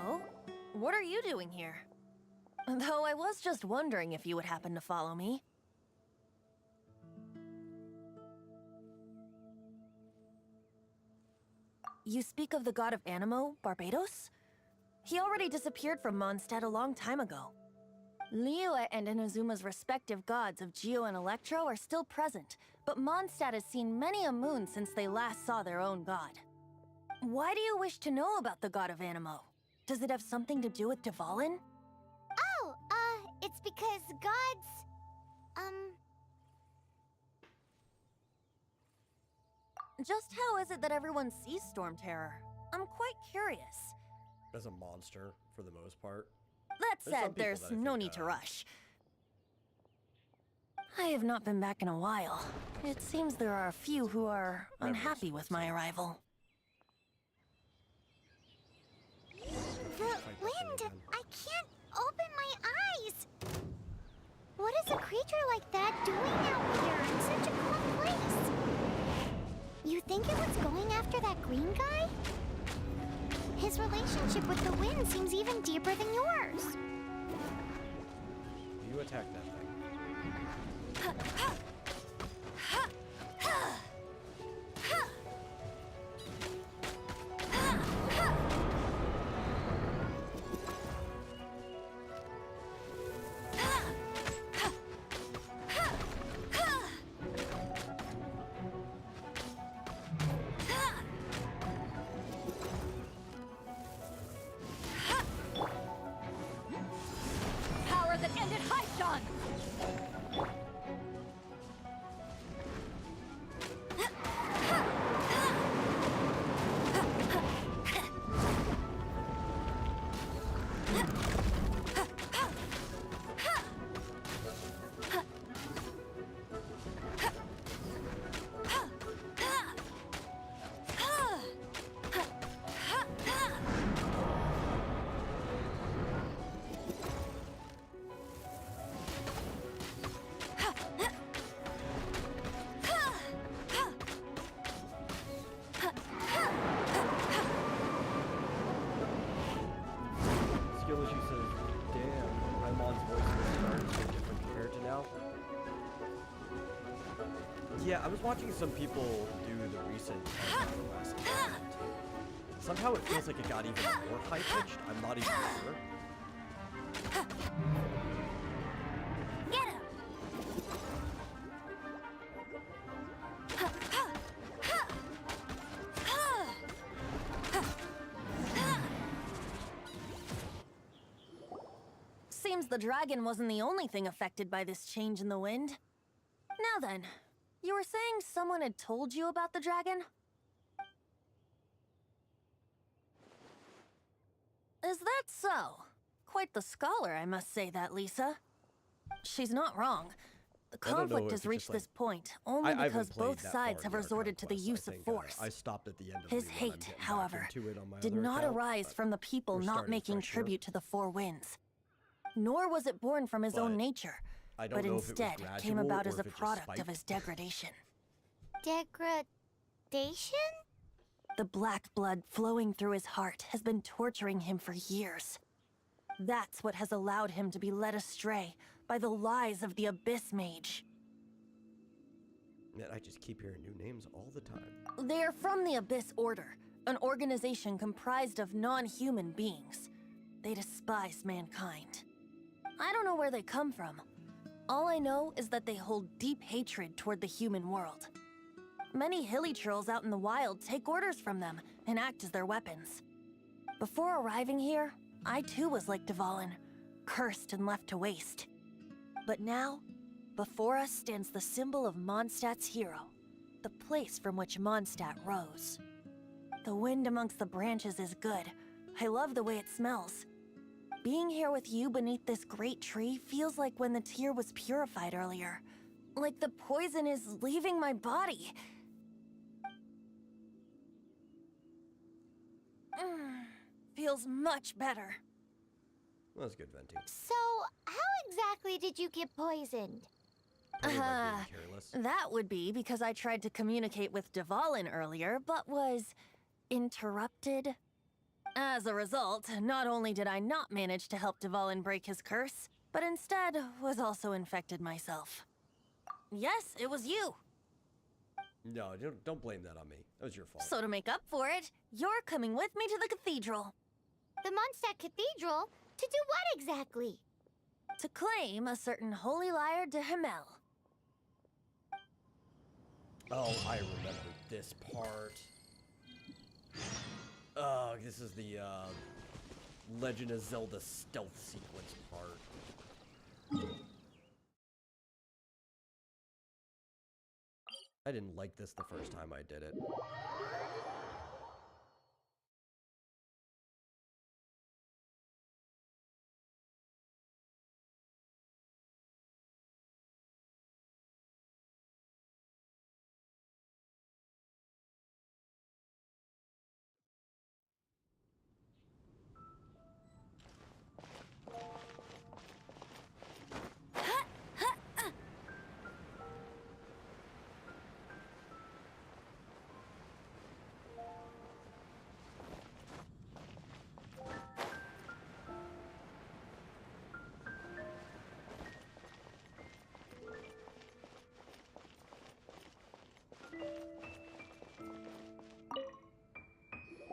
Oh? What are you doing here? Though I was just wondering if you would happen to follow me. You speak of the god of Animo, Barbados? He already disappeared from Mondstadt a long time ago. Liyue and Inazuma's respective gods of Geo and Electro are still present, but Mondstadt has seen many a moon since they last saw their own god. Why do you wish to know about the god of Animo? Does it have something to do with Dvalin? Oh, it's because gods... Just how is it that everyone sees Storm Terror? I'm quite curious. As a monster, for the most part. That There's some said, people there's that I no think, need to rush. I have not been back in a while. It seems there are a few who are unhappy with my arrival. The wind! I can't open my eyes! What is a creature like that doing out here in such a cold place? You think it was going after that green guy? His relationship with the wind seems even deeper than yours. You attack that thing. Skillish says, damn, Raimon's voice was started so different compared to now. Yeah, I was watching some people do the recent last and somehow it feels like it got even more high-pitched. I'm not even sure. Get him! Seems the dragon wasn't the only thing affected by this change in the wind. Now then, you were saying someone had told you about the dragon? Is that so? Quite the scholar, I must say that, Lisa. She's not wrong. The conflict has reached this point only because both sides have resorted to the use of force. I stopped at the end of His hate, however, did not arise from the people not making tribute to the Four Winds. Nor was it born from his own nature, but instead came about as a product of his degradation. Degradation? The black blood flowing through his heart has been torturing him for years. That's what has allowed him to be led astray by the lies of the Abyss Mage. Man, I just keep hearing new names all the time. They are from the Abyss Order, an organization comprised of non-human beings. They despise mankind. I don't know where they come from. All I know is that they hold deep hatred toward the human world. Many hilly trolls out in the wild take orders from them and act as their weapons. Before arriving here, I too was like Dvalin, cursed and left to waste. But now, before us stands the symbol of Mondstadt's hero, the place from which Mondstadt rose. The wind amongst the branches is good. I love the way it smells. Being here with you beneath this great tree feels like when the tear was purified earlier. Like the poison is leaving my body. Feels much better. That's good, Venti. So, how exactly did you get poisoned? Probably by being careless. That would be because I tried to communicate with Dvalin earlier, but was interrupted. As a result, not only did I not manage to help Dvalin break his curse, but instead was also infected myself. Yes, it was you. No, don't blame that on me. That was your fault. So to make up for it, you're coming with me to the cathedral. The Mondstadt Cathedral? To do what exactly? To claim a certain holy lyre de Himmel. Oh, I remember this part. Oh, this is the Legend of Zelda stealth sequence part. I didn't like this the first time I did it.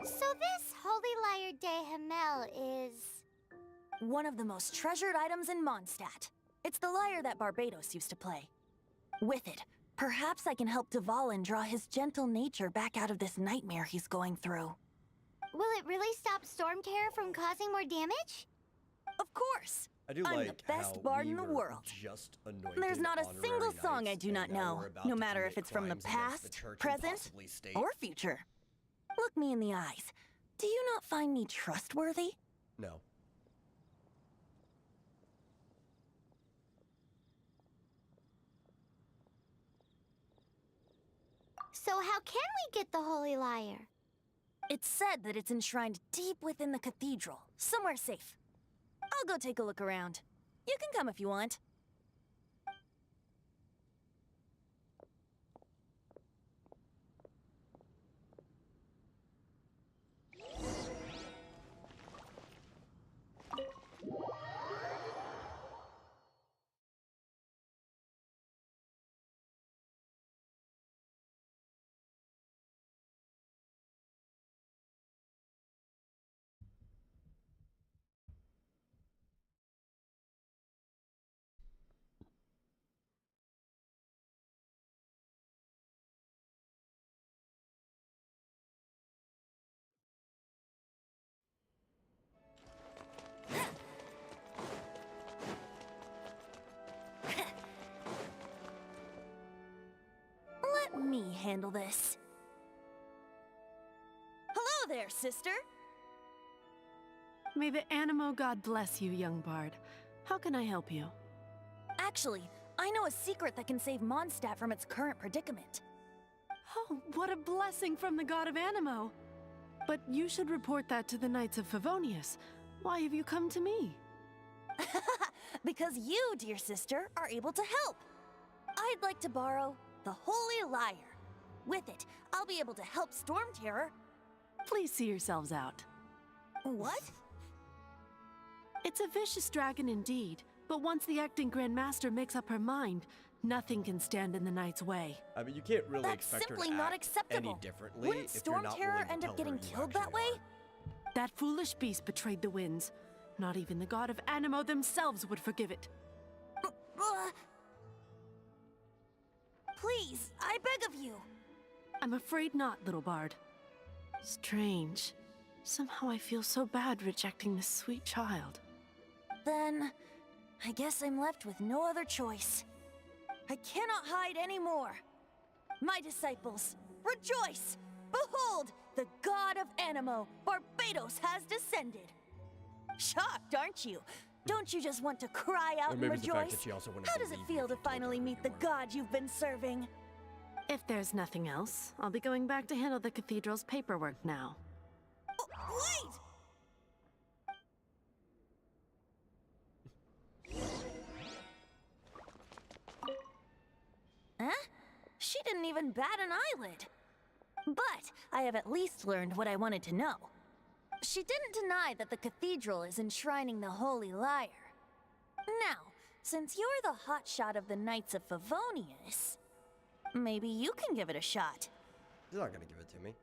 So this holy lyre de Himmel is... one of the most treasured items in Mondstadt. It's the lyre that Barbados used to play. With it, perhaps I can help Dvalin draw his gentle nature back out of this nightmare he's going through. Will it really stop Storm Terror from causing more damage? Of course! I do I'm like the best how bard in we the were world. Just anointed There's not a honorary single song I knights, do not and now know, we're about no to matter if commit it's from the crimes against past, the church and present, possibly state. or future. Look me in the eyes. Do you not find me trustworthy? No. So how can we get the Holy Lyre? It's said that it's enshrined deep within the cathedral, somewhere safe. I'll go take a look around. You can come if you want. Let me handle this. Hello there, sister! May the Animo God bless you, young bard. How can I help you? Actually, I know a secret that can save Mondstadt from its current predicament. Oh, what a blessing from the god of Animo! But you should report that to the Knights of Favonius. Why have you come to me? Because you, dear sister, are able to help. I'd like to borrow the Holy Lyre. With it, I'll be able to help Storm Terror. Please see yourselves out. What? It's a vicious dragon indeed, but once the acting Grand Master makes up her mind, nothing can stand in the Knight's way. I mean, you can't really That's expect her simply to not act acceptable. any differently Wouldn't if you're Storm not Terror willing to end tell up her getting you killed that actually way? are. That foolish beast betrayed the winds. Not even the god of Animo themselves would forgive it. Please, I beg of you. I'm afraid not, little bard. Strange. Somehow I feel so bad rejecting this sweet child. Then, I guess I'm left with no other choice. I cannot hide anymore. My disciples, rejoice! Behold, the god of Animo, Barbados, has descended. Shocked, aren't you? Don't you just want to cry out Or and maybe it's the fact rejoice? that she also wouldn't How does it believe feel if to you told her finally who meet you the were. god you've been serving? If there's nothing else, I'll be going back to handle the cathedral's paperwork now. Wait! Huh? She didn't even bat an eyelid. But I have at least learned what I wanted to know. She didn't deny that the cathedral is enshrining the Holy Lyre. Now, since you're the hotshot of the Knights of Favonius, maybe you can give it a shot. She's not gonna give it to me.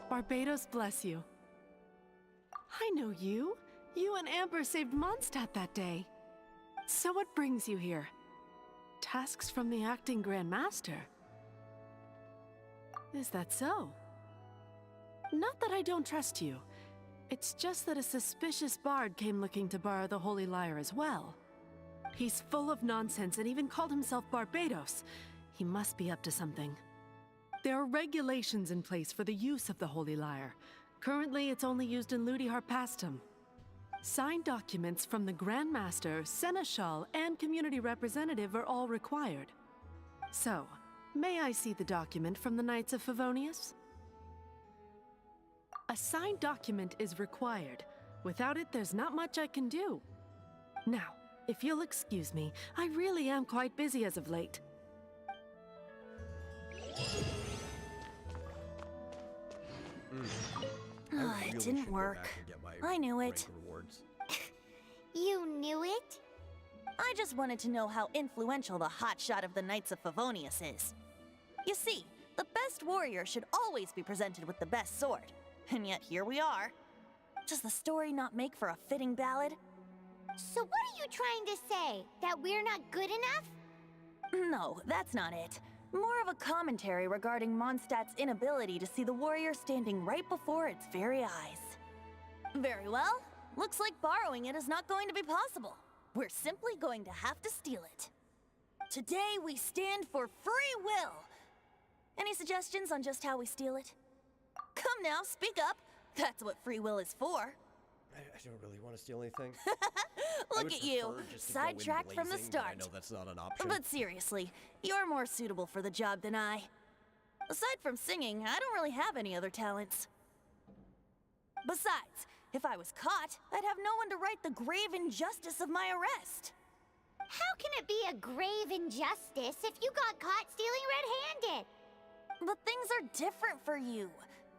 Barbados bless you. I know you. You and Amber saved Mondstadt that day. So what brings you here? Tasks from the acting Grand Master? Is that so? Not that I don't trust you. It's just that a suspicious bard came looking to borrow the Holy Lyre as well. He's full of nonsense and even called himself Barbados. He must be up to something. There are regulations in place for the use of the Holy Lyre. Currently, it's only used in Ludi Harpastum. Signed documents from the Grand Master, Seneschal, and Community Representative are all required. So, may I see the document from the Knights of Favonius? A signed document is required. Without it, there's not much I can do. Now, if you'll excuse me, I really am quite busy as of late. It didn't work. I knew it. You knew it? I just wanted to know how influential the hotshot of the Knights of Favonius is. You see, the best warrior should always be presented with the best sword. And yet here we are. Does the story not make for a fitting ballad? So what are you trying to say? That we're not good enough? No, that's not it. More of a commentary regarding Mondstadt's inability to see the warrior standing right before its very eyes. Very well. Looks like borrowing it is not going to be possible. We're simply going to have to steal it. Today we stand for free will. Any suggestions on just how we steal it? Come now, speak up. That's what free will is for. I don't really want to steal anything. I Look would at you, prefer just to go in sidetracked from the blazing, but I start. know that's not an option. But seriously, you're more suitable for the job than I. Aside from singing, I don't really have any other talents. Besides, if I was caught, I'd have no one to right the grave injustice of my arrest. How can it be a grave injustice if you got caught stealing red-handed? But things are different for you.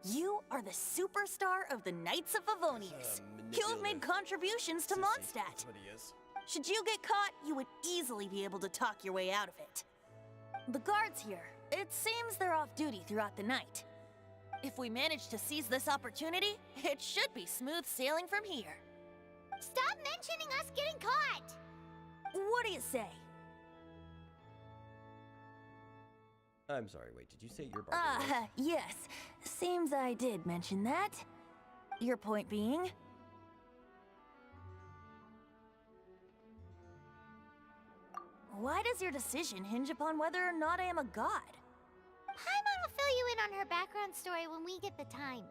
You are the superstar of the Knights of Favonius. You've made contributions to Mondstadt. That's what he is. Should you get caught, you would easily be able to talk your way out of it. The guards here, it seems they're off duty throughout the night. If we manage to seize this opportunity, it should be smooth sailing from here. Stop mentioning us getting caught! What do you say? I'm sorry, wait, did you say you're barbarian? Yes. Seems I did mention that. Your point being? Why does your decision hinge upon whether or not I am a god? Paimon will fill you in on her background story when we get the time.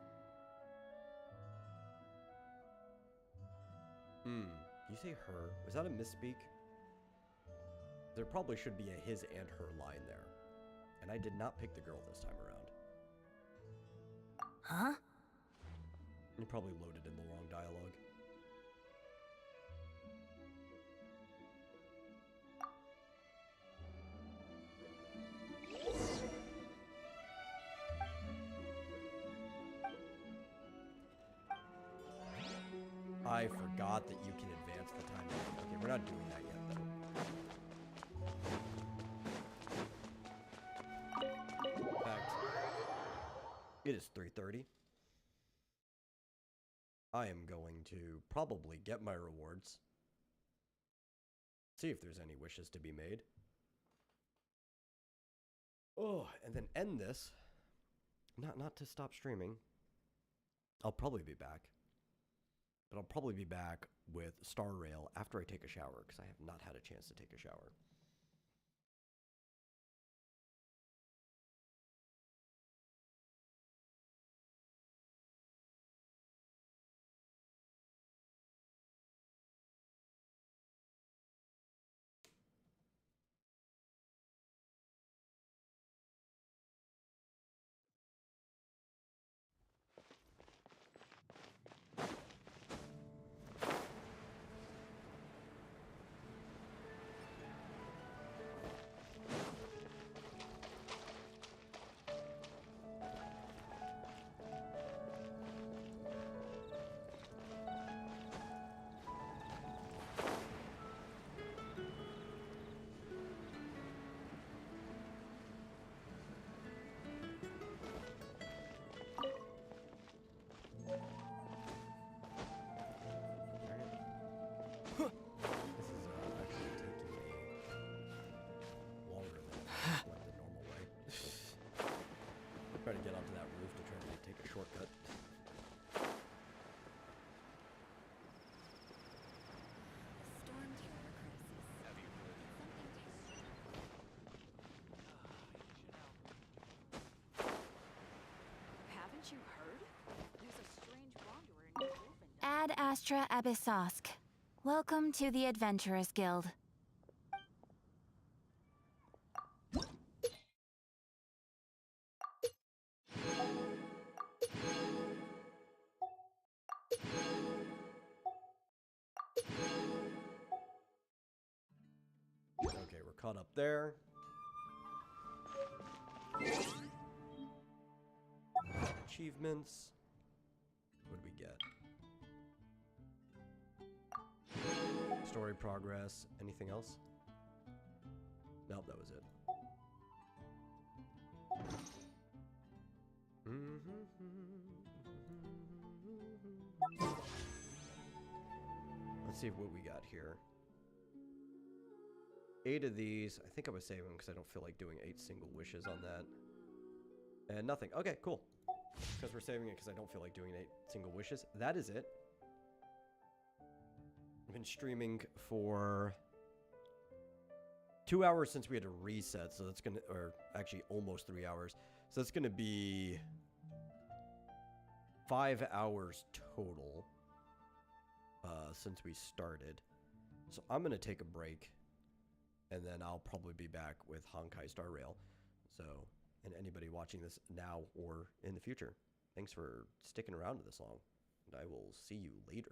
You say her? Was that a misspeak? There probably should be a his and her line there. And I did not pick the girl this time around. Huh? You probably loaded in the wrong dialogue. I forgot that you can advance the time. Okay, we're not doing that yet, though. In fact, it is 3:30. I am going to probably get my rewards. See if there's any wishes to be made. Oh, and then end this. Not to stop streaming. I'll probably be back. But I'll probably be back with Star Rail after I take a shower, because I have not had a chance to take a shower. Try to get onto that roof to try to take a shortcut. Haven't you heard? There's a strange wanderer in Ad Astra Abyssosk. Welcome to the Adventurers Guild. Okay, we're caught up there. Achievements. What do we get? Story progress. Anything else? Nope, that was it. Let's see what we got here. 8 of these. I think I was saving because I don't feel like doing 8 single wishes on that. And nothing. Okay, cool. Because we're saving it because I don't feel like doing 8 single wishes. That is it. I've been streaming for 2 hours since we had to reset. So that's going to, or actually almost 3 hours. So that's going to be 5 hours total. since we started. So I'm going to take a break, and then I'll probably be back with Honkai Star Rail. So, and anybody watching this now or in the future, thanks for sticking around to this long, and I will see you later.